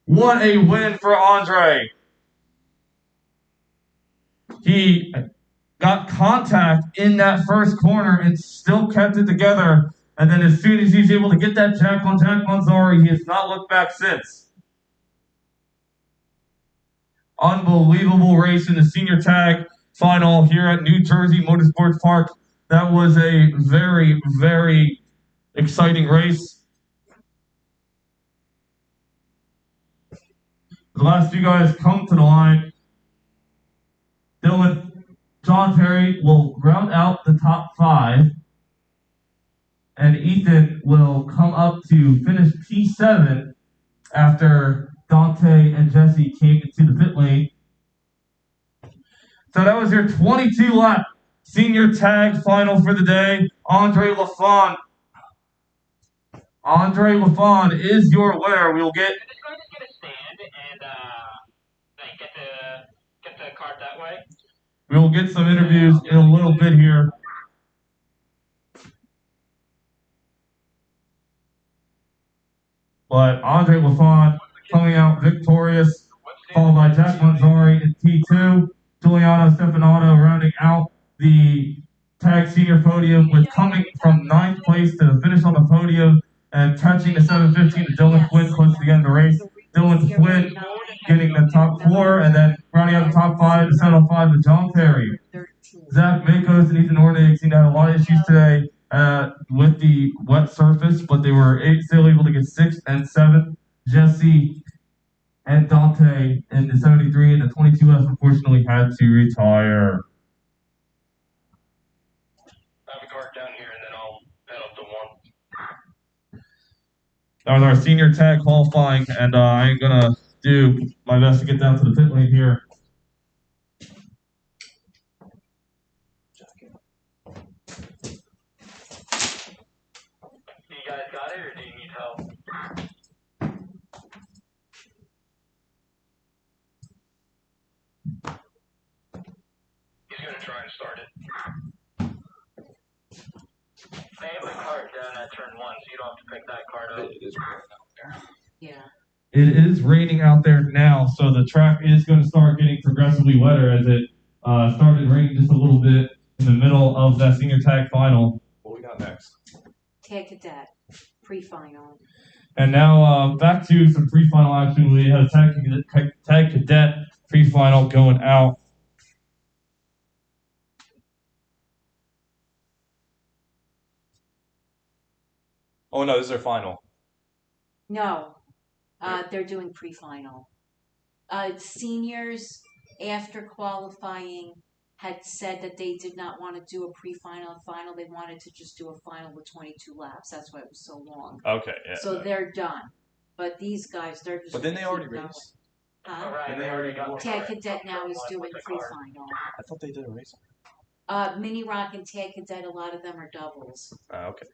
What a win for Andre. He got contact in that first corner and still kept it together. And then as soon as he's able to get that jack on Jack Manzari, he has not looked back since. Unbelievable race in the senior tag final here at New Jersey Motorsports Park. That was a very, very exciting race. The last few guys come to the line. John Perry will round out the top 5. And Ethan will come up to finish P7 after Dante and Jesse came into the pit lane. So that was your 22-lap senior tag final for the day. Andre Lafont. Andre Lafont is your winner. We will get... Just get a stand and get the cart that way. We will get some interviews in a little bit here. But Andre Lafont coming out victorious, followed by Jack Manzari in P2. Giuliano Stefano rounding out the tag senior podium with coming from 9th place to finish on the podium and touching the 715 to Dylan Flynn close to the end of the race. Dylan Flynn getting the top 4 and then rounding out the top 5 to 705 to John Perry. Zach Makos and Ethan Ornig seem to have a lot of issues today with the wet surface, but they were still able to get 6th and 7th. Jesse and Dante in the 73 and the 22F unfortunately had to retire. Have a cart down here and then I'll head up to 1. That was our senior tag qualifying, and I'm going to do my best to get down to the pit lane here. You guys got it, or do you need help? He's gonna try and start it. They have the cart down at turn 1, so you don't have to pick that cart up. It is raining out there. Yeah. It is raining out there now, so the track is going to start getting progressively wetter as it started raining just a little bit in the middle of that senior tag final. What we got next? Tag cadet, pre-final. And now back to some pre-final action. We have tag cadet pre-final going out. Oh no, this is their final. No, they're doing pre-final. Seniors, after qualifying, had said that they did not want to do a pre-final and final. They wanted to just do a final with 22 laps. That's why it was so long. Okay, yeah. So they're done. But these guys, they're just. But didn't they already race? Huh? Didn't they already go? Tag Cadet now is doing pre-final. I thought they did a race. Mini Rock and Tag Cadet, a lot of them are doubles. Okay.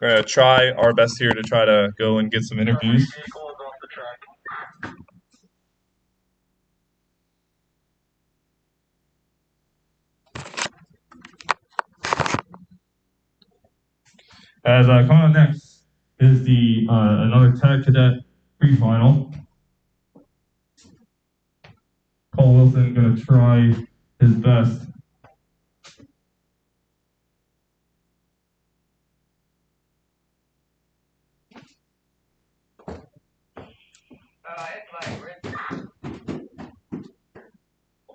We're going to try our best here to try to go and get some interviews. As coming on next is the another Tag Cadet pre-final. Cole Wilson going to try his best.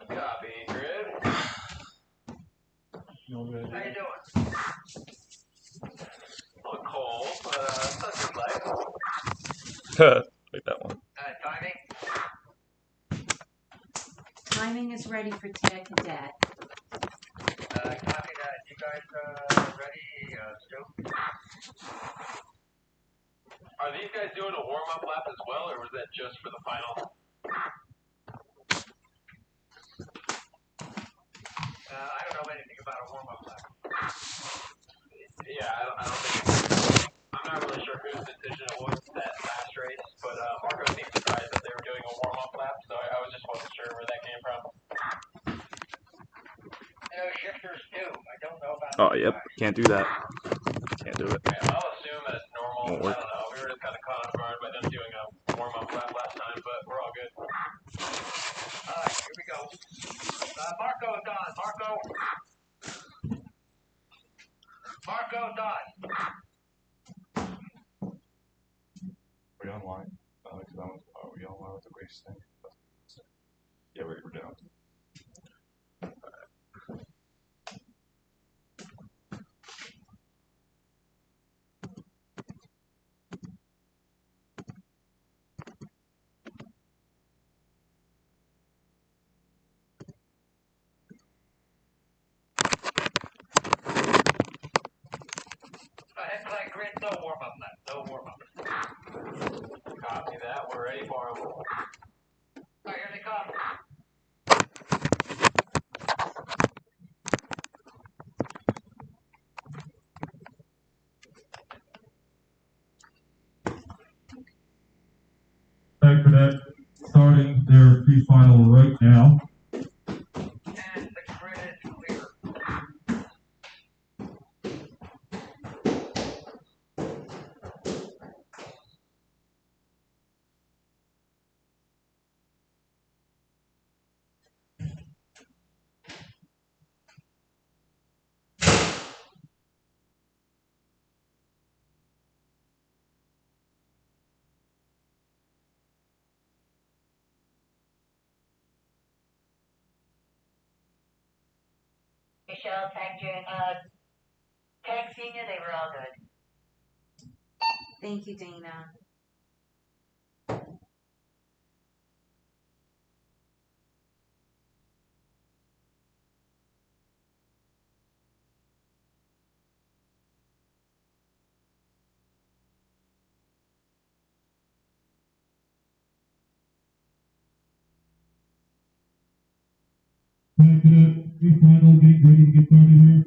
Copy, Grid. How you doing? Look cold, but such is life. Like that one. Timing? Timing is ready for Tag Cadet. Copy that. You guys ready, Stu? Are these guys doing a warm-up lap as well, or was that just for the final? I don't know anything about a warm-up lap. Yeah, I don't think. I'm not really sure whose decision it was that last race, but Marco seemed surprised that they were doing a warm-up lap, so I was just wasn't sure where that came from. You know, shifters do. I don't know about. Oh, yep. Can't do that. Can't do it. Yeah, I'll assume that it's normal. I don't know. We were just kind of caught off guard by them doing a warm-up lap last time, but we're all good. All right, here we go. Marco Don. Marco Don. Are we online? Are we online with the race thing? Yeah, we're down. Headline grid, no warm-up lap. No warm-up. Copy that. We're ready for them. All right, here they come. Tag Cadet starting their pre-final right now. And the grid is clear. Michelle, Tag Senior, they were all good. Thank you, Dana. Tag Cadet pre-final getting ready to get started here.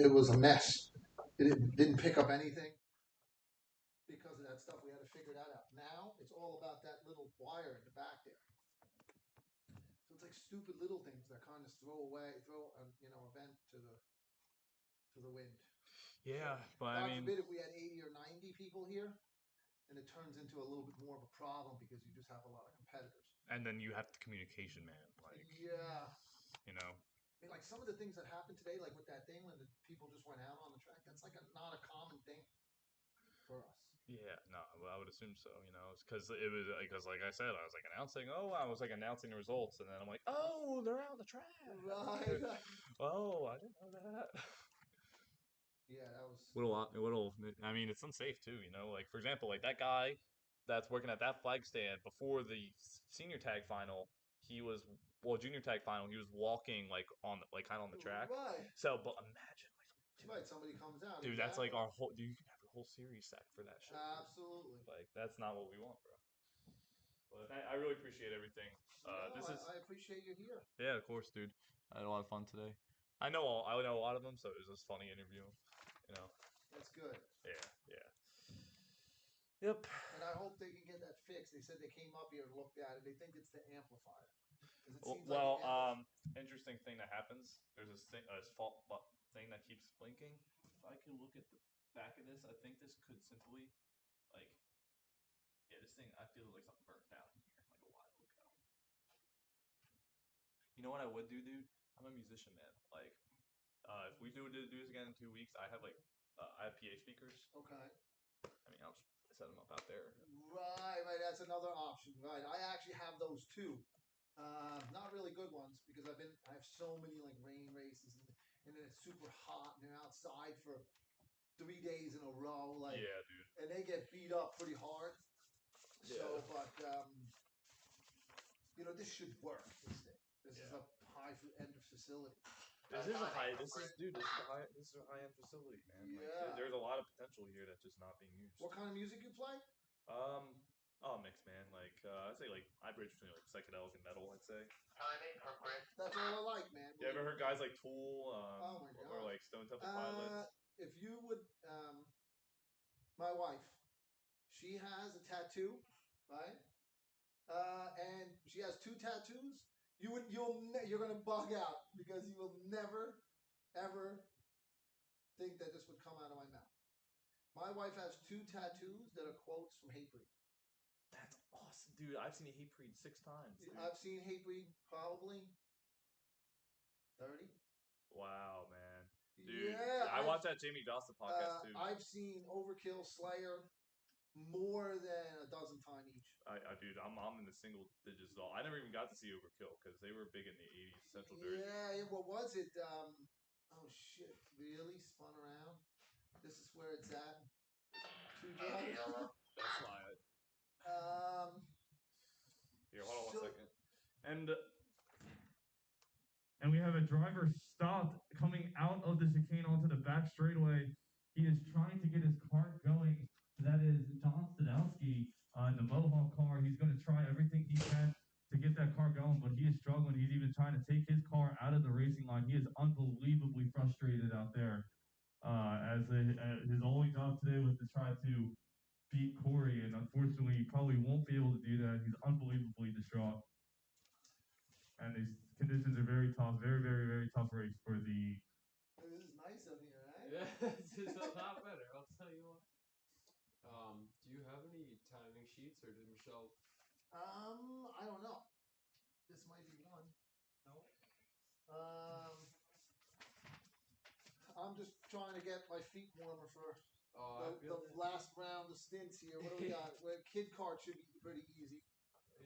it was a mess. It didn't pick up anything because of that stuff. We had to figure that out. Now it's all about that little wire in the back there. So it's like stupid little things that kind of throw a vent to the wind. Yeah, So, but God I mean, forbid if we had 80 or 90 people here, and it turns into a little bit more of a problem because you just have a lot of competitors. and then you have the communication, man. Like, yeah, you know. I mean, like some of the things that happened today, like with that thing when the people just went out on the track, that's like not a common thing for us. Yeah, no, well, I would assume so. You know, because like I said, I was like announcing the results, and then I'm like, oh, they're out on the track. Right. Oh, I didn't know that. Yeah, that was Little. I mean, it's unsafe too. You know, like for example, like that guy that's working at that flag stand before the senior tag final, junior tag final, he was walking like kind of on the track. Right. So, but imagine right, somebody comes out. Dude, exactly. that's like our whole. Dude, you can have a whole series set for that shit. Absolutely. Like that's not what we want, bro. But I really appreciate everything. I appreciate you here. Yeah, of course, dude. I had a lot of fun today. I know a lot of them, so it was just funny interviewing. You know. That's good. Yeah. Yep. And I hope they can get that fixed. They said they came up here and looked at it. They think it's the amplifier. Interesting thing that happens. There's this thing, fault thing that keeps blinking. If I could look at the back of this, I think this could simply, like, this thing. I feel like something burnt down here, like a while ago. You know what I would do, dude? I'm a musician, man. Like, if we do this again in 2 weeks, I have I have PA speakers. Okay. I mean, I'll just set them up out there. Right. That's another option. Right. I actually have those too. Not really good ones because I have so many like rain races and then it's super hot and they're outside for 3 days in a row. Like, yeah, dude. And they get beat up pretty hard. Yeah. So, but this should work. This is a high-end facility. This is a high-end facility, man. Yeah. Like, there's a lot of potential here that's just not being used. What kind of music you play? Mixed, man. Like, I'd say like I bridge between like psychedelic and metal. I'd say. That's all I like, man. You ever heard guys like Tool? Oh my God. Or like Stone Temple Pilots? If you would, my wife, she has a tattoo, right? And she has 2 tattoos. You're gonna bug out because you will never, ever think that this would come out of my mouth. My wife has 2 tattoos that are quotes from Hatebreed. That's awesome, dude. I've seen Hatebreed 6 times. Dude. I've seen Hatebreed probably 30. Wow, man. Dude, yeah, I watched that Jamie Johnson podcast too. I've seen Overkill, Slayer more than a dozen times each. Dude, I'm in the single digits all. I never even got to see Overkill because they were big in the 80s, Central Jersey. Yeah, what was it? Oh shit! Really spun around. This is where it's at. That's why. Here, hold on 1 second. And we have a driver stopped coming out of the chicane onto the back straightaway. He is trying to get his car going. That is John Stadowski in the Mohawk car. He's going to try everything he can to get that car going, but he is struggling. He's even trying to take his car out of the racing line. He is unbelievably frustrated out there. As his only job today was to try to beat Corey, and unfortunately, he probably won't be able to do that. He's unbelievably distraught. And these conditions are very tough, very, very, very tough race for the. This is nice up here, right? Yeah, this is a lot better. I'll tell you what. Do you have any timing sheets, or did Michelle? I don't know. This might be one. No. I'm just trying to get my feet warmer for the last round of stints here. What do we got? Kid Kart should be pretty easy.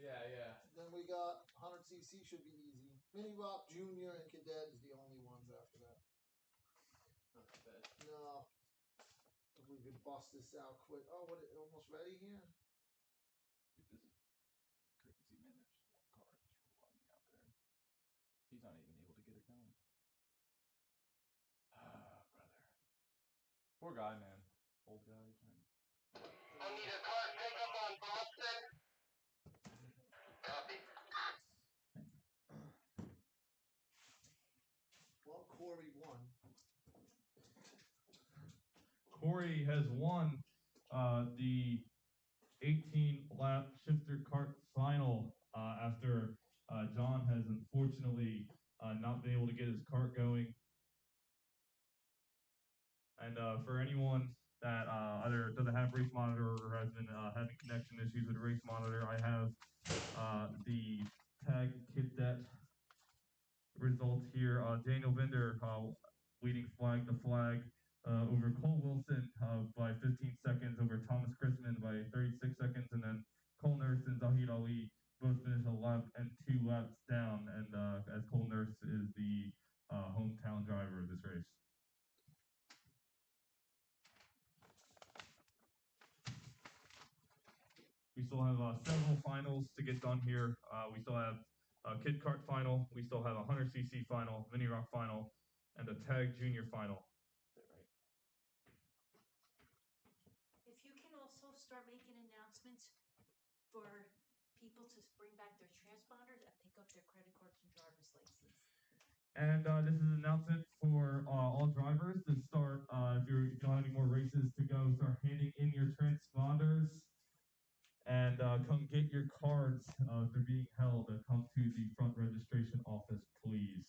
Yeah. Then we got 100cc should be easy. Mini Rock Junior and Cadet is the only ones after that. Not bad. No. If we could bust this out quick. Oh, almost ready here? This is crazy, man. There's 1 car that's running out there. He's not even able to get it going. Ah, brother. Poor guy, man. Old guy. I need a car pickup on Boston. Copy. Well, Corey won. Corey has won the 18-lap shifter kart final after John has unfortunately not been able to get his kart going. And for anyone that either doesn't have race monitor or has been having connection issues with race monitor, I have the tag cadet results here. Daniel Binder leading the flag over Cole Wilson by 15 seconds, over Thomas Chrisman by 36 seconds, and then Cole Nurse and Zahid Ali both finished a lap and 2 laps down, and as Cole Nurse is the hometown driver of this race. We still have several finals to get done here. We still have a Kid Kart final. We still have a 100cc final, Mini Rock final, and a Tag Junior final. If you can also start making announcements for people to bring back their transponders and pick up their credit cards and driver's license. And this is an announcement for all drivers to start, if you don't have any more races to go, start handing in your transponders. And come get your cards if they're being held. Come to the front registration office, please.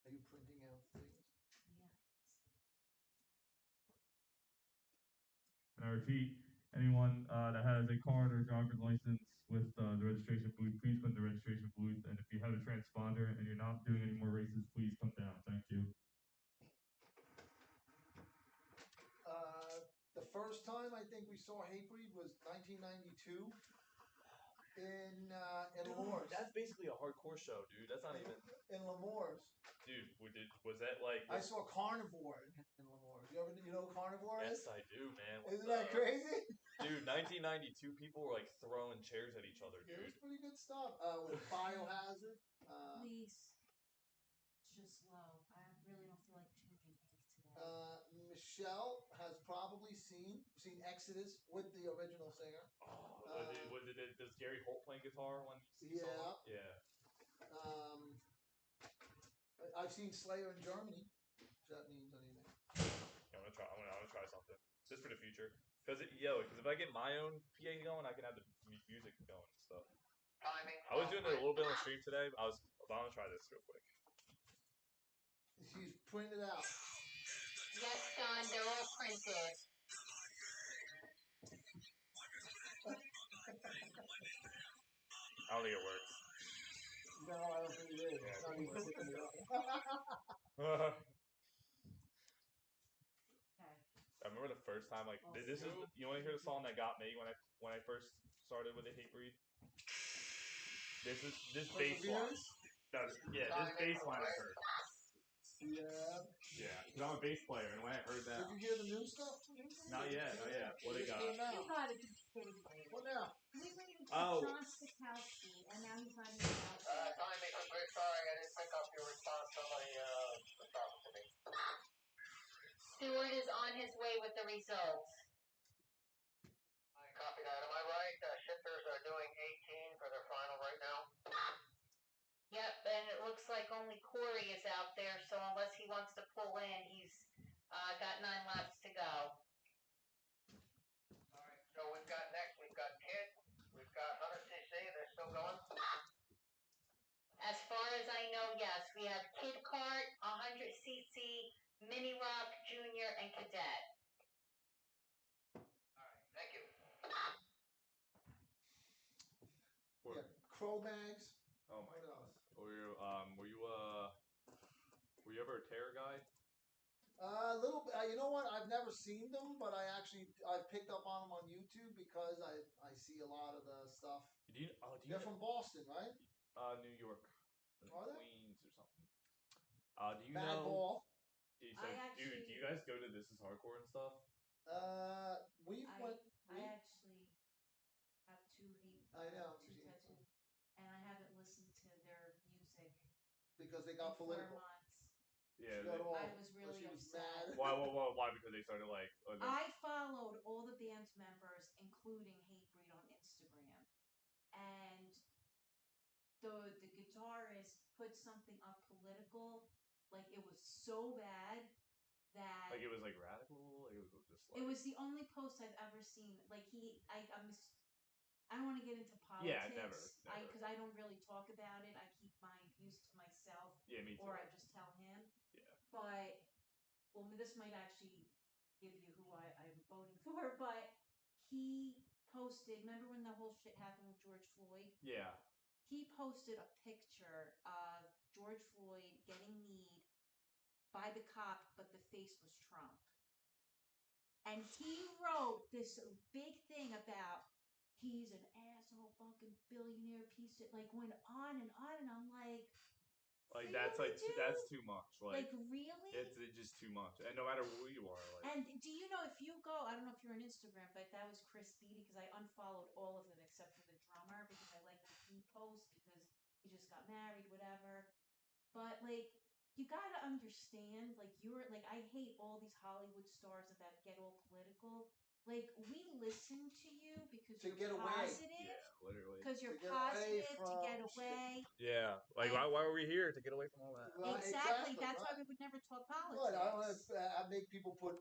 Are you printing out things? Yeah. And I repeat, anyone that has a card or driver's license with the registration booth, please come to the registration booth. And if you have a transponder and you're not doing any more races, please come down. Thank you. The first time I think we saw Hatebreed was 1992 in L'Amours. That's basically a hardcore show, dude. That's not even in L'Amours. Dude, was that like? I saw Carnivore in L'Amours. You know who Carnivore is? Yes, I do, man. Isn't that crazy? Dude, 1992 people were like throwing chairs at each other, dude. It was pretty good stuff. With Biohazard. Please, just slow. I really don't feel like changing things today. Michelle has probably seen Exodus with the original singer. Oh, does Gary Holt playing guitar when you saw him? Yeah. I've seen Slayer in Germany. If that means anything. Yeah, I'm gonna try something just for the future. Because if I get my own PA going, I can have the music going and stuff. I was doing it a little bit on the stream today. I'm gonna try this real quick. She's printed out. Yes, Don, they're all printed. I don't think it works. No, I don't think it is. Yeah, It's not even picking it up. I remember the first time, like, this is, you want to hear the song that got me when I first started with the Hatebreed? This bass line. This bass line I heard. Yeah. Yeah, because I'm a bass player, and when I heard that. Did you hear the new stuff? Not yet. What they got? You gotta be kidding me. What now? We waited for John Stikowski, and now he's not even out there. Tommy, I'm very sorry I didn't pick up your response. Somebody was talking to me. Stewart is on his way with the results. I copy that. Am I right? Shifters are doing 18 for their final right now. Yep, and it looks like only Corey is out there, so unless he wants to pull in, he's got 9 laps to go. Alright, so we've got Kid, we've got 100cc, they're still going? As far as I know, yes, we have Kid Kart, 100cc, Mini Rock, Junior, and Cadet. Alright, thank you. Yeah, Cro-Mags. Oh my god. Were you ever a terror guy? A little bit. You know what? I've never seen them, but I've picked up on them on YouTube because I see a lot of the stuff. They're from Boston, right? New York. Are they? Queens or something. Do you Bad know? Ball. Do you guys go to This Is Hardcore and stuff? I actually have 2 tattoos, and I haven't listened to their music because they got political. 4 months. Yeah, I was really upset. Why? Because they started like. I followed all the band's members, including Hatebreed, on Instagram, and the guitarist put something up political, like it was so bad that Like it was like radical. Like, it was just like it was the only post I've ever seen. Like I don't want to get into Yeah, politics. never. Because I don't really talk about it. I keep my views to myself. Yeah, me too. Or I just tell him. Yeah. But well, this might actually give you who I'm voting for. But he posted. Remember when the whole shit happened with George Floyd? Yeah. He posted a picture of George Floyd getting kneed by the cop, but the face was Trump. And he wrote this big thing about he's an asshole fucking billionaire piece of like went on and on, and I'm like Like really, that's too much. Like really? It's just too much. And no matter who you are, like. And do you know if you go? I don't know if you're on Instagram, but that was Chris Beatty because I unfollowed all of them except for the drummer because I like what he posts because he just got married, whatever. But like you gotta understand, like you're like I hate all these Hollywood stars that get all political. Like we listen to you because To you're get away. positive. Yeah, literally. Because you're To get away positive to from get away. Yeah, like And- why were we here to get away from all that? Well, exactly. That's right. why we would never talk But politics. I want to make people put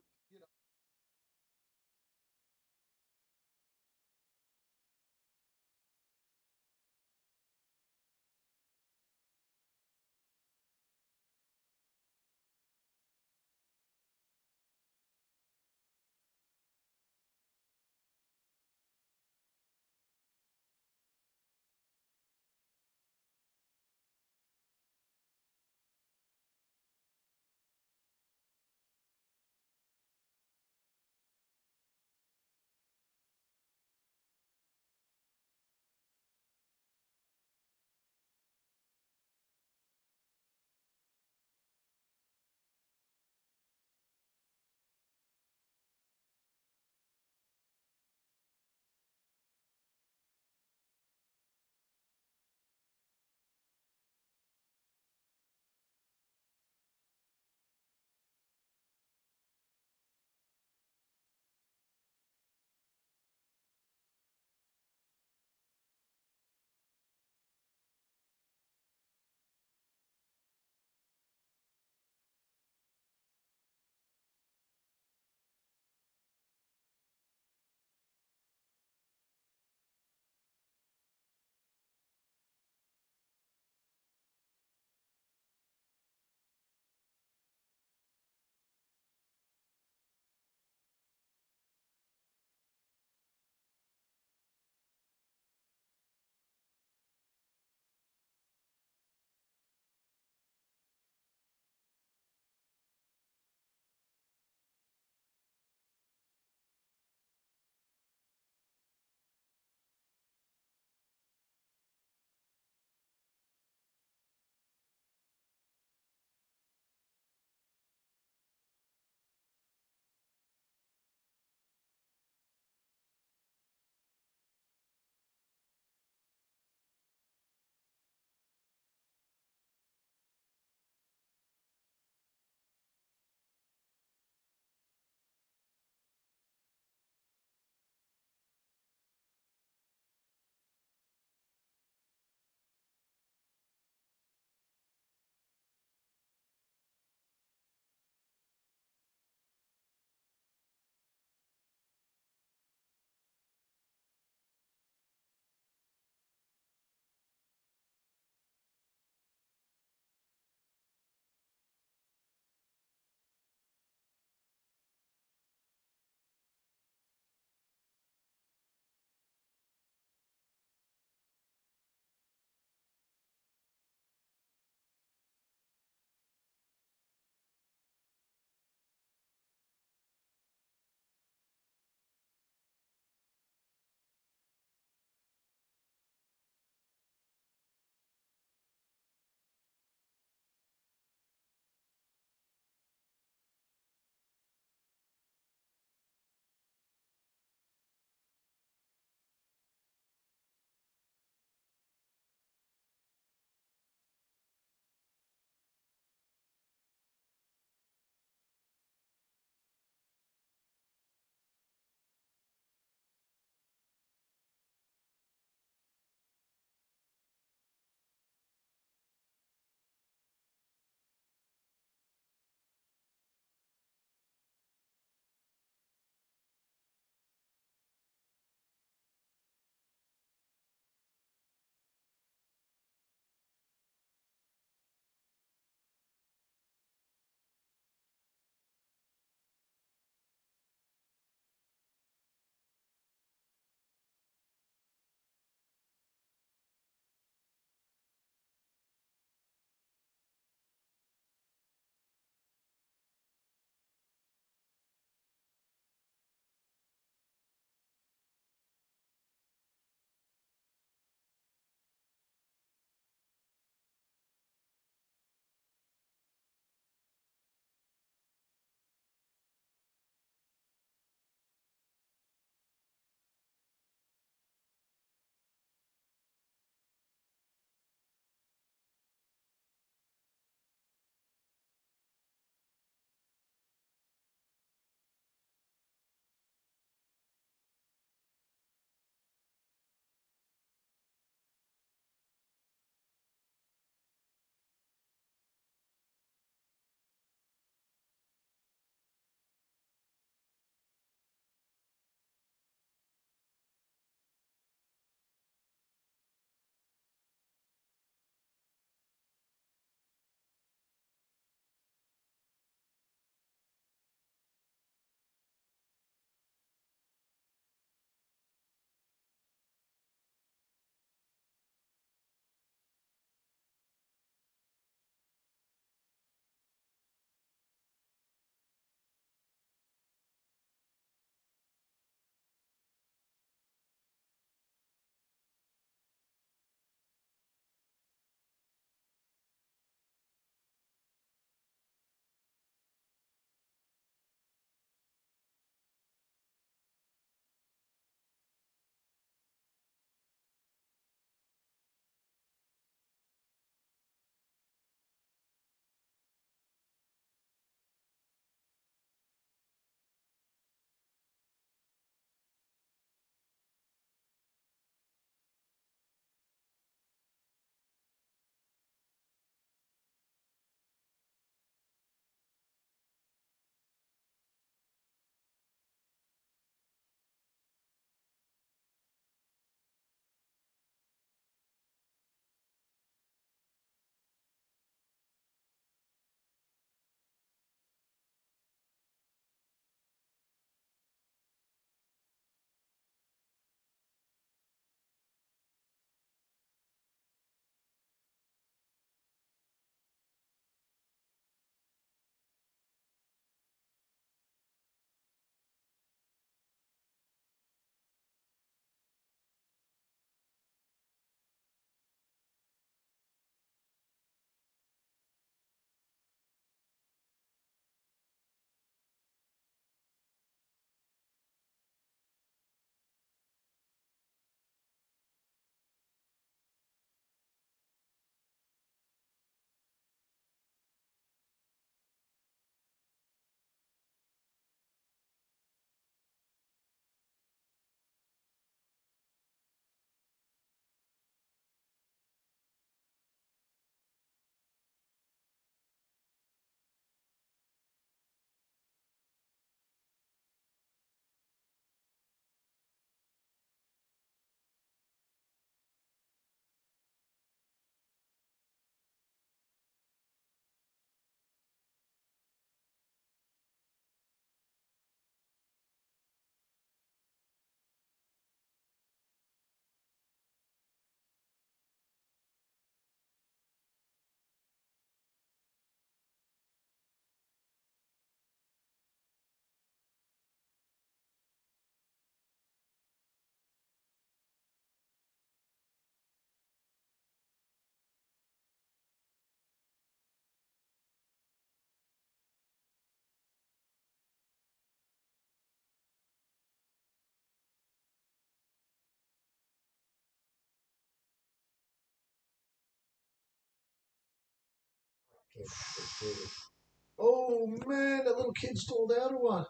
Oh man, that little kid stalled out or what?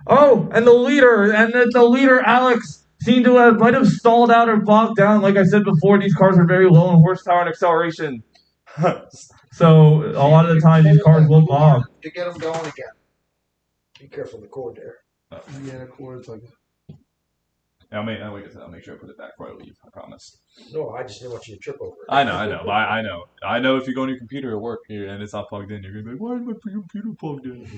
Oh, and the leader, Alex, seemed to might have stalled out or bogged down. Like I said before, these cars are very low in horsepower and acceleration. So a lot of the time, these cars will bog. To get them going again. Be careful of the cord there. Yeah, the cord's like. Yeah, like I said, I'll make sure I put it back before I leave. I promise. No, I just didn't want you to trip over it. I know. I know if you go on your computer at work here and it's not plugged in, you're gonna be like, "Why is my computer plugged in?"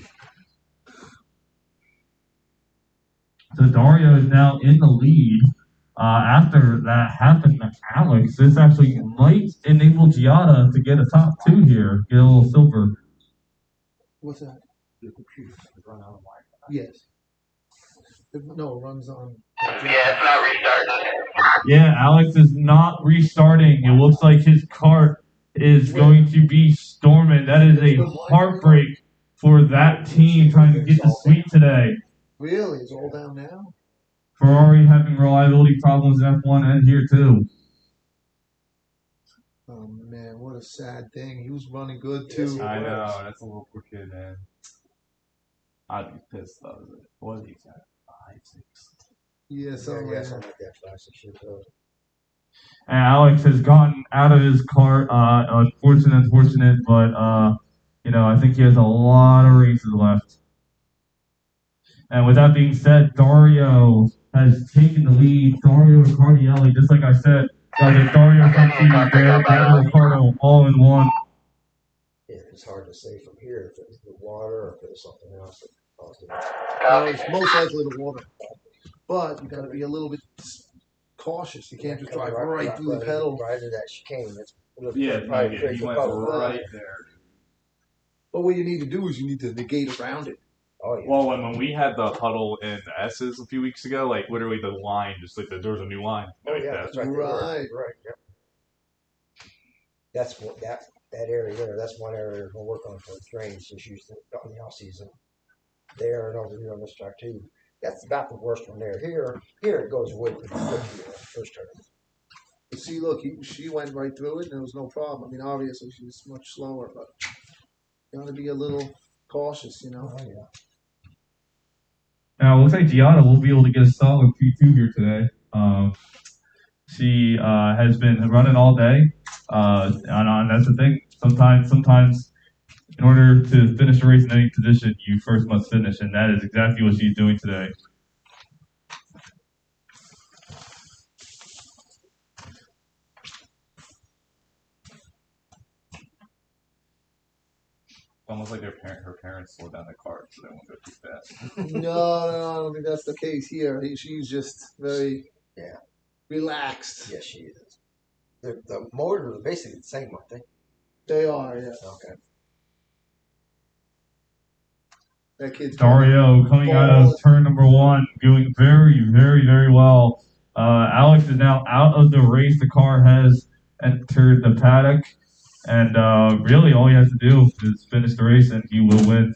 So Dario is now in the lead. After that happened to Alex, this actually might enable Giada to get a top two here, get a little silver. What's that? Your computer run out of Wi-Fi. Yes. No, it runs on. Yeah, it's not restarting. Yeah, Alex is not restarting. It looks like his cart is going to be storming. That is a heartbreak for that team trying to get the sweep today. Really? It's all down now? Ferrari having reliability problems in F1 and here too. Oh man, what a sad thing. He was running good too. I know, that's a little poor kid, man. I'd be pissed though. What is he at? 5, 6. Yeah, something like that. 5, 6 years old. And Alex has gotten out of his cart. Unfortunate, but I think he has a lot of races left. And with that being said, Dario has taken the lead. Dario Riccardielli, just like I said, Dario from Dario Riccardo all in one. Yeah, it's hard to say from here if it was the water or if it was something else that caused it. It's most likely the water. But you got to be a little bit cautious. You can't just drive right through the pedal. Right into that chicane. He went right there. But what you need to do is you need to negate around it. Oh, yeah. Well, when we had the puddle in the S's a few weeks ago, like literally the line, just like there was a new line. Oh yeah, that's right. Right. Yep. That's what that area there. That's one area we'll work on for drainage issues in the off season. There and over here on this track too. That's about the worst one there. Here it goes way pretty quick here first turn. You see, look, she went right through it and there was no problem. I mean, obviously she's much slower, but you got to be a little cautious, Oh yeah. Now, it looks like Giada will be able to get a solid P2 here today. She has been running all day, and that's the thing. Sometimes, in order to finish a race in any position, you first must finish, and that is exactly what she's doing today. Almost like her parents slowed down the car so they won't go too fast. No, I don't think that's the case here. She's just very relaxed. Yes, she is. The motors are basically the same, aren't they? They are, yeah. Okay. That kid's Dario coming out of turn number 1, doing very, very, very well. Alex is now out of the race. The car has entered the paddock. And really, all he has to do is finish the race, and he will win.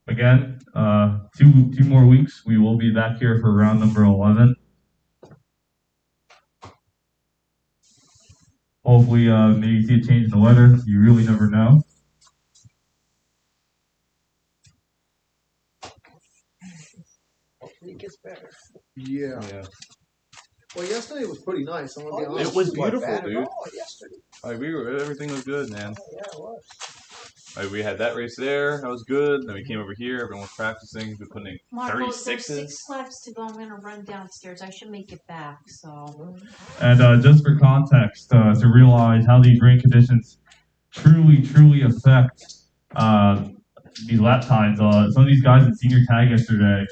Again, 2 more weeks. We will be back here for round number 11. Hopefully, maybe see a change in the weather. You really never know. Hopefully it gets better. Yeah. Well, yesterday was pretty nice. I'm gonna be honest. It was beautiful, dude. Yesterday. Everything was good, man. Yeah, it was. We had that race there. That was good. Then we came over here. Everyone was practicing. We're putting Marco, 36s. there's 6 laps to go. I'm going to run downstairs. I should make it back, so. And just for context, to realize how these rain conditions truly affect these lap times. Some of these guys in senior tag yesterday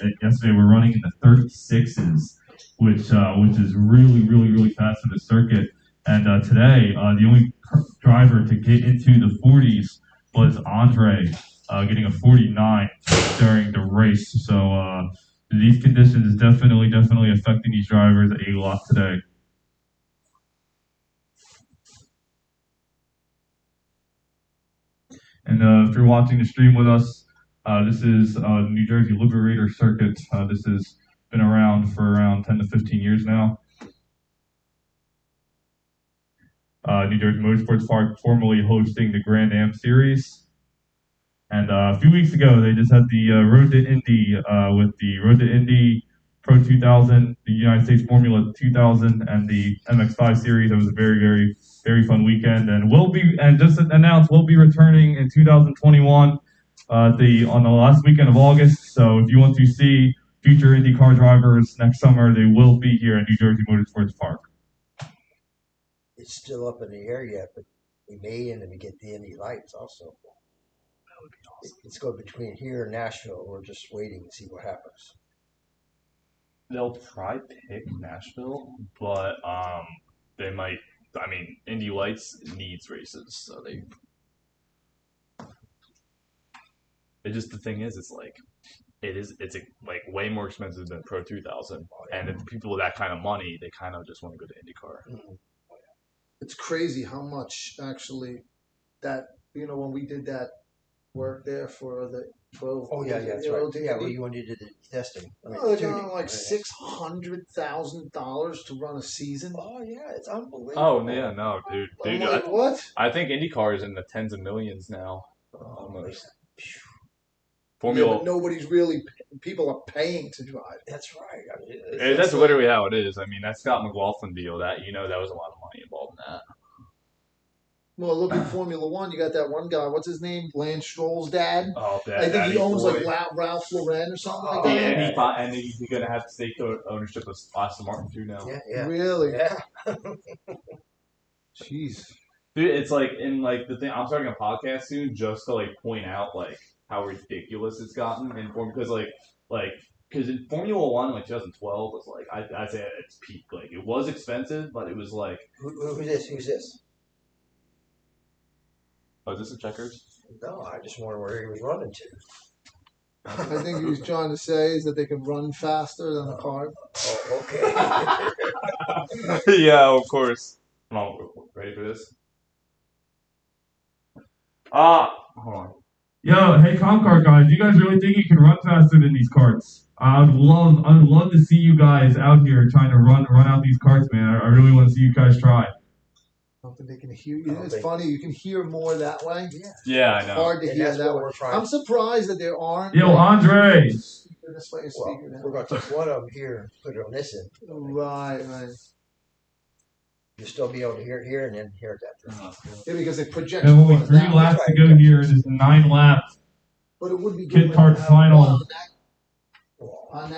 were running in the 36s, which is really fast for the circuit. And today, the only driver to get into the 40s was Andre, getting a 49 during the race. So these conditions is definitely affecting these drivers a lot today. And if you're watching the stream with us, This is New Jersey Liberator Circuit. This has been around for around 10 to 15 years now. New Jersey Motorsports Park formerly hosting the Grand Am Series. And a few weeks ago, they just had the Road to Indy with the Road to Indy Pro 2000, the United States Formula 2000, and the MX5 Series. It was a very, very, very fun weekend. And just announced, we'll be returning in 2021 on the last weekend of August. So if you want to see future IndyCar drivers next summer, they will be here at New Jersey Motorsports Park. It's still up in the air yet, but we may and we get the Indy lights also. It's going between here and Nashville. We're just waiting to see what happens. They'll probably pick Nashville, but they might. I mean, Indy Lights needs races, so they. The thing is, it's like way more expensive than Pro 2000, and if people with that kind of money, they kind of just want to go to IndyCar. Mm-hmm. It's crazy how much actually that when we did that work there for the 12. Oh yeah, that's right. Yeah, well, you wanted to do the testing. They're going like $600,000 to run a season. Oh yeah, it's unbelievable. Oh yeah, no, dude. Like, what? I think IndyCar is in the tens of millions now. Formula. Yeah, nobody's really. People are paying to drive. That's right. I mean, that's literally how it is. I mean, that Scott McLaughlin deal. That that was a lot of money involved in that. Well, look at Formula One. You got that one guy. What's his name? Lance Stroll's dad. Oh, I think he owns like Ralph Lauren or something like that. Yeah, and he's gonna have to take ownership of Aston Martin too now. Yeah. Really? Yeah. Jeez. Dude, it's like the thing. I'm starting a podcast soon just to point out how ridiculous it's gotten in because because in Formula One 2012 was I'd say at its peak. It was expensive, but it was who's this? Who's this? Oh, is this a Checkers? No, I just wonder where he was running to. I think he was trying to say is that they can run faster than a car. Oh, okay. Yeah, of course. Come on, ready for this? Hold on. Yo, hey Comcar guys, you guys really think you can run faster than these carts? I'd love to see you guys out here trying to run out these carts, man. I really want to see you guys try. I don't think they can hear you. It's funny, you can hear more that way. Yeah, I know. Hard to hear that way. I'm surprised that there aren't. Yo, Andre! This way, we're going to take one of them here and put it on this end. Right. You'll still be able to hear it here and then hear it that. Yeah, because it projects. There will be 3 laps to go here. It is 9 laps. But it would be good. Kit Kart final. On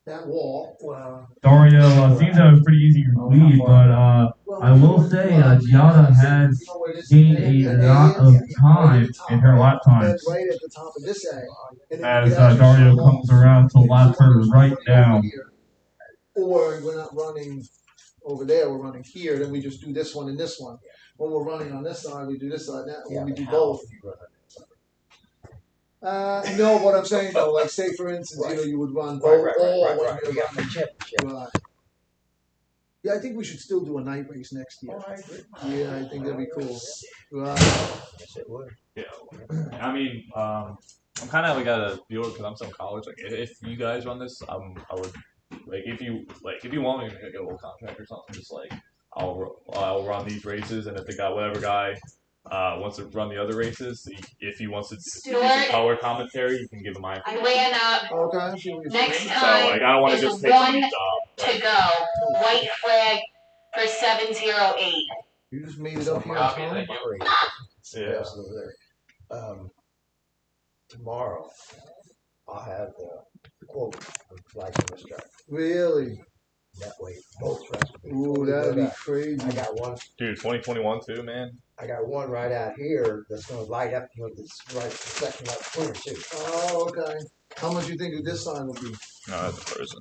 that wall. Wow. Dario seems to have a pretty easy lead, but I will say Giada has gained a lot of time in her lap times. Right at the top of this end. As Dario comes around to lap her right now. Or we're not running over there, we're running here, then we just do this one and this one. When we're running on this side, we do this side. When we do both. No, what I'm saying though, say for instance, you would run right. Yeah, I think we should still do a night race next year. Oh, I agree. Yeah, I think that'd be cool. Right. Yes, it would. Yeah, I mean, I'm kind of at a deal because I'm still in college. If you guys run this, I would if you want me to get a little contract or something, just I'll run these races, and if whatever guy wants to run the other races, if he wants to do color commentary, you can give him my. I ran up. Okay. Next time, I don't want to just take one the job. To go. White flag for 708. You just made it up here. Yeah. Tomorrow, I'll have the quote of flag on this track. Really? That way, both tracks will be. Ooh, that'd be crazy. I got one. Dude, 2021 too, man. I got one right out here that's going to light up. This right section out the corner too. Oh, okay. How much do you think this sign will be? No, that's a person.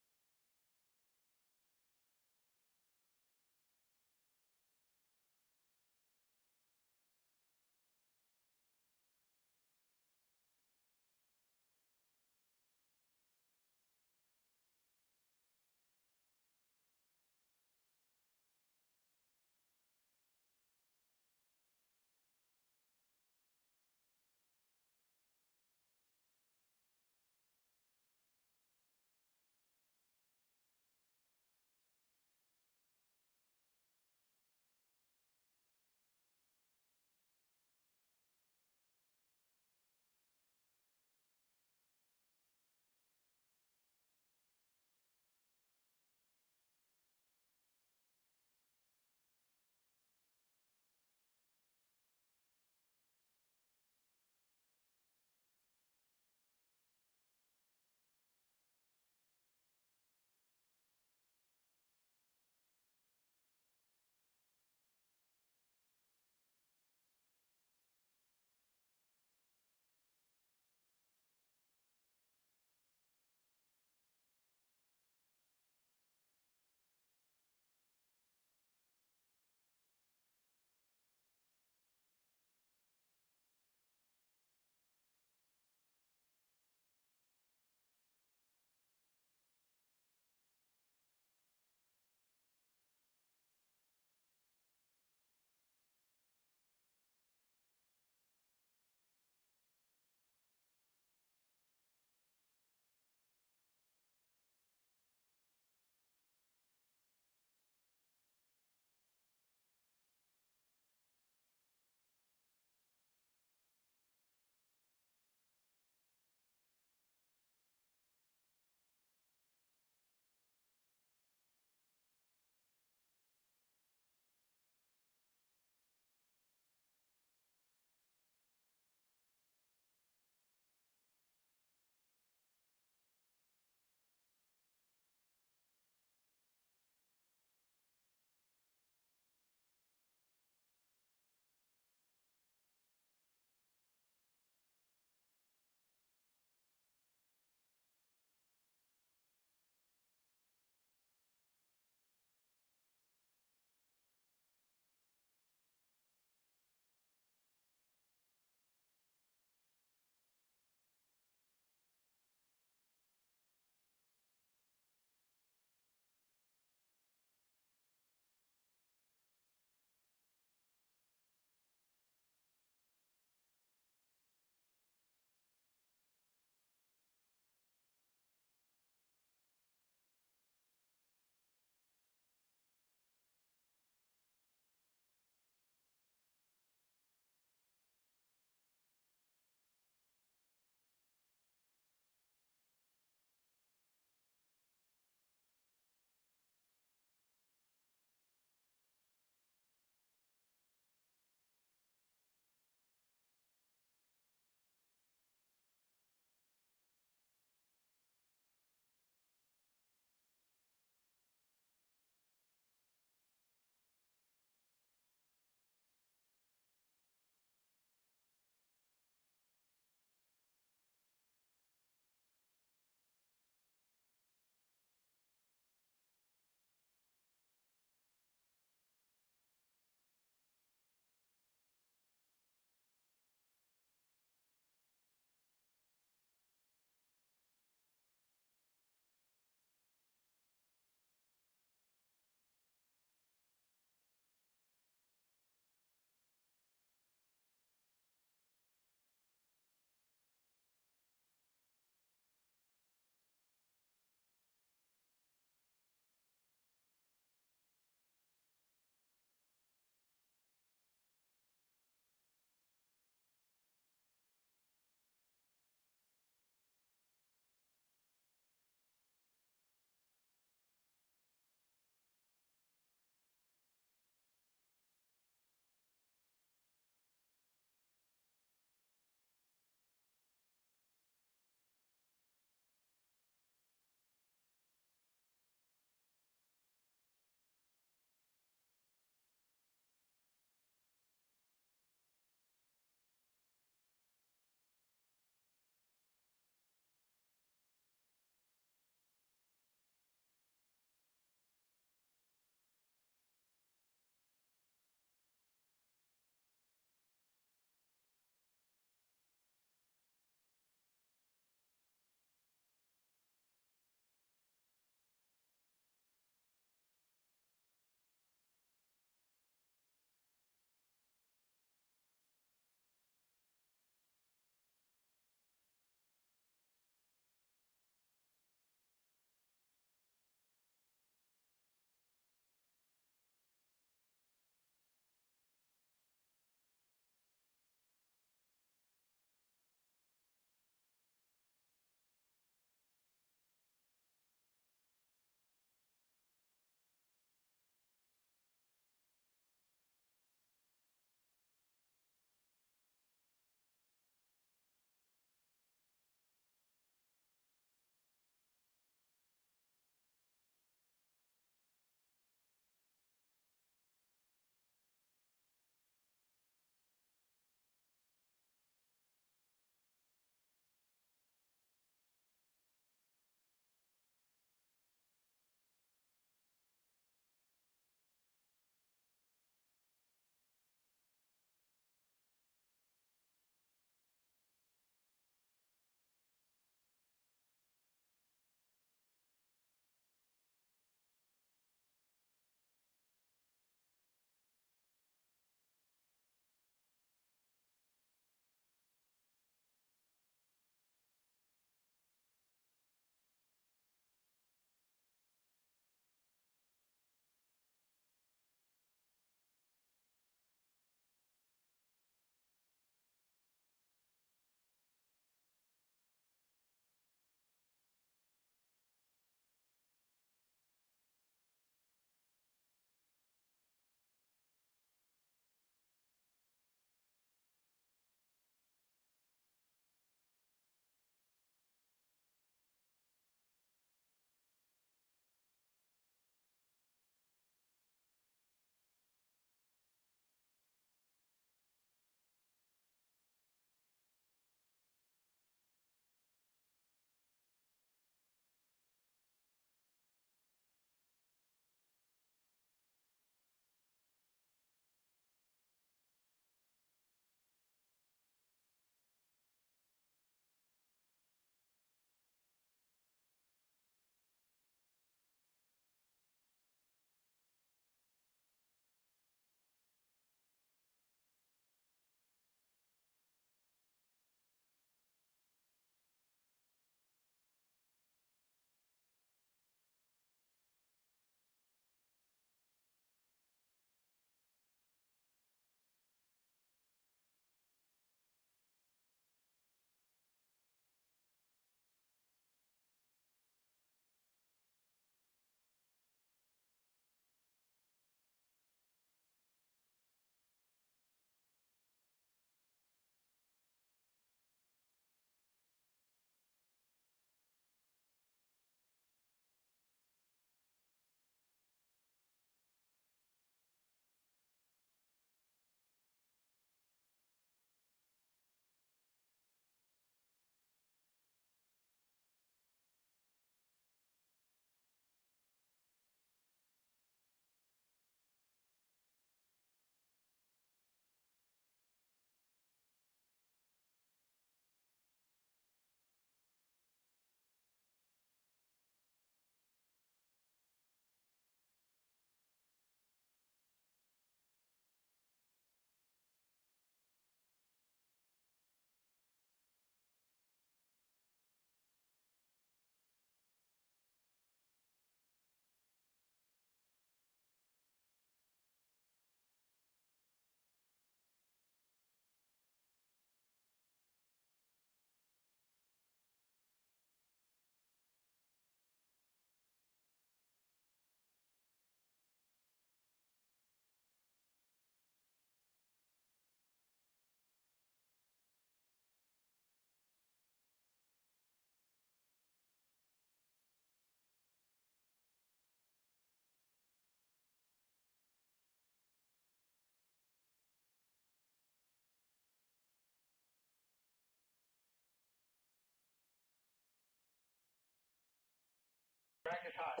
Track is hot.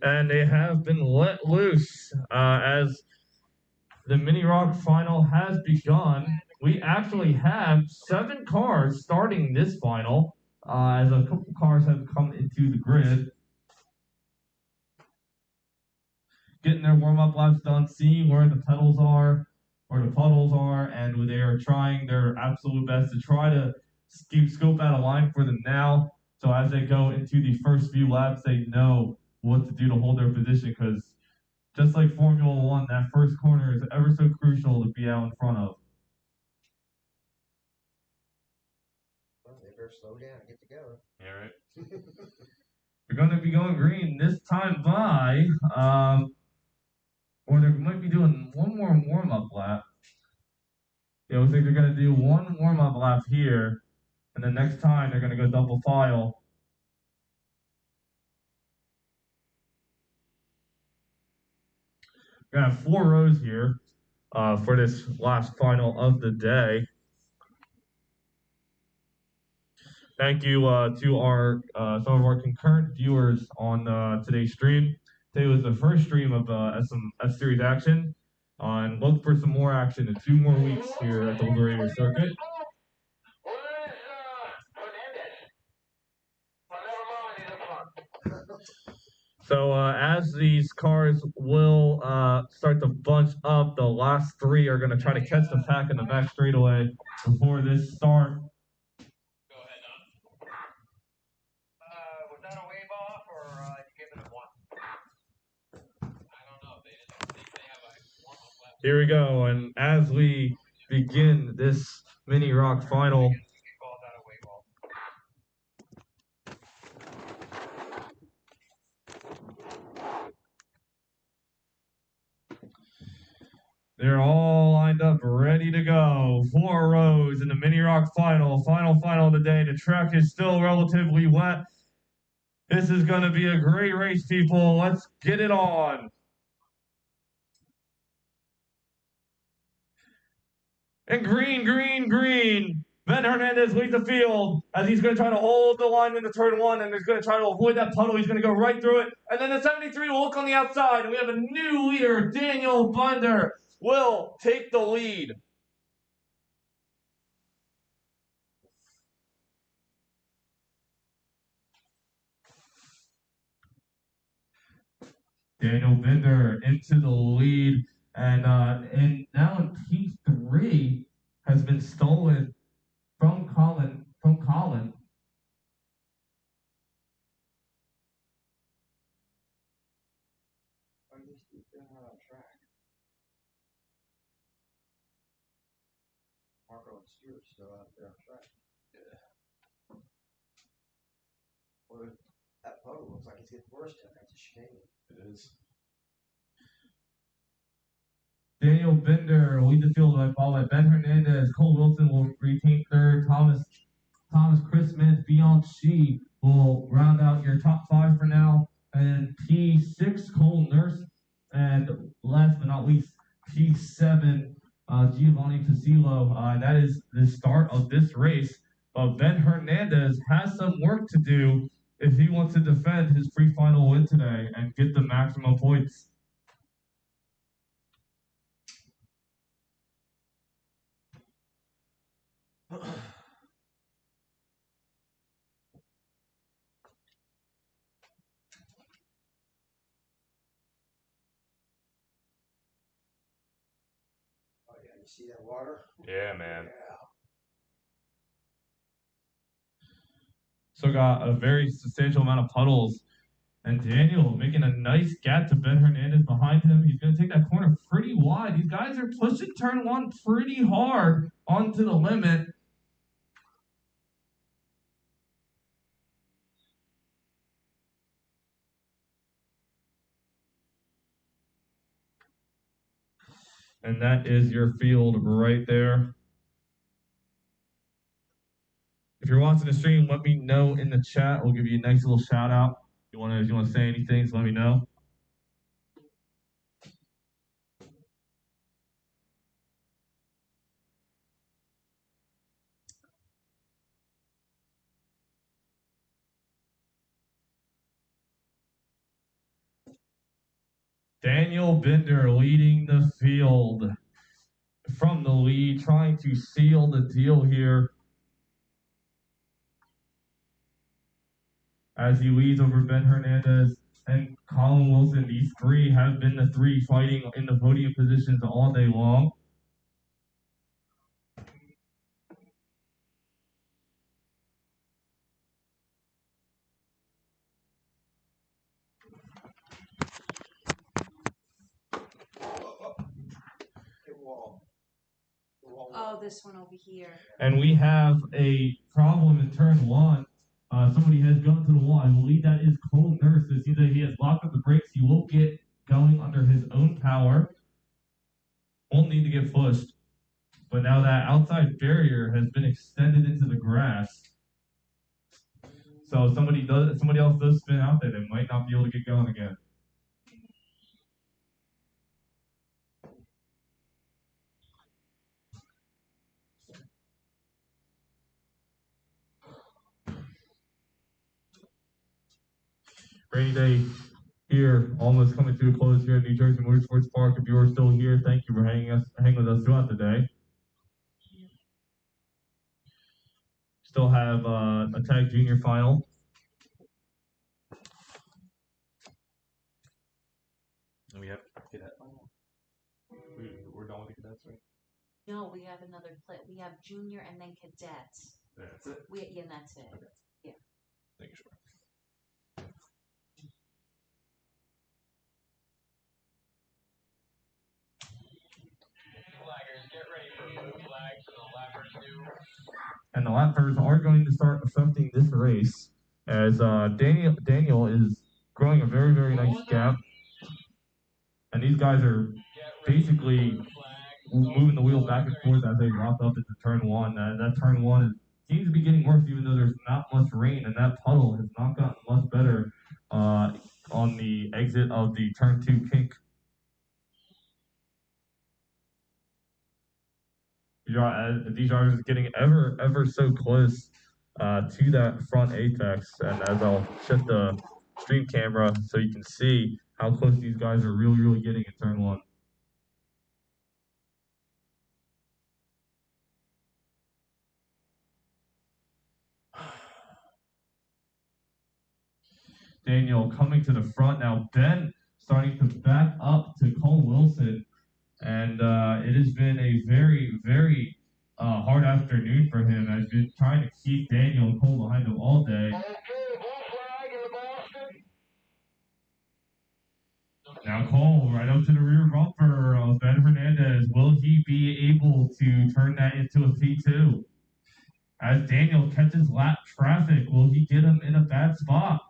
And they have been let loose as the Mini Rock final has begun. We actually have 7 cars starting this final as a couple cars have come into the grid. Getting their warm-up laps done, seeing where the pedals are, where the puddles are, and they are trying their absolute best to try to keep scope out of line for them now. So as they go into the first few laps, they know what to do to hold their position, because just like Formula One, that first corner is ever so crucial to be out in front of. Well, they better slow down and get together. Yeah, right. They're going to be going green this time by, or they might be doing one more warm-up lap. It looks like they're going to do one warm-up lap here, and the next time they're going to go double file. We're going to have 4 rows here for this last final of the day. Thank you to our some of our concurrent viewers on today's stream. Today was the first stream of some F-Series action. And look for some more action in 2 more weeks here at the Liberator Circuit. So as these cars will start to bunch up, the last 3 are going to try to catch the pack in the back straightaway before this start. Go ahead, was that a wave off or you gave it a 1? I don't know. They didn't think they have a warm-up lap. Here we go, and as we begin this Mini Rock final, You call that a wave off. they're all lined up, ready to go. 4 rows in the Mini Rock final of the day. The track is still relatively wet. This is going to be a great race, people. Let's get it on. And green, green, green. Ben Hernandez leads the field as he's going to try to hold the line into turn 1, and he's going to try to avoid that puddle. He's going to go right through it. And then the 73 will look on the outside, and we have a new leader. Daniel Binder will take the lead. Daniel Binder into the lead, and now in P3 has been stolen from Colin. At least they're not on track. Marco and Stewart still out there on track. Yeah. Well, that puddle looks like it's getting worse down there. It's a shame. It is. Daniel Binder will lead the field followed by Ben Hernandez. Cole Wilson will retain 3rd. Chris Smith, Bianchi will round out your top 5 for now. And P6, Cole Nurse. And last but not least, P7, Giovanni Tassilo. That is the start of this race. Ben Hernandez has some work to do if he wants to defend his pre-final win today and get the maximum points. Oh yeah, you see that water? Yeah, man. Yeah. So got a very substantial amount of puddles. And Daniel making a nice gap to Ben Hernandez behind him. He's going to take that corner pretty wide. These guys are pushing turn 1 pretty hard onto the limit. And that is your field right there. If you're watching the stream, let me know in the chat. We'll give you a nice little shout out. If you want to say anything, so let me know. Daniel Binder leading the field from the lead, trying to seal the deal here as he leads over Ben Hernandez and Colin Wilson. These three have been the three fighting in the podium positions all day long. Oh, this one over here. And we have a problem in turn one. Somebody has gone to the wall. I believe that is Cole Nurse. It seems that he has locked up the brakes. He will get going under his own power. Won't need to get pushed. But now that outside barrier has been extended into the grass. So somebody else does spin out there. They might not be able to get going again. Rainy day here, almost coming to a close here at New Jersey Motorsports Park. If you are still here, thank you for hanging with us throughout the day. Still have a tag junior final. And we have cadet final. We're done with the cadets, right? No, we have another clip. We have junior and then cadets. That's it. Yeah, that's it. Okay. Yeah. Thank you, sure. Flaggers, get ready for blue flags and the lappers do. And the lappers are going to start affecting this race as Daniel is growing a very, very nice gap. And these guys are basically moving the wheel back and forth as they lock up into turn one. That turn one seems to be getting worse even though there's not much rain, and that puddle has not gotten much better on the exit of the turn two kink. These drivers are getting ever so close to that front apex, and as I'll shift the stream camera so you can see how close these guys are really getting in turn one. Daniel coming to the front now. Ben starting to back up to Cole Wilson, and it has been a very hard afternoon for him. I've been trying to keep Daniel and Cole behind him all day. Now Cole right up to the rear bumper of Ben Hernandez. Will he be able to turn that into a P2? As Daniel catches lap traffic, will he get him in a bad spot?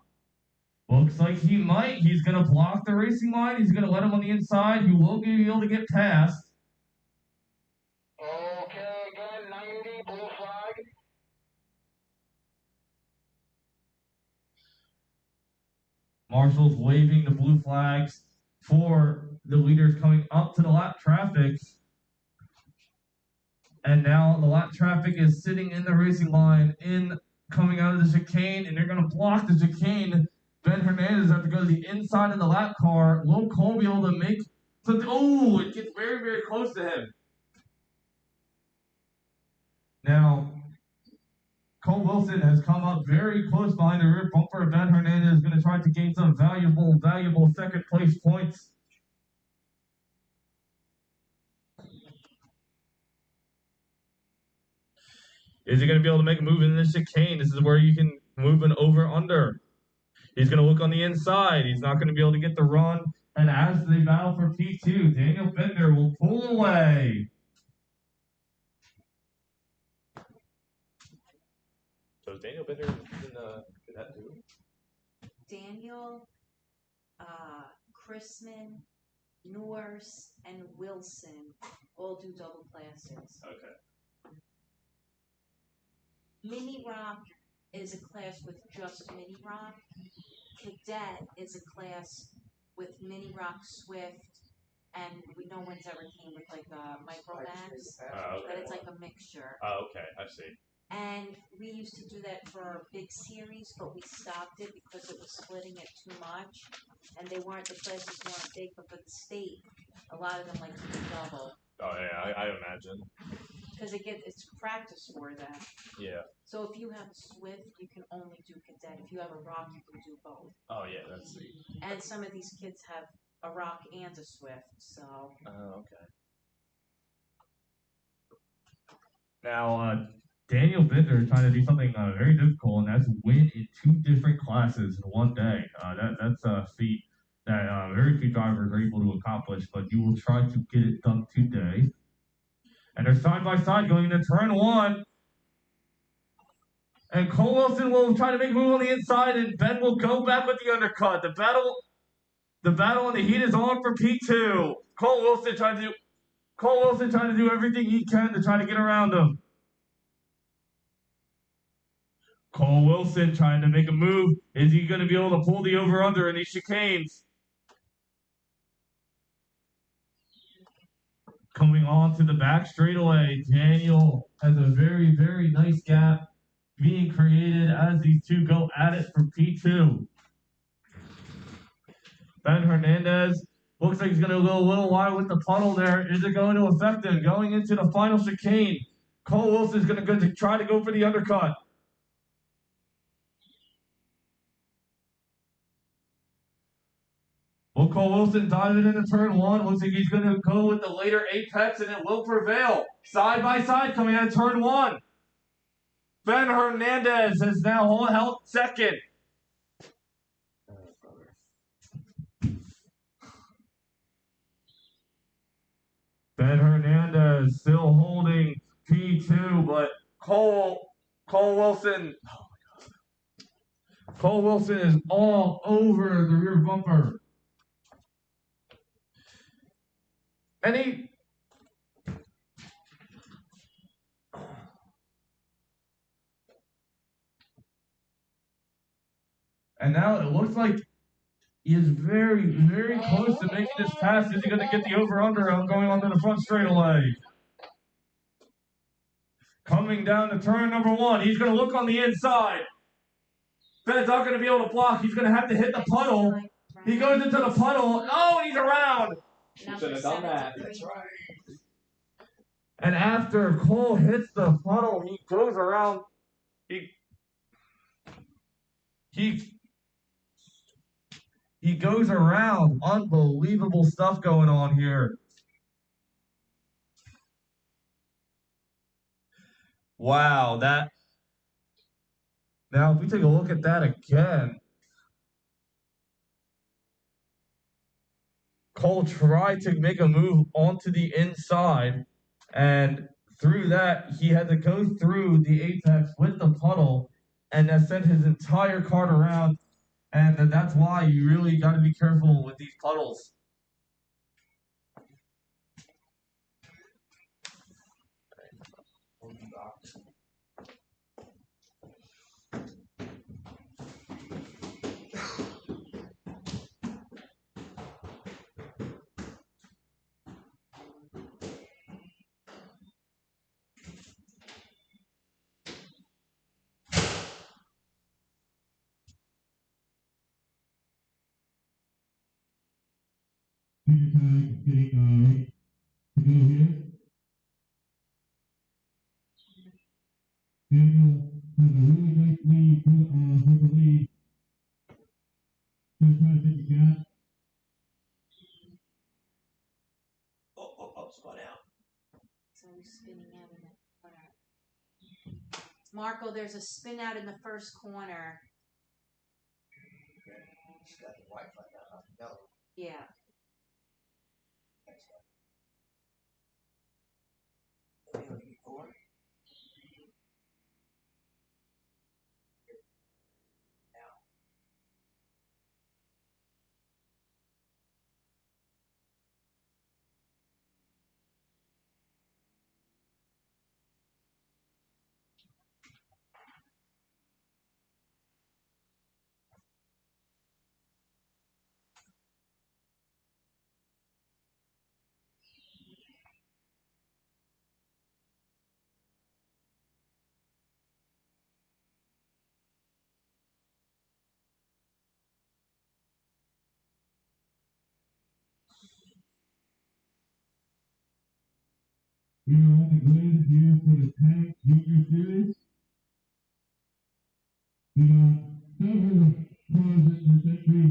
Looks like he might. He's going to block the racing line. He's going to let him on the inside. He will be able to get past. Okay, again, 90, blue flag. Marshall's waving the blue flags for the leaders coming up to the lap traffic. And now the lap traffic is sitting in the racing line coming out of the chicane, and they're going to block the chicane. Ben Hernandez has to go to the inside of the lap car. Will Cole be able to make something? Oh, it gets very close to him. Now, Cole Wilson has come up very close behind the rear bumper. Ben Hernandez is going to try to gain some valuable second place points. Is he going to be able to make a move in this chicane? This is where you can move an over-under. He's going to look on the inside. He's not going to be able to get the run. And as they battle for P2, Daniel Bender will pull away. So is Daniel Binder in cadet too? Daniel, Chrisman, Norse, and Wilson all do double classes. Okay. Mini Rock is a class with just Mini Rock. Cadet is a class with Mini Rock, Swift, and no one's ever came with like a Micromax. Okay. But it's like a mixture. Oh, okay. I see. And we used to do that for our big series, but we stopped it because it was splitting it too much. And the classes weren't big, but for the state, a lot of them like to do double. Oh yeah, I imagine. Because it's practice for them. Yeah. So if you have a Swift, you can only do cadet. If you have a Rock, you can do both. Oh yeah, that's sweet. And some of these kids have a Rock and a Swift, so. Oh, okay. Now, Daniel Binder is trying to do something very difficult, and that's win in 2 different classes in one day. That's a feat that very few drivers are able to accomplish, but you will try to get it done today. And they're side by side going into turn 1. And Cole Wilson will try to make a move on the inside, and Ben will go back with the undercut. The battle and the heat is on for P2. Cole Wilson trying to do everything he can to try to get around him. Cole Wilson trying to make a move. Is he going to be able to pull the over-under in these chicanes? Coming on to the back straightaway, Daniel has a very, very nice gap being created as these two go at it for P2. Ben Hernandez looks like he's going to go a little wide with the puddle there. Is it going to affect him? Going into the final chicane, Cole Wilson is going to try to go for the undercut. Well, Cole Wilson diving into turn 1. Looks like he's going to go with the later apex, and it will prevail. Side by side coming out of turn 1. Ben Hernandez has now held second. Ben Hernandez still holding P2, but Cole Wilson is all over the rear bumper. And now it looks like he is very, very close to making this pass. Is he going to get the over-under going onto the front straightaway? Coming down to turn number 1. He's going to look on the inside. Ben's not going to be able to block. He's going to have to hit the puddle. He goes into the puddle. Oh, he's around. Should have done that. That's right. And after Cole hits the puddle, he goes around. He goes around. Unbelievable stuff going on here. Wow, now if we take a look at that again, Cole tried to make a move onto the inside, and through that, he had to go through the apex with the puddle, and that sent his entire kart around, and that's why you really got to be careful with these puddles. Getting to go here. Daniel has a really nice lead, the lead. Just trying to take a gap. Spun out. So he's spinning out in that corner. Marco, there's a spin out in the first corner. She's got the Wi-Fi now. No. Yeah. We are on the grid here for the Tank Junior Series. We got several cars in this entry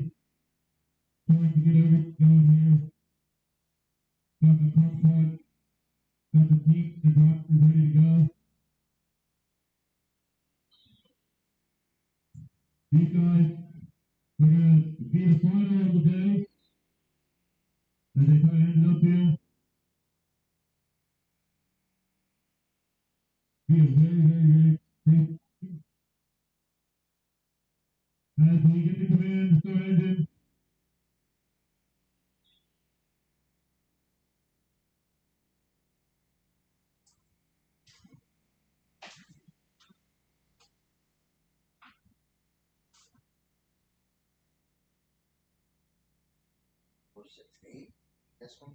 trying to get everything going here. Got the top cut, got the teams, the doctors ready to go. These guys are going to be the final of the day as they try to end it up here. Be a very quick. As we get the command to start engine. Four, 6, 8. This one.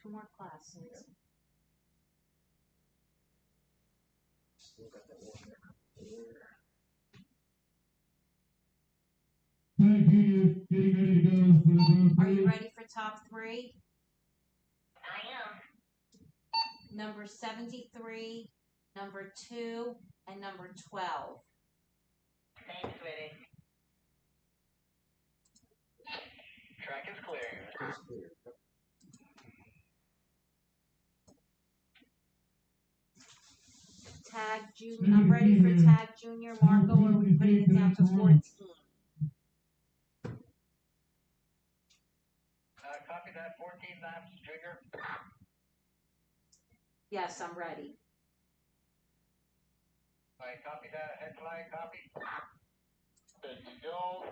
2 more classes. Still got that one there. Thank you. Getting ready to go for the Grand Prix. Are you ready for top 3? I am. Number 73, number 2, and number 12. Thanks, sweetie. Track is clear. It's clear. Tag Junior. I'm ready for Tag Junior. Marco, are we putting it down to 14? Copy that. 14 laps, Junior. Yes, I'm ready. I copy that. Head flag, copy. Good to go.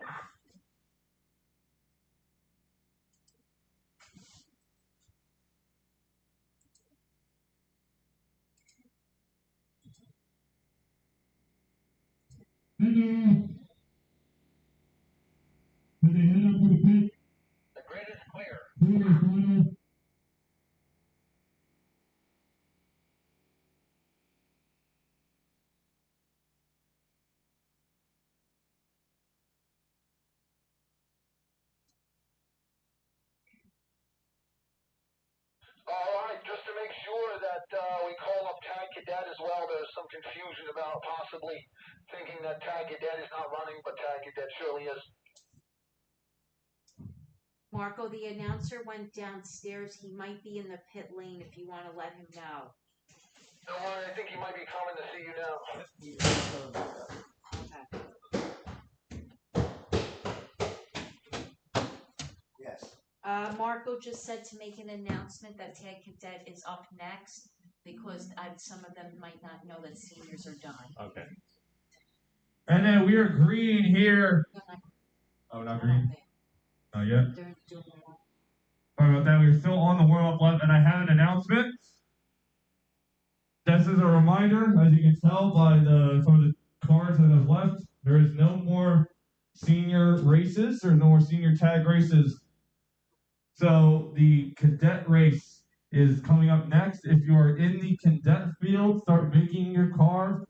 And they head up to the pit. The grid is clear. For the final. All right, just to make sure that we call up Tag Cadet as well. There's some confusion about possibly thinking that Tag Cadet is not running, but Tag Cadet surely is. Marco, the announcer went downstairs. He might be in the pit lane if you want to let him know. No, I think he might be coming to see you now. Okay. Yes. Marco just said to make an announcement that Tag Cadet is up next because some of them might not know that seniors are done. Okay. And then we are green here. Oh, not green? Not yet. Sorry about that. We're still on the warm-up lap, and I have an announcement. This is a reminder, as you can tell by some of the cars that have left, there is no more senior races. There's no more senior tag races. So the cadet race is coming up next. If you are in the cadet field, start making your car